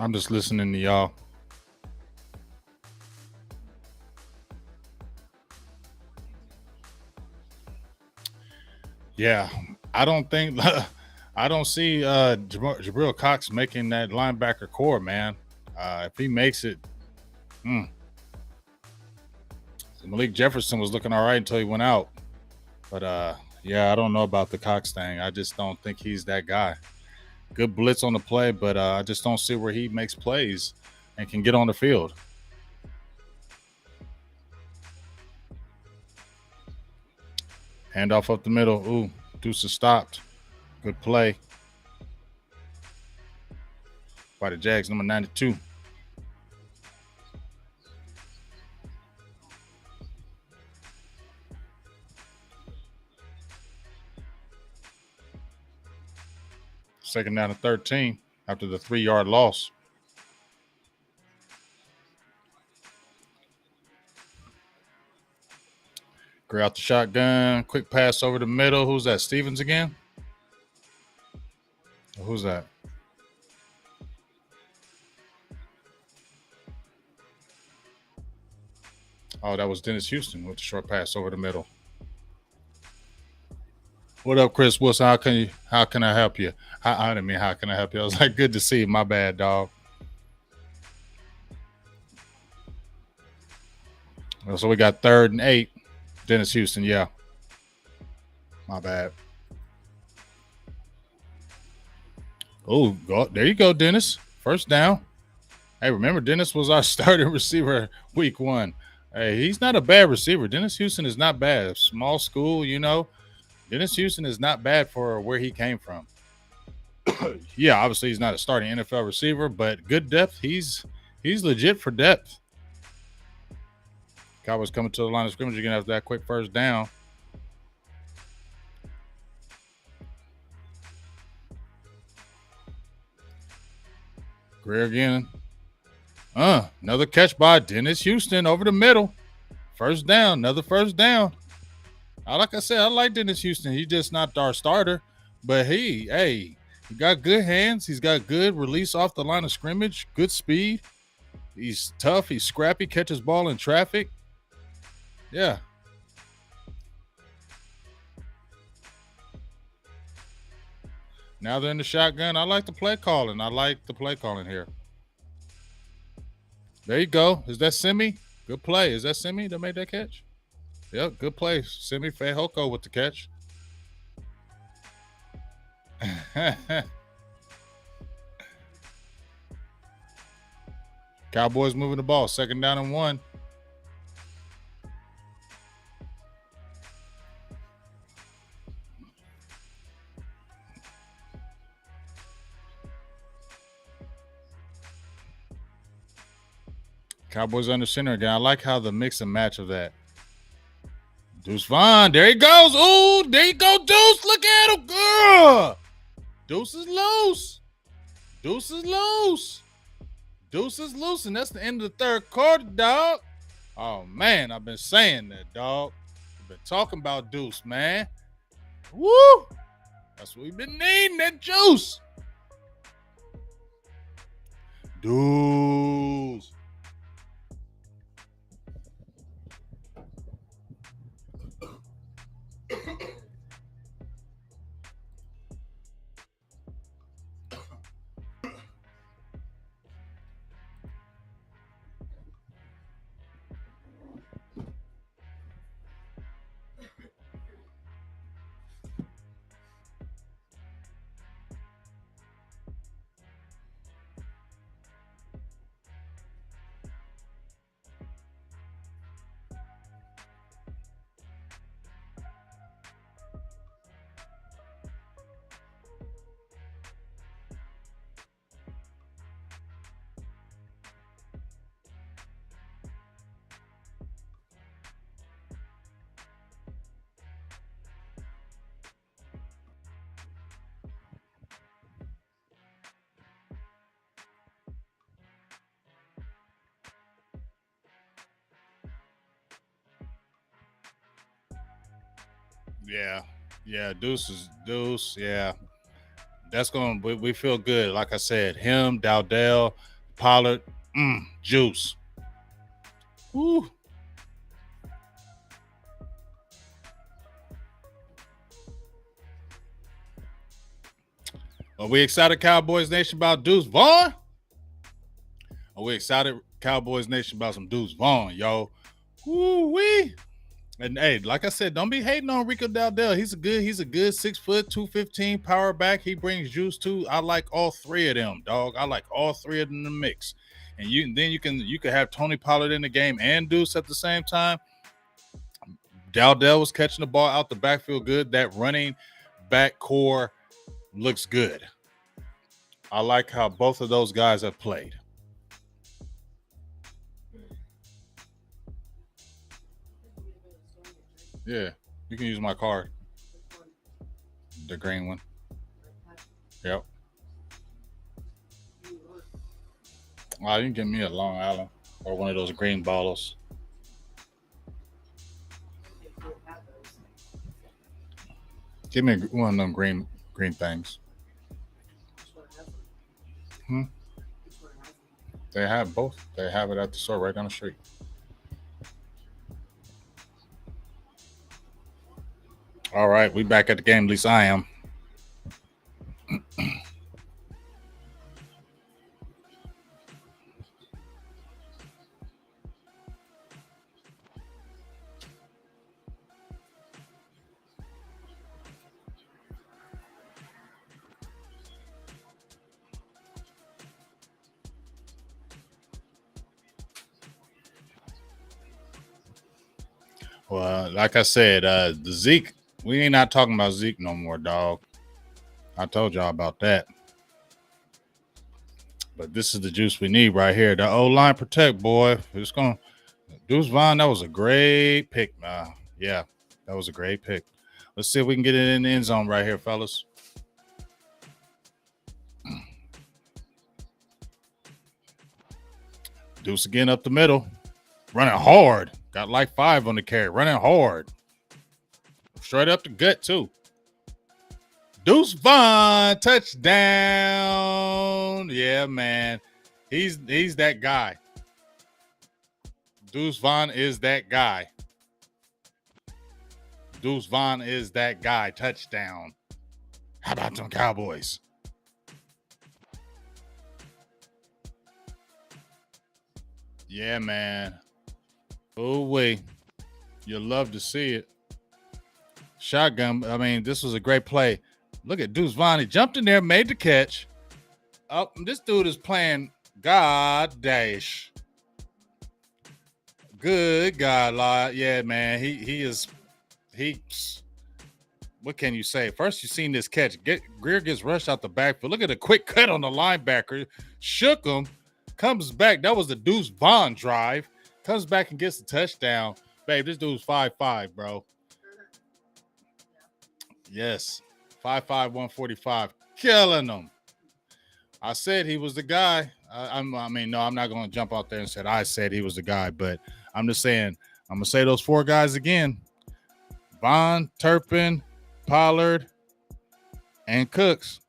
I'm just listening to y'all. Yeah, I don't think I don't see Jabril Cox making that linebacker core, man. If he makes it, Malik Jefferson was looking all right until he went out. But yeah, I don't know about the Cox thing. I just don't think he's that guy. Good blitz on the play, but I just don't see where he makes plays and can get on the field. Handoff up the middle. Ooh, Deuce is stopped. Good play by the Jags, number 92. Second down and 13 after the 3-yard loss. Gray out the shotgun. Quick pass over the middle. Who's that? Stevens again? Who's that? Oh, that was Dennis Houston with the short pass over the middle. What up, Chris Wilson? How can I help you? I didn't mean how can I help you? I was like, good to see you. My bad, dog. So we got 3rd and 8. Dennis Houston, yeah. My bad. Oh, there you go, Dennis. First down. Hey, remember Dennis was our starting receiver week 1. Hey, he's not a bad receiver. Dennis Houston is not bad. Small school, you know. Dennis Houston is not bad for where he came from. Yeah, obviously he's not a starting NFL receiver, but good depth. He's legit for depth. Cowboys coming to the line of scrimmage again after that quick first down. Greer again. Another catch by Dennis Houston over the middle. First down, another first down. Like I said, I like Dennis Houston. He's just not our starter, but he got good hands. He's got good release off the line of scrimmage, good speed. He's tough. He's scrappy, catches ball in traffic. Yeah. Now they're in the shotgun. I like the play calling. Here. There you go. Is that Simi? Good play. Is that Simi that made that catch? Yep, good play. Simi Fehoko with the catch. Cowboys moving the ball. 2nd down and 1. Cowboys under center again. I like how the mix and match of that. Deuce Vaughn. There he goes. Ooh, there you go, Deuce. Look at him. Girl. Deuce is loose. Deuce is loose. Deuce is loose. And that's the end of the 3rd quarter, dog. Oh, man. I've been saying that, dog. I've been talking about Deuce, man. Woo. That's what we've been needing, that juice. Deuce. Yeah, Deuce is Deuce. Yeah, that's going. We feel good. Like I said, him, Dowdell, Pollard, Juice. Woo. Are we excited, Cowboys Nation, about Deuce Vaughn? Are we excited, Cowboys Nation, about some Deuce Vaughn, yo? Woo wee. And hey, like I said, don't be hating on Rico Dowdell. He's a good 6 foot, 215 power back. He brings juice too. I like all 3 of them, dog. I like all 3 of them in the mix. And you can have Tony Pollard in the game and Deuce at the same time. Dowdell was catching the ball out the backfield good. That running back core looks good. I like how both of those guys have played. Yeah, you can use my card. The green one. Yep. You can give me a Long Island or one of those green bottles. Give me one of them green things. They have both. They have it at the store right down the street. All right, we back at the game. At least I am. Well, like I said, the Zeke, we ain't not talking about Zeke no more, dog. I told y'all about that. But this is the juice we need right here. The O line protect, boy. It's going to Deuce Vaughn, that was a great pick. Yeah, that was a great pick. Let's see if we can get it in the end zone right here, fellas. Deuce again up the middle. Running hard. Got like 5 on the carry. Running hard. Straight up the gut, too. Deuce Vaughn, touchdown. Yeah, man. He's that guy. Deuce Vaughn is that guy. Deuce Vaughn is that guy. Touchdown. How about them Cowboys? Yeah, man. Oh, wait. You'll love to see it. Shotgun. I mean, this was a great play. Look at Deuce Vaughn. He jumped in there, made the catch. Oh, this dude is playing God dash. Good God, Lord. Yeah, man. He is. What can you say? First, you seen this catch. Greer gets rushed out the backfield. Look at the quick cut on the linebacker. Shook him. Comes back. That was the Deuce Vaughn drive. Comes back and gets the touchdown. Babe, this dude's 5'5", bro. Yes. 5'5", 145. Killing him. I said he was the guy. No, I'm not going to jump out there and say I said he was the guy, but I'm just saying, I'm going to say those 4 guys again. Vaughn, Turpin, Pollard, and Cooks.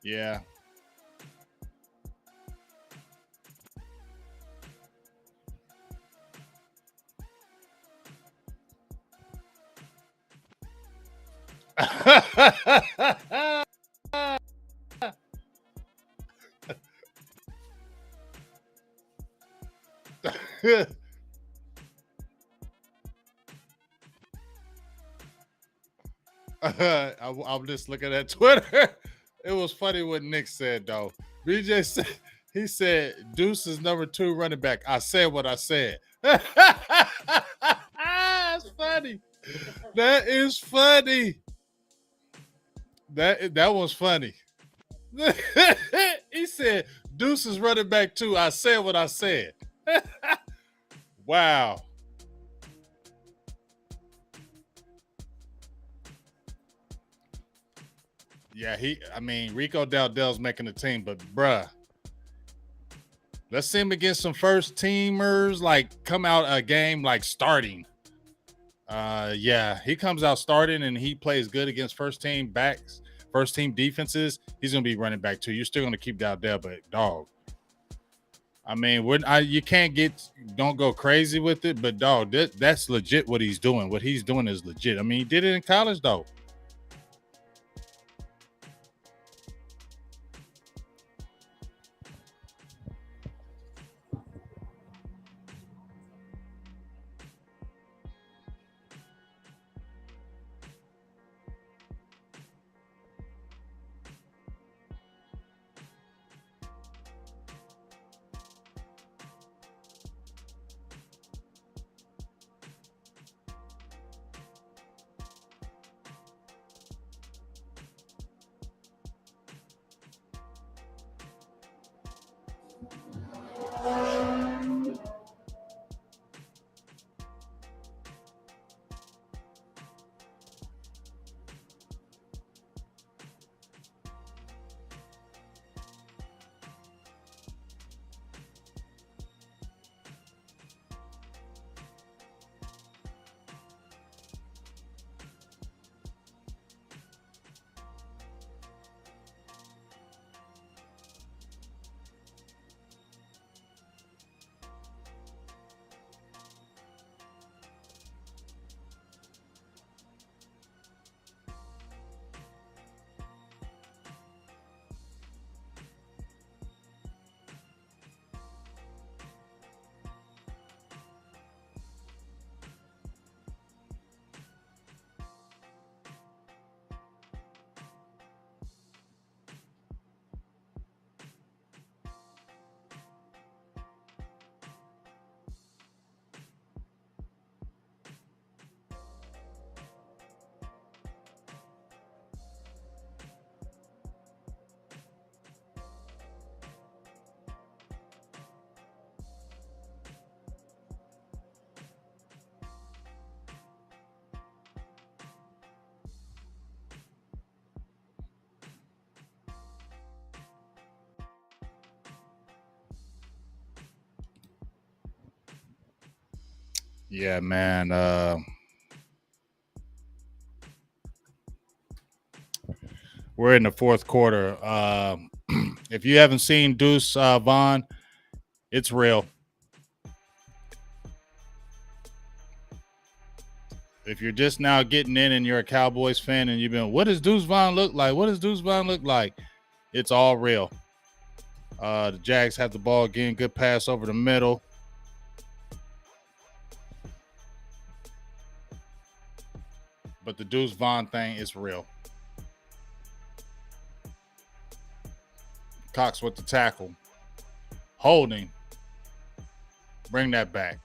Yeah. I'm just looking at Twitter. It was funny what Nick said, though. BJ said, he said, Deuce is number 2 running back. I said what I said. That's funny. That is funny. That was funny. He said, Deuce is running back 2. I said what I said. Wow. Yeah, Rico Dowdell's making the team, but bruh, let's see him against some first teamers, like come out a game like starting. Yeah, he comes out starting and he plays good against first team backs, first team defenses. He's gonna be running back too. You're still gonna keep Dowdell, but dog. You don't go crazy with it, but dog, that's legit what he's doing. What he's doing is legit. He did it in college though. Yeah, man. We're in the fourth quarter. If you haven't seen Deuce Vaughn, it's real. If you're just now getting in and you're a Cowboys fan and you've been, what does Deuce Vaughn look like? What does Deuce Vaughn look like? It's all real. The Jags have the ball again. Good pass over the middle. But the Deuce Vaughn thing is real. Cox with the tackle. Holding. Bring that back.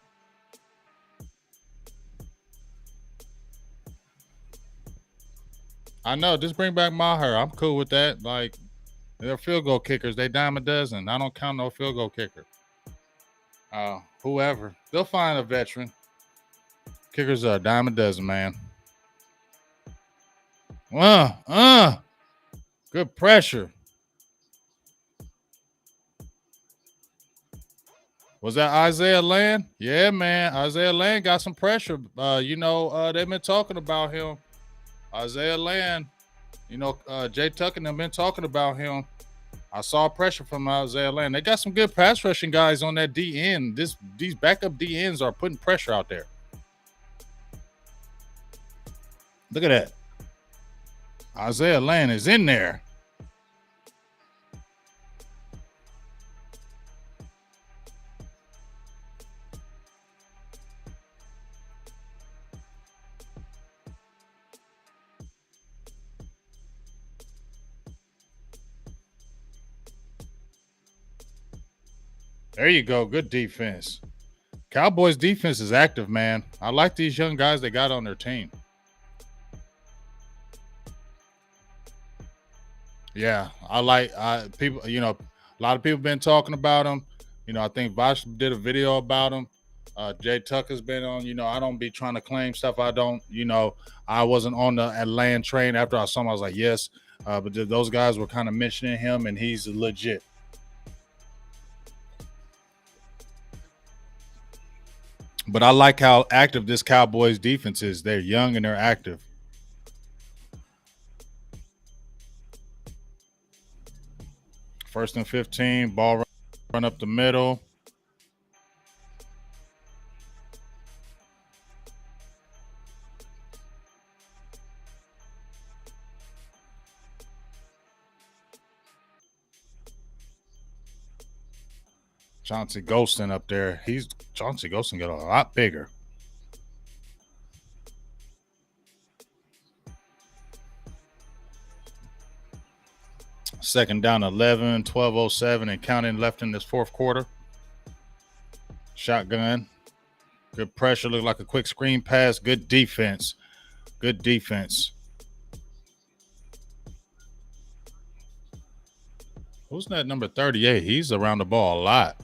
I know. Just bring back Maher. I'm cool with that. Like, they're field goal kickers. They dime a dozen. I don't count no field goal kicker. Whoever. They'll find a veteran. Kickers are a dime a dozen, man. Good pressure. Was that Isaiah Land? Yeah, man. Isaiah Land got some pressure. They've been talking about him. Isaiah Land. Jay Tuck and them been talking about him. I saw pressure from Isaiah Land. They got some good pass rushing guys on that D end. These backup D ends are putting pressure out there. Look at that. Isaiah Land is in there. There you go. Good defense. Cowboys defense is active, man. I like these young guys they got on their team. Yeah, people. A lot of people been talking about him. I think Vosh did a video about him. Jay Tucker's been on. I don't be trying to claim stuff I don't. I wasn't on the Atlanta train after I saw him. I was like, yes, but those guys were kind of mentioning him, and he's legit. But I like how active this Cowboys defense is. They're young and they're active. First and 15, ball run up the middle. Chauncey Golston up there. Chauncey Golston got a lot bigger. Second down 11, 12:07 and counting left in this fourth quarter. Shotgun. Good pressure. Looked like a quick screen pass. Good defense. Good defense. Who's that number 38? He's around the ball a lot.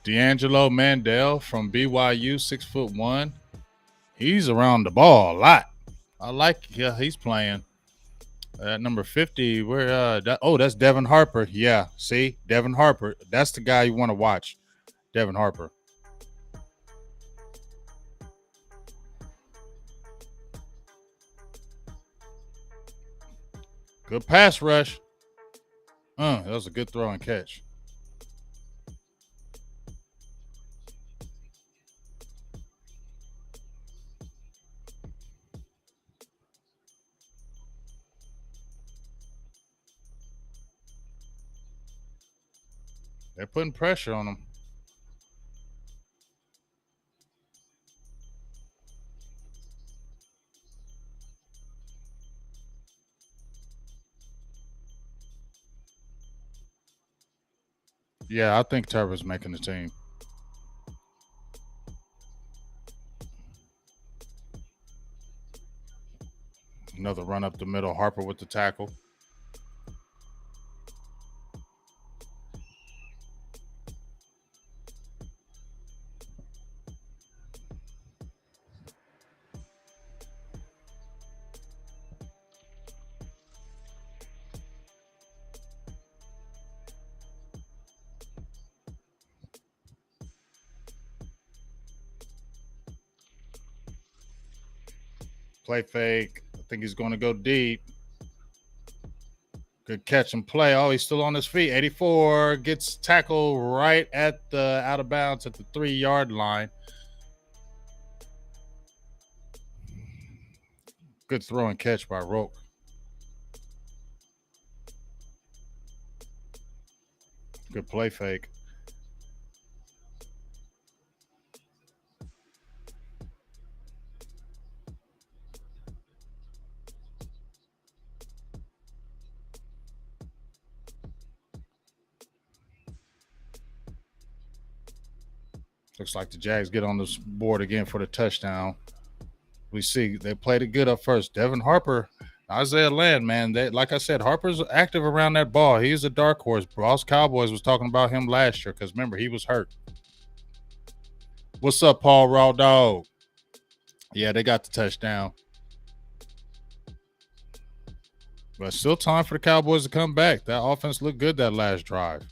D'Angelo Mandel from BYU, 6'1". He's around the ball a lot. I like he's playing. Number 50, that's Devin Harper. Yeah, see? Devin Harper. That's the guy you want to watch. Devin Harper. Good pass rush. That was a good throw and catch. They're putting pressure on him. Yeah, I think Trevor's making the team. Another run up the middle. Harper with the tackle. Play fake. I think he's going to go deep. Good catch and play. Oh, he's still on his feet. 84 gets tackled right at the out of bounds at the 3-yard line. Good throw and catch by Roke. Good play fake. Looks like the Jags get on this board again for the touchdown. We see they played it good up first. Devin Harper, Isaiah Land, man. They, like I said, Harper's active around that ball. He's a dark horse. Boss Cowboys was talking about him last year because remember, he was hurt. What's up, Paul Raw Dog? Yeah, they got the touchdown. But still time for the Cowboys to come back. That offense looked good that last drive.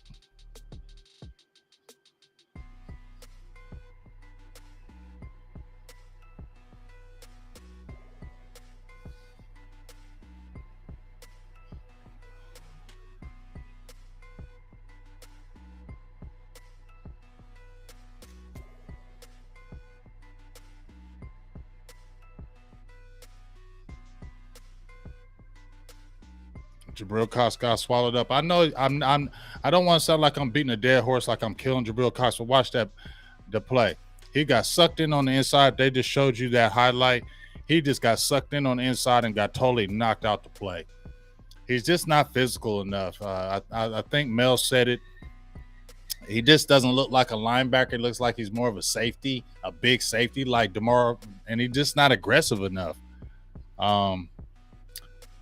Jabril Cox got swallowed up. I know I don't want to sound like I'm beating a dead horse, like I'm killing Jabril Cox, but watch the play. He got sucked in on the inside. They just showed you that highlight. He just got sucked in on the inside and got totally knocked out the play. He's just not physical enough. I think Mel said it. He just doesn't look like a linebacker. It looks like he's more of a safety, a big safety like DeMar, and he's just not aggressive enough.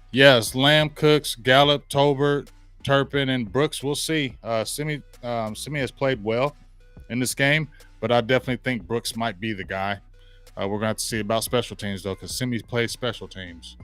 Yes, Lamb, Cooks, Gallup, Tolbert, Turpin, and Brooks. We'll see. Simi has played well in this game, but I definitely think Brooks might be the guy. We're going to have to see about special teams, though, because Simi plays special teams.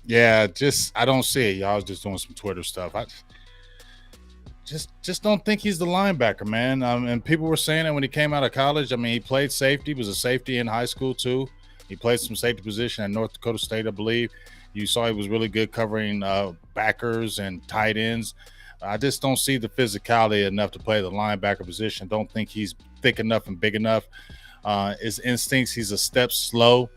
Yeah, just I don't see it. Y'all was just doing some Twitter stuff. I just don't think he's the linebacker, man. And people were saying it when he came out of college. I mean, he played safety, was a safety in high school too. He played some safety position at North Dakota State, I believe. You saw he was really good covering backers and tight ends. I just don't see the physicality enough to play the linebacker position. Don't think he's thick enough and big enough. His instincts, he's a step slow.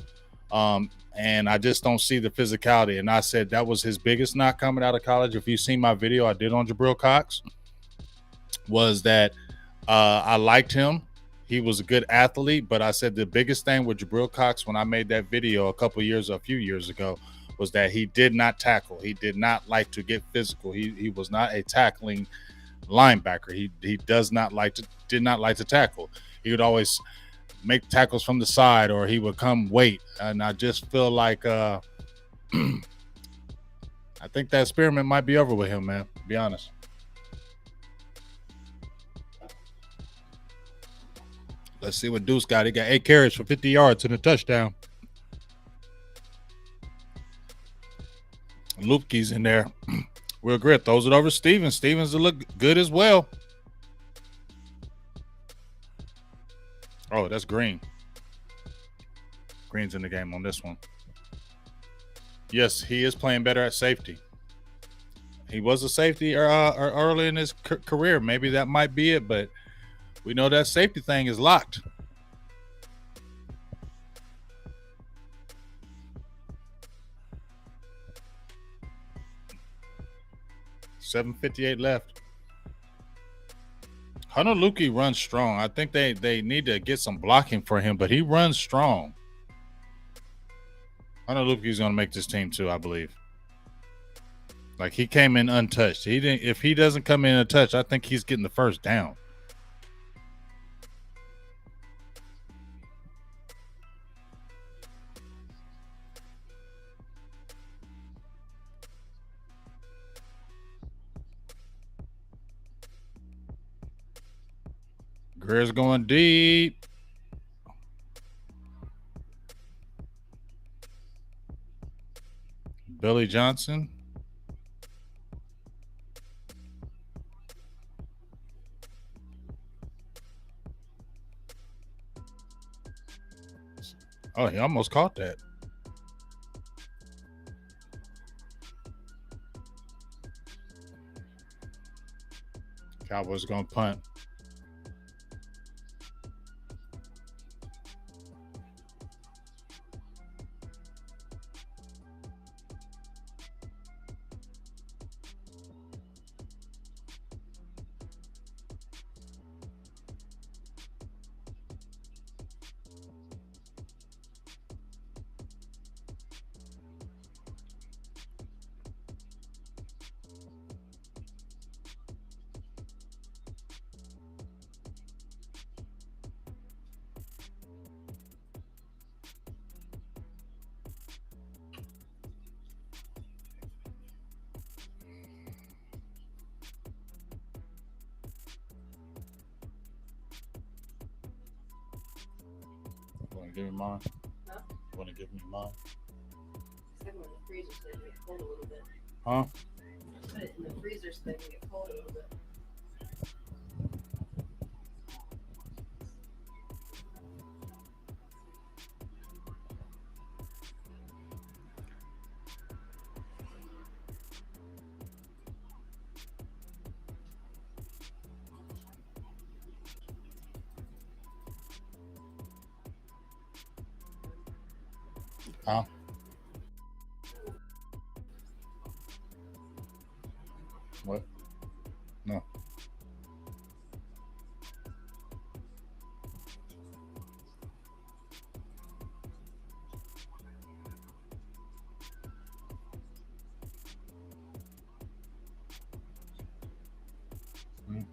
And I just don't see the physicality. And I said that was his biggest knock coming out of college. If you've seen my video I did on Jabril Cox, was that I liked him. He was a good athlete, but I said the biggest thing with Jabril Cox when I made that video a few years ago, was that he did not tackle. He did not like to get physical. He was not a tackling linebacker. He did not like to tackle. He would always make tackles from the side, or he would come wait. And I just feel like I think that experiment might be over with him, man. To be honest. Let's see what Deuce got. He got 8 carries for 50 yards and a touchdown. Lupke's in there. Will Grit throws it over Stevens. Stevens will look good as well. Oh, that's Green. Green's in the game on this one. Yes, he is playing better at safety. He was a safety early in his career. Maybe that might be it, but we know that safety thing is locked. $7:58 left. Hunter Luki runs strong. I think they need to get some blocking for him, but he runs strong. Hunter Luki's going to make this team too, I believe. Like, he came in untouched. He didn't. If he doesn't come in untouched, I think he's getting the first down. Greer's going deep. Billy Johnson. Oh, he almost caught that. Cowboys going to punt. Want to give me mine? Huh? Want to give me mine? In the freezer so they can get cold a little bit. Huh? Put it in the freezer so they can get cold a little bit. Huh? What? No. Mm.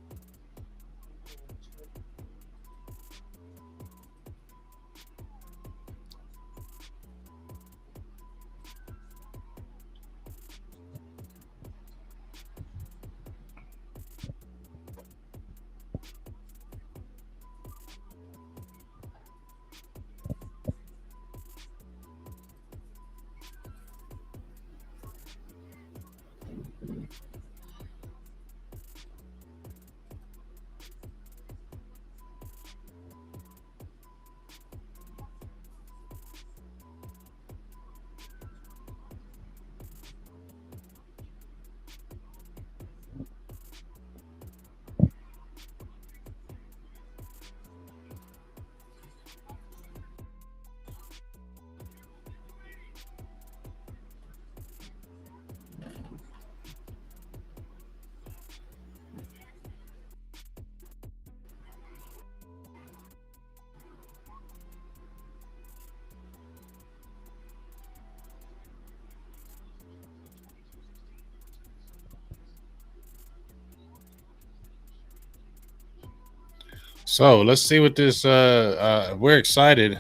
So let's see what this. We're excited.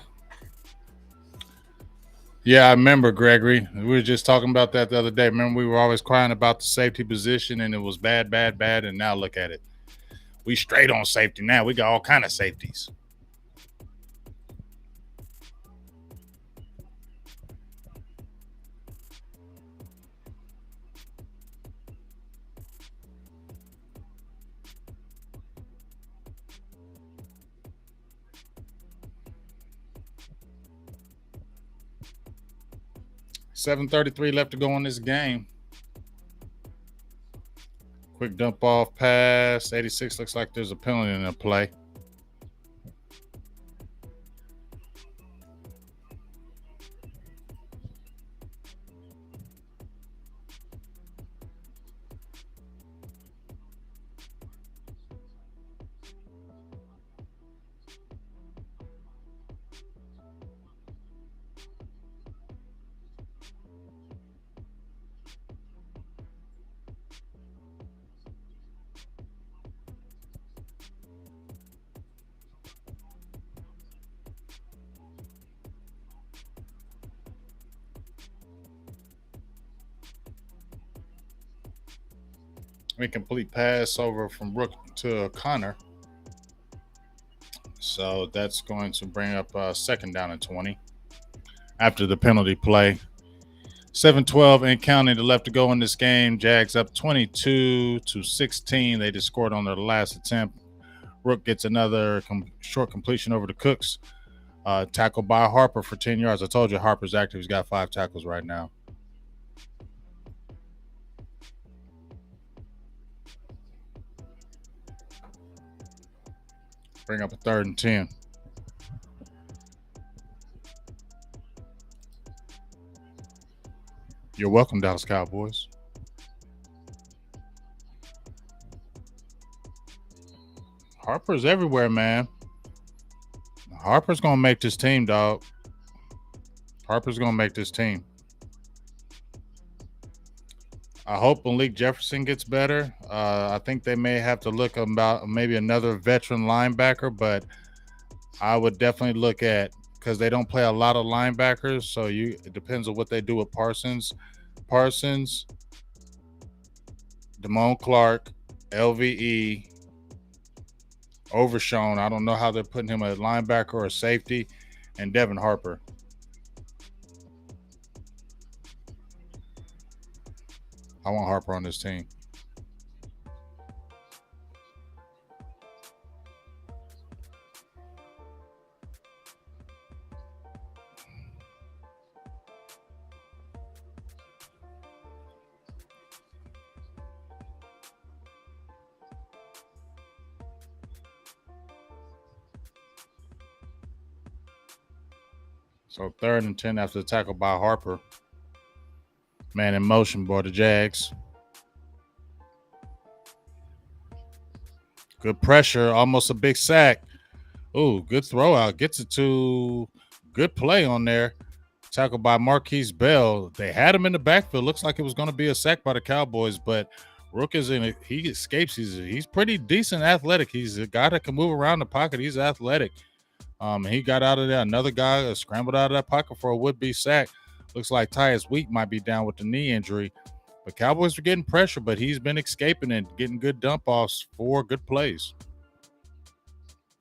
Yeah, I remember Gregory. We were just talking about that the other day. Remember, we were always crying about the safety position, and it was bad, bad, bad. And now look at it. We straight on safety now. We got all kind of safeties. $7:33 left to go in this game. Quick dump off pass. 86 looks like there's a penalty in the play. Incomplete pass over from Rook to Connor. So that's going to bring up second down and 20 after the penalty play. 7:12 and counting to left to go in this game. Jags up 22-16. They just scored on their last attempt. Rook gets another short completion over to Cooks. Tackled by Harper for 10 yards. I told you Harper's active. He's got 5 tackles right now. Bring up a 3rd and 10. You're welcome, Dallas Cowboys. Harper's everywhere, man. Harper's going to make this team, dog. Harper's going to make this team. I hope Malik Jefferson gets better. I think they may have to look about maybe another veteran linebacker, but I would definitely look at, because they don't play a lot of linebackers, so it depends on what they do with Parsons. Damone Clark, LVE, Overshown. I don't know how they're putting him at linebacker or safety, and Devin Harper. I want Harper on this team. So 3rd and 10 after the tackle by Harper. Man in motion, boy, the Jags. Good pressure, almost a big sack. Ooh, good throw out. Gets it to good play on there. Tackled by Marquise Bell. They had him in the backfield. Looks like it was going to be a sack by the Cowboys, but Rook is in it. He escapes. He's pretty decent athletic. He's a guy that can move around the pocket. He's athletic. He got out of there. Another guy scrambled out of that pocket for a would-be sack. Looks like Tyus Wheat might be down with the knee injury. But Cowboys are getting pressure, but he's been escaping and getting good dump-offs for good plays.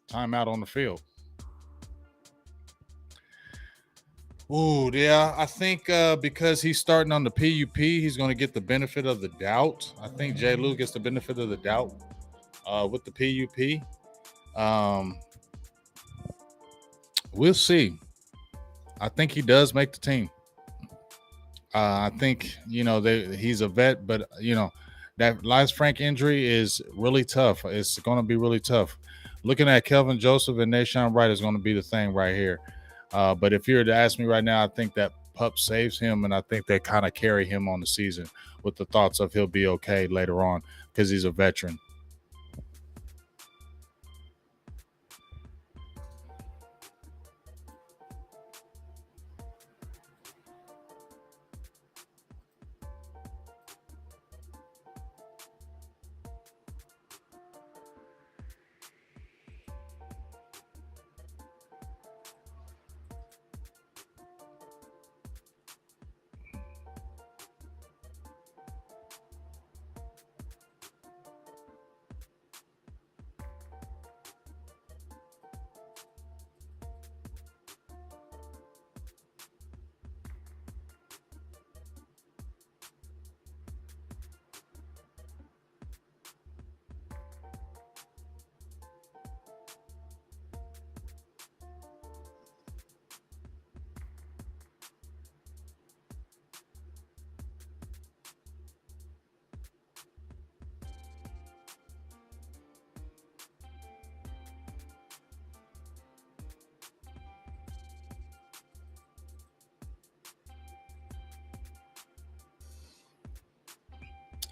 Timeout on the field. Ooh, yeah. I think because he's starting on the PUP, he's going to get the benefit of the doubt. I think Jay Lou gets the benefit of the doubt with the PUP. We'll see. I think he does make the team. I think, he's a vet, but, that Lies Frank injury is really tough. It's going to be really tough. Looking at Kelvin Joseph and Nashawn Wright is going to be the thing right here. But if you were to ask me right now, I think that pup saves him, and I think they kind of carry him on the season with the thoughts of he'll be okay later on because he's a veteran.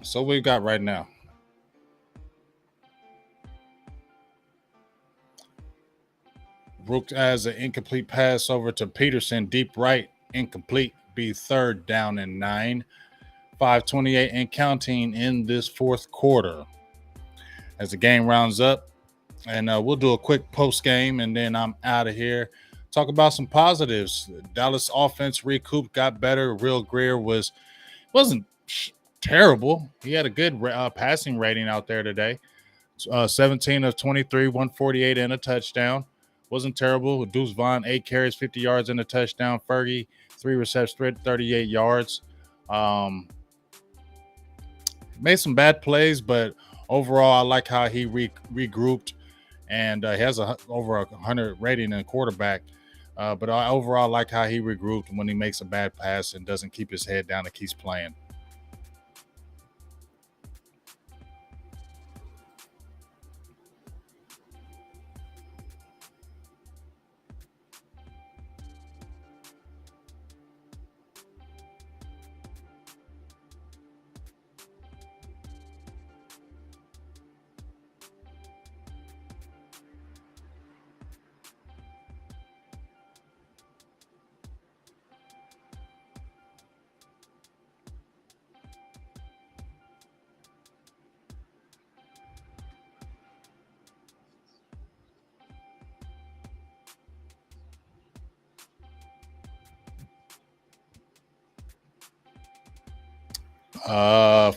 So what we got right now. Rook has an incomplete pass over to Peterson, deep right, incomplete. Be third down and 9. 5:28 and counting in this fourth quarter. As the game rounds up, and we'll do a quick post game, and then I'm out of here. Talk about some positives. Dallas offense recouped, got better. Real Greer wasn't terrible. He had a good passing rating out there today. 17 of 23, 148 and a touchdown. Wasn't terrible. Deuce Vaughn, 8 carries, 50 yards and a touchdown. Fergie, 3 receptions, 38 yards. Um, Made some bad plays, but overall, I like how he regrouped, and he has over 100 rating in quarterback. But I overall like how he regrouped when he makes a bad pass and doesn't keep his head down and keeps playing.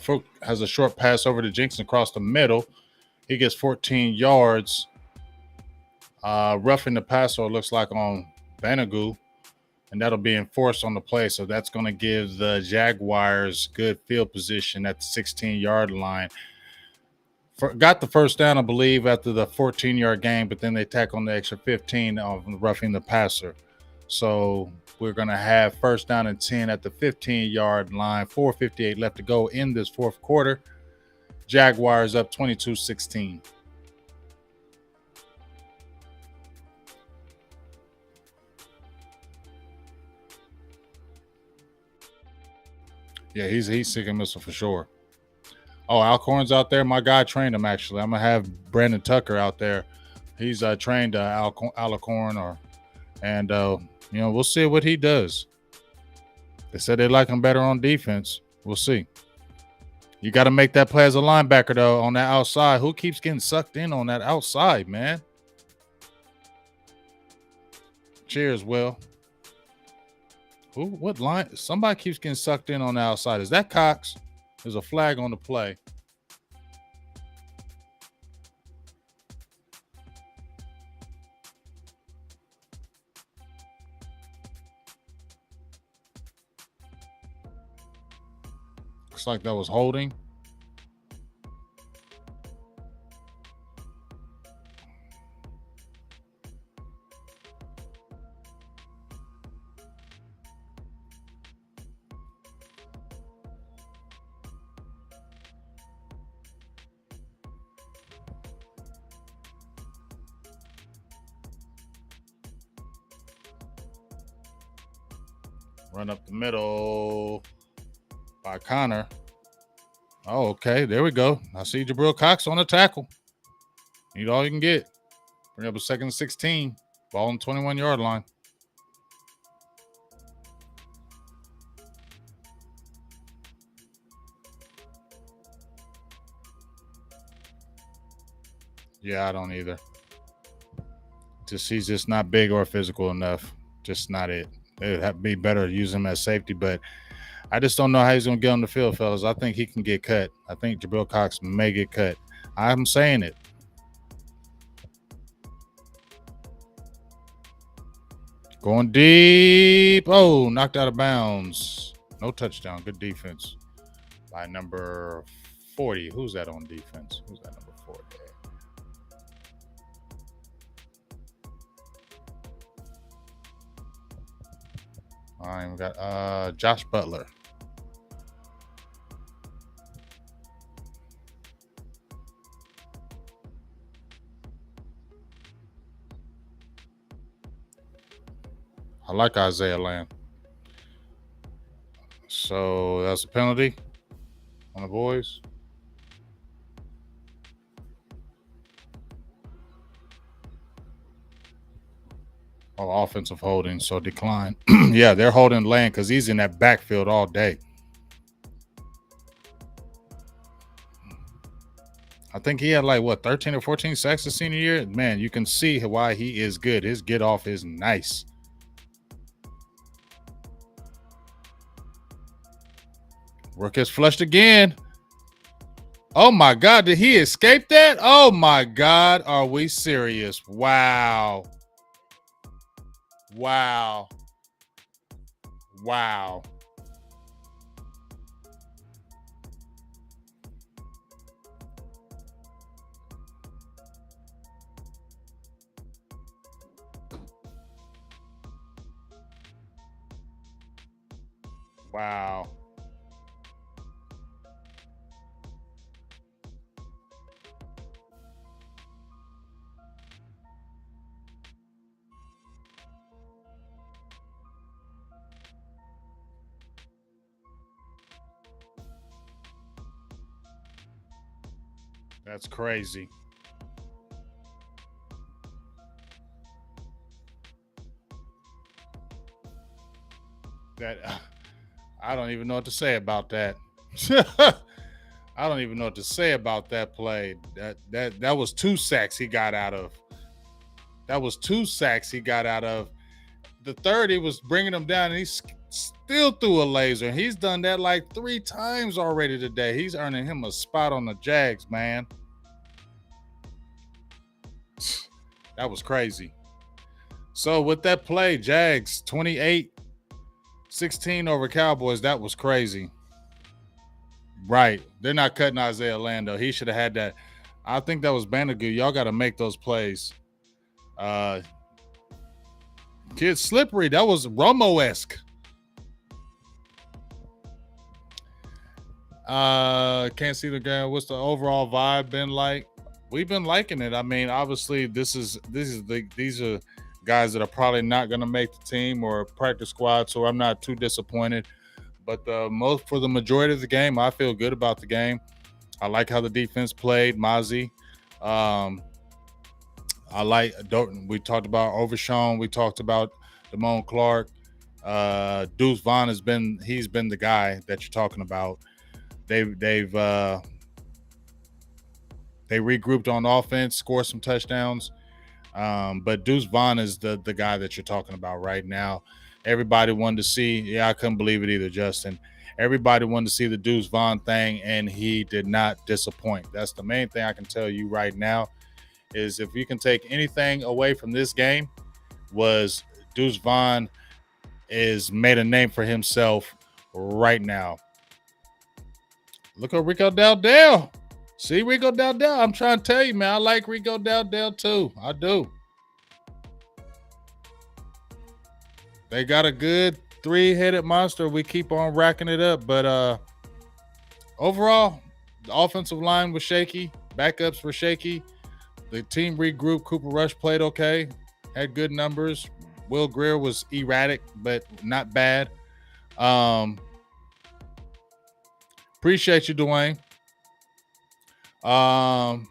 Fruit has a short pass over to Jenks across the middle. He gets 14 yards. Roughing the passer, looks like on Banagoo, and that'll be enforced on the play. So that's going to give the Jaguars good field position at the 16-yard line. Got the first down, I believe, after the 14-yard game, but then they tack on the extra 15 of roughing the passer. So we're going to have first down and 10 at the 15-yard line. 4:58 left to go in this fourth quarter. Jaguars up 22-16. Yeah, he's sick and missile for sure. Oh, Alcorn's out there. My guy trained him, actually. I'm going to have Brandon Tucker out there. He's trained Alcorn, and we'll see what he does. They said they like him better on defense. We'll see. You got to make that play as a linebacker, though, on that outside. Who keeps getting sucked in on that outside, man? Cheers, Will. Who? What line? Somebody keeps getting sucked in on the outside. Is that Cox? There's a flag on the play. Looks like that was holding. Run up the middle by Connor. Oh, okay. There we go. I see Jabril Cox on the tackle. Need all you can get. Bring up a 2nd and 16. Ball on the 21-yard line. Yeah, I don't either. He's just not big or physical enough. Just not it. It'd have to be better to use him as safety, but I just don't know how he's going to get on the field, fellas. I think he can get cut. I think Jabril Cox may get cut. I'm saying it. Going deep. Oh, knocked out of bounds. No touchdown. Good defense by number 40. Who's that on defense? Who's that number 40? All right, we got Josh Butler. I like Isaiah Lamb. So that's a penalty on the boys. Oh, offensive holding, so decline. Yeah, they're holding Lane because he's in that backfield all day. I think he had like what 13 or 14 sacks the senior year. Man, you can see why he is good. His get off is nice. Rook gets flushed again. Oh my God, did he escape that? Oh my God, are we serious? Wow. Wow. Wow. Wow. That's crazy. That I don't even know what to say about that. I don't even know what to say about that play. That was 2 sacks he got out of. That was 2 sacks he got out of. The third, he was bringing him down, and he still threw a laser. He's done that like 3 times already today. He's earning him a spot on the Jags, man. That was crazy. So with that play, Jags 28-16 over Cowboys. That was crazy. Right. They're not cutting Isaiah Lando. He should have had that. I think that was Bandigoot. Y'all got to make those plays. Kid slippery. That was Romo-esque. Can't see the game. What's the overall vibe been like? We've been liking it. I mean, obviously, these are guys that are probably not going to make the team or practice squad, so I'm not too disappointed. But for the majority of the game, I feel good about the game. I like how the defense played, Mozzie. I like. We talked about Overshawn. We talked about Damone Clark. Deuce Vaughn he's been the guy that you're talking about. They regrouped on offense, scored some touchdowns. But Deuce Vaughn is the guy that you're talking about right now. Everybody wanted to see. Yeah, I couldn't believe it either, Justin. Everybody wanted to see the Deuce Vaughn thing, and he did not disappoint. That's the main thing I can tell you right now. Is if you can take anything away from this game, was Deuce Vaughn is made a name for himself right now. Look at Rico Dowdell. See Rico Dowdell. I'm trying to tell you, man. I like Rico Dowdell too. I do. They got a good 3-headed monster. We keep on racking it up, but overall, the offensive line was shaky. Backups were shaky. The team regrouped. Cooper Rush played okay. Had good numbers. Will Grier was erratic, but not bad. Appreciate you, Dwayne. And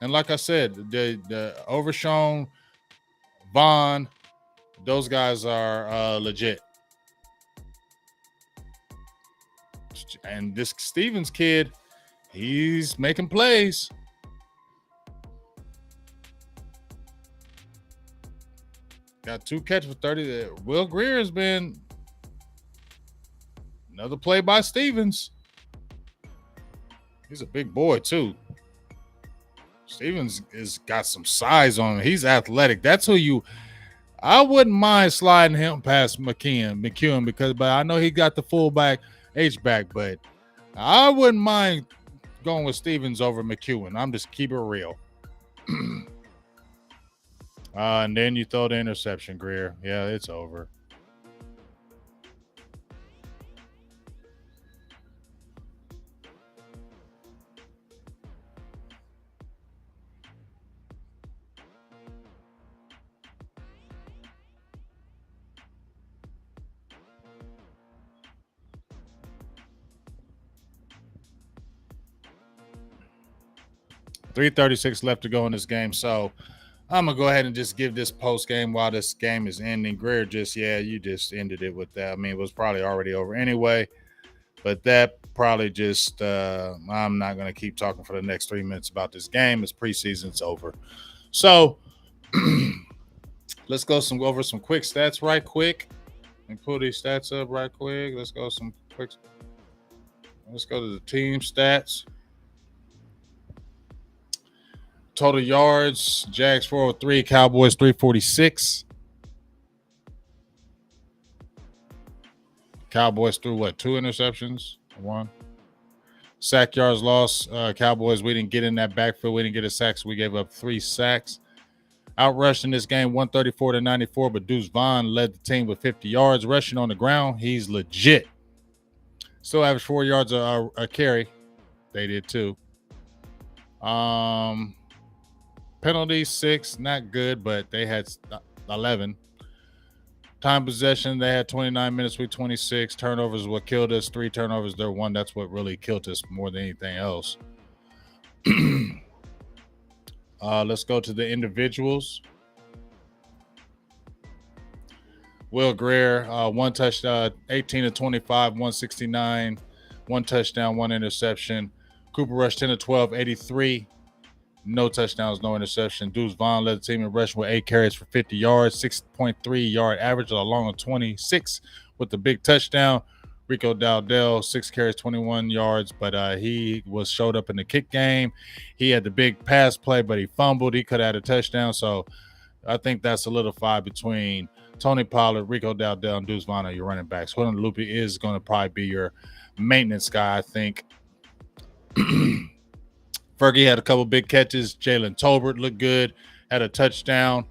like I said, the Overshawn, Vaughn, those guys are legit. And this Stevens kid, he's making plays. Got 2 catches for 30. Will Grier has been another play by Stevens. He's a big boy, too. Stevens has got some size on him. He's athletic. That's who you... I wouldn't mind sliding him past McEwen but I know he got the fullback H-back, but I wouldn't mind going with Stevens over McEwen. I'm just keep it real. And then you throw the interception, Grier. Yeah, it's over. 3:36 left to go in this game. So I'm gonna go ahead and just give this post game while this game is ending. Greer you just ended it with that. I mean, it was probably already over anyway, but that probably just I'm not gonna keep talking for the next 3 minutes about this game. It's preseason, it's over. So let's go over some quick stats right quick. And pull these stats up right quick. Let's go to the team stats. Total yards, Jags 403, Cowboys 346. Cowboys threw what, 2 interceptions? 1. Sack yards lost. Cowboys, we didn't get in that backfield. We didn't get a sack, so we gave up 3 sacks. Outrushed in this game 134-94, but Deuce Vaughn led the team with 50 yards. Rushing on the ground, he's legit. Still averaged 4 yards a carry. They did too. Penalties 6, not good, but they had 11. Time possession, they had 29 minutes with 26. Turnovers what killed us. 3 turnovers, they're 1. That's what really killed us more than anything else. Let's go to the individuals. Will Greer, 1 touchdown, 18-25, 169, 1 touchdown, 1 interception. Cooper Rush 10-12, 83. No touchdowns, no interception. Deuce Vaughn led the team in rushing with 8 carries for 50 yards, 6.3 yard average, along with 26 with the big touchdown. Rico Dowdell, 6 carries, 21 yards, but he showed up in the kick game. He had the big pass play, but he fumbled. He could have had a touchdown. So I think that's solidified between Tony Pollard, Rico Dowdell, and Deuce Vaughn are your running backs. Jordan Lupe is going to probably be your maintenance guy, I think. Fergie had a couple big catches. Jalen Tolbert looked good, had a touchdown.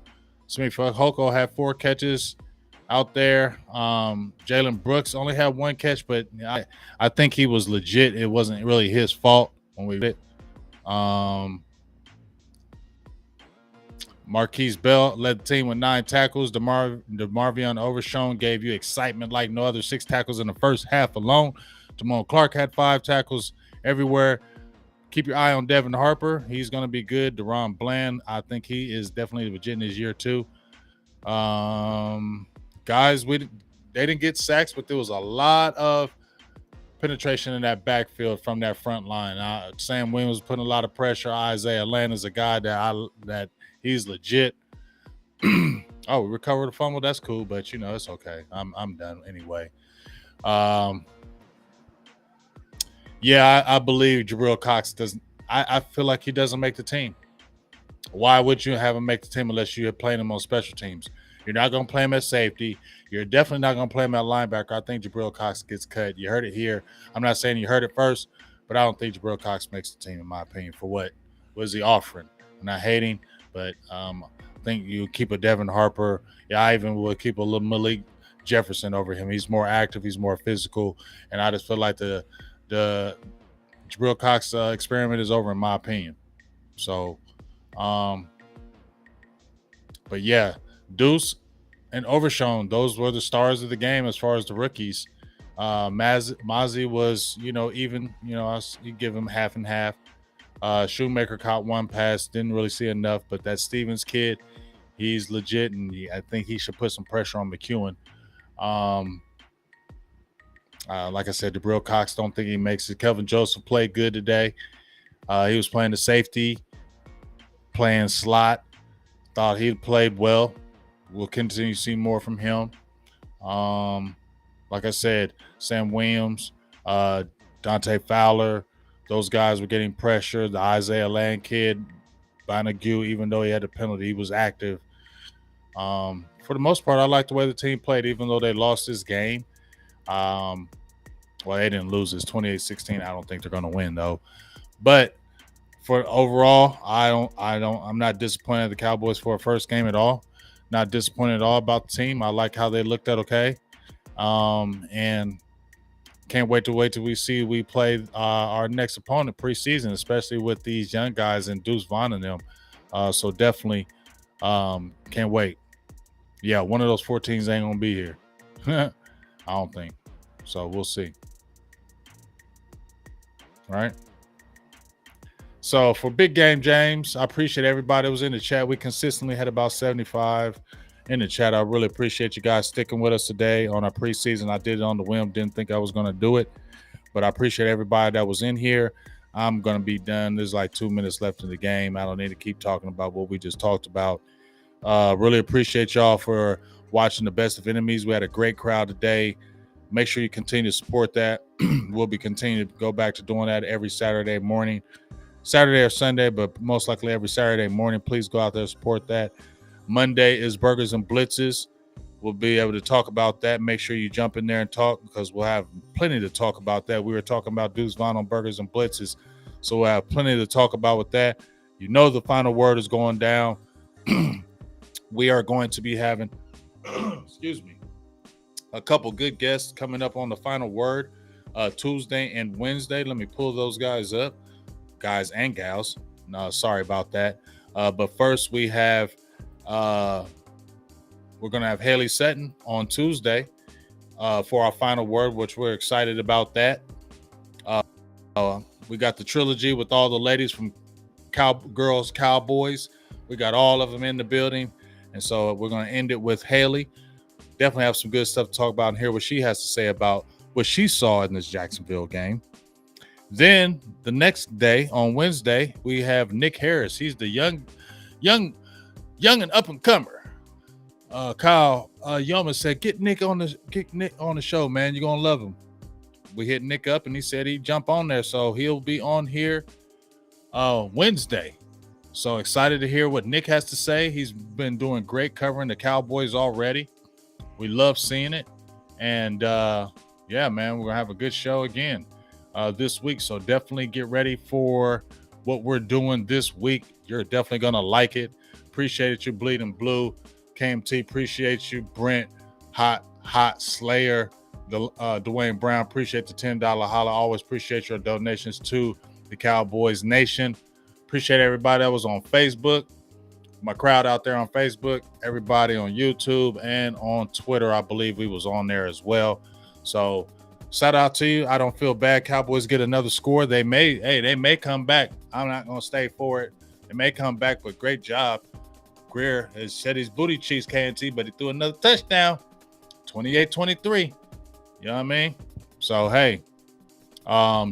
Smith Hoko had 4 catches out there. Jalen Brooks only had 1 catch, but I think he was legit. It wasn't really his fault when we did it. Marquise Bell led the team with 9 tackles. DeMarvion Overshown gave you excitement like no other. 6 tackles in the first half alone. Damone Clark had 5 tackles everywhere. Keep your eye on Devin Harper. He's going to be good. Deron Bland, I think he is definitely legit in his year too. Guys, they didn't get sacks, but there was a lot of penetration in that backfield from that front line. Sam Williams was putting a lot of pressure. Isaiah Atlanta's a guy that he's legit. Oh, we recovered the fumble. That's cool, but it's okay. I'm done anyway. Yeah, I believe Jabril Cox doesn't. I feel like he doesn't make the team. Why would you have him make the team unless you're playing him on special teams? You're not going to play him at safety. You're definitely not going to play him at linebacker. I think Jabril Cox gets cut. You heard it here. I'm not saying you heard it first, but I don't think Jabril Cox makes the team, in my opinion, for what was he offering. I'm not hating, but I think you keep a Devin Harper. Yeah, I even would keep a little Malik Jefferson over him. He's more active. He's more physical. And I just feel like the Jabril Cox experiment is over, in my opinion. So, but yeah, Deuce and Overshown, those were the stars of the game as far as the rookies. Mozzie was, even, you give him half and half. Shoemaker caught 1 pass, didn't really see enough, but that Stevens kid, he's legit, and I think he should put some pressure on McEwen. Like I said, Jabril Cox, don't think he makes it. Kelvin Joseph played good today. He was playing the safety, playing slot. Thought he played well. We'll continue to see more from him. Like I said, Sam Williams, Dante Fowler, those guys were getting pressure. The Isaiah Land kid, Banagu, even though he had a penalty, he was active. For the most part, I like the way the team played, even though they lost this game. Well, they didn't lose. It's 28-16. I don't think they're going to win though. But for overall, I'm not disappointed at the Cowboys for a first game at all. Not disappointed at all about the team. I like how they looked at okay. And can't wait till we play our next opponent preseason, especially with these young guys and Deuce Vaughn and them. So definitely can't wait. Yeah, one of those 4 teams ain't going to be here. I don't think. So we'll see. All right. So for Big Game James, I appreciate everybody that was in the chat. We consistently had about 75 in the chat. I really appreciate you guys sticking with us today on our preseason. I did it on the whim, didn't think I was going to do it, but I appreciate everybody that was in here. I'm going to be done. There's like 2 minutes left in the game. I don't need to keep talking about what we just talked about. Really appreciate y'all for watching the Best of Enemies. We had a great crowd today. Make sure you continue to support that. We'll be continuing to go back to doing that every Saturday morning. Saturday or Sunday, but most likely every Saturday morning. Please go out there and support that. Monday is Burgers and Blitzes. We'll be able to talk about that. Make sure you jump in there and talk because we'll have plenty to talk about that. We were talking about Deuce Vaughn on Burgers and Blitzes, so we'll have plenty to talk about with that. You know the final word is going down. We are going to be having, excuse me, a couple good guests coming up on the final word Tuesday and Wednesday. Let me pull those guys up. Guys and gals. No, sorry about that. But first we have we're gonna have Haley Sutton on Tuesday for our final word, which we're excited about that. We got the trilogy with all the ladies from Girls Cowboys. We got all of them in the building, and so we're gonna end it with Haley. Definitely have some good stuff to talk about and hear what she has to say about what she saw in this Jacksonville game. Then the next day on Wednesday, we have Nick Harris. He's the young and up and comer. Kyle Yeoman said, get Nick on the show, man. You're gonna love him. We hit Nick up and he said he'd jump on there. So he'll be on here Wednesday. So excited to hear what Nick has to say. He's been doing great covering the Cowboys already. We love seeing it. And yeah, man, we're gonna have a good show again this week. So definitely get ready for what we're doing this week. You're definitely gonna like it. Appreciate you, Bleeding Blue. KMT, appreciate you, Brent, Hot Slayer, Dwayne Brown. Appreciate the $10 holla. Always appreciate your donations to the Cowboys Nation. Appreciate everybody that was on Facebook. My crowd out there on Facebook, everybody on YouTube and on Twitter. I believe we was on there as well. So shout out to you. I don't feel bad. Cowboys get another score. They may come back. I'm not going to stay for it. They may come back, but great job. Greer has shed his booty cheeks, KNT, but he threw another touchdown. 28-23. You know what I mean? So, hey.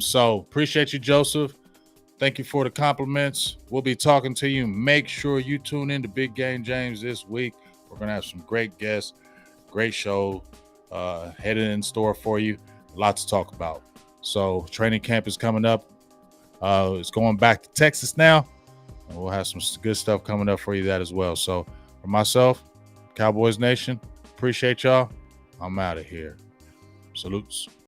So appreciate you, Joseph. Thank you for the compliments. We'll be talking to you. Make sure you tune in to Big Game James this week. We're going to have some great guests, great show headed in store for you. A lot to talk about. So training camp is coming up. It's going back to Texas now. And we'll have some good stuff coming up for you that as well. So for myself, Cowboys Nation, appreciate y'all. I'm out of here. Salutes.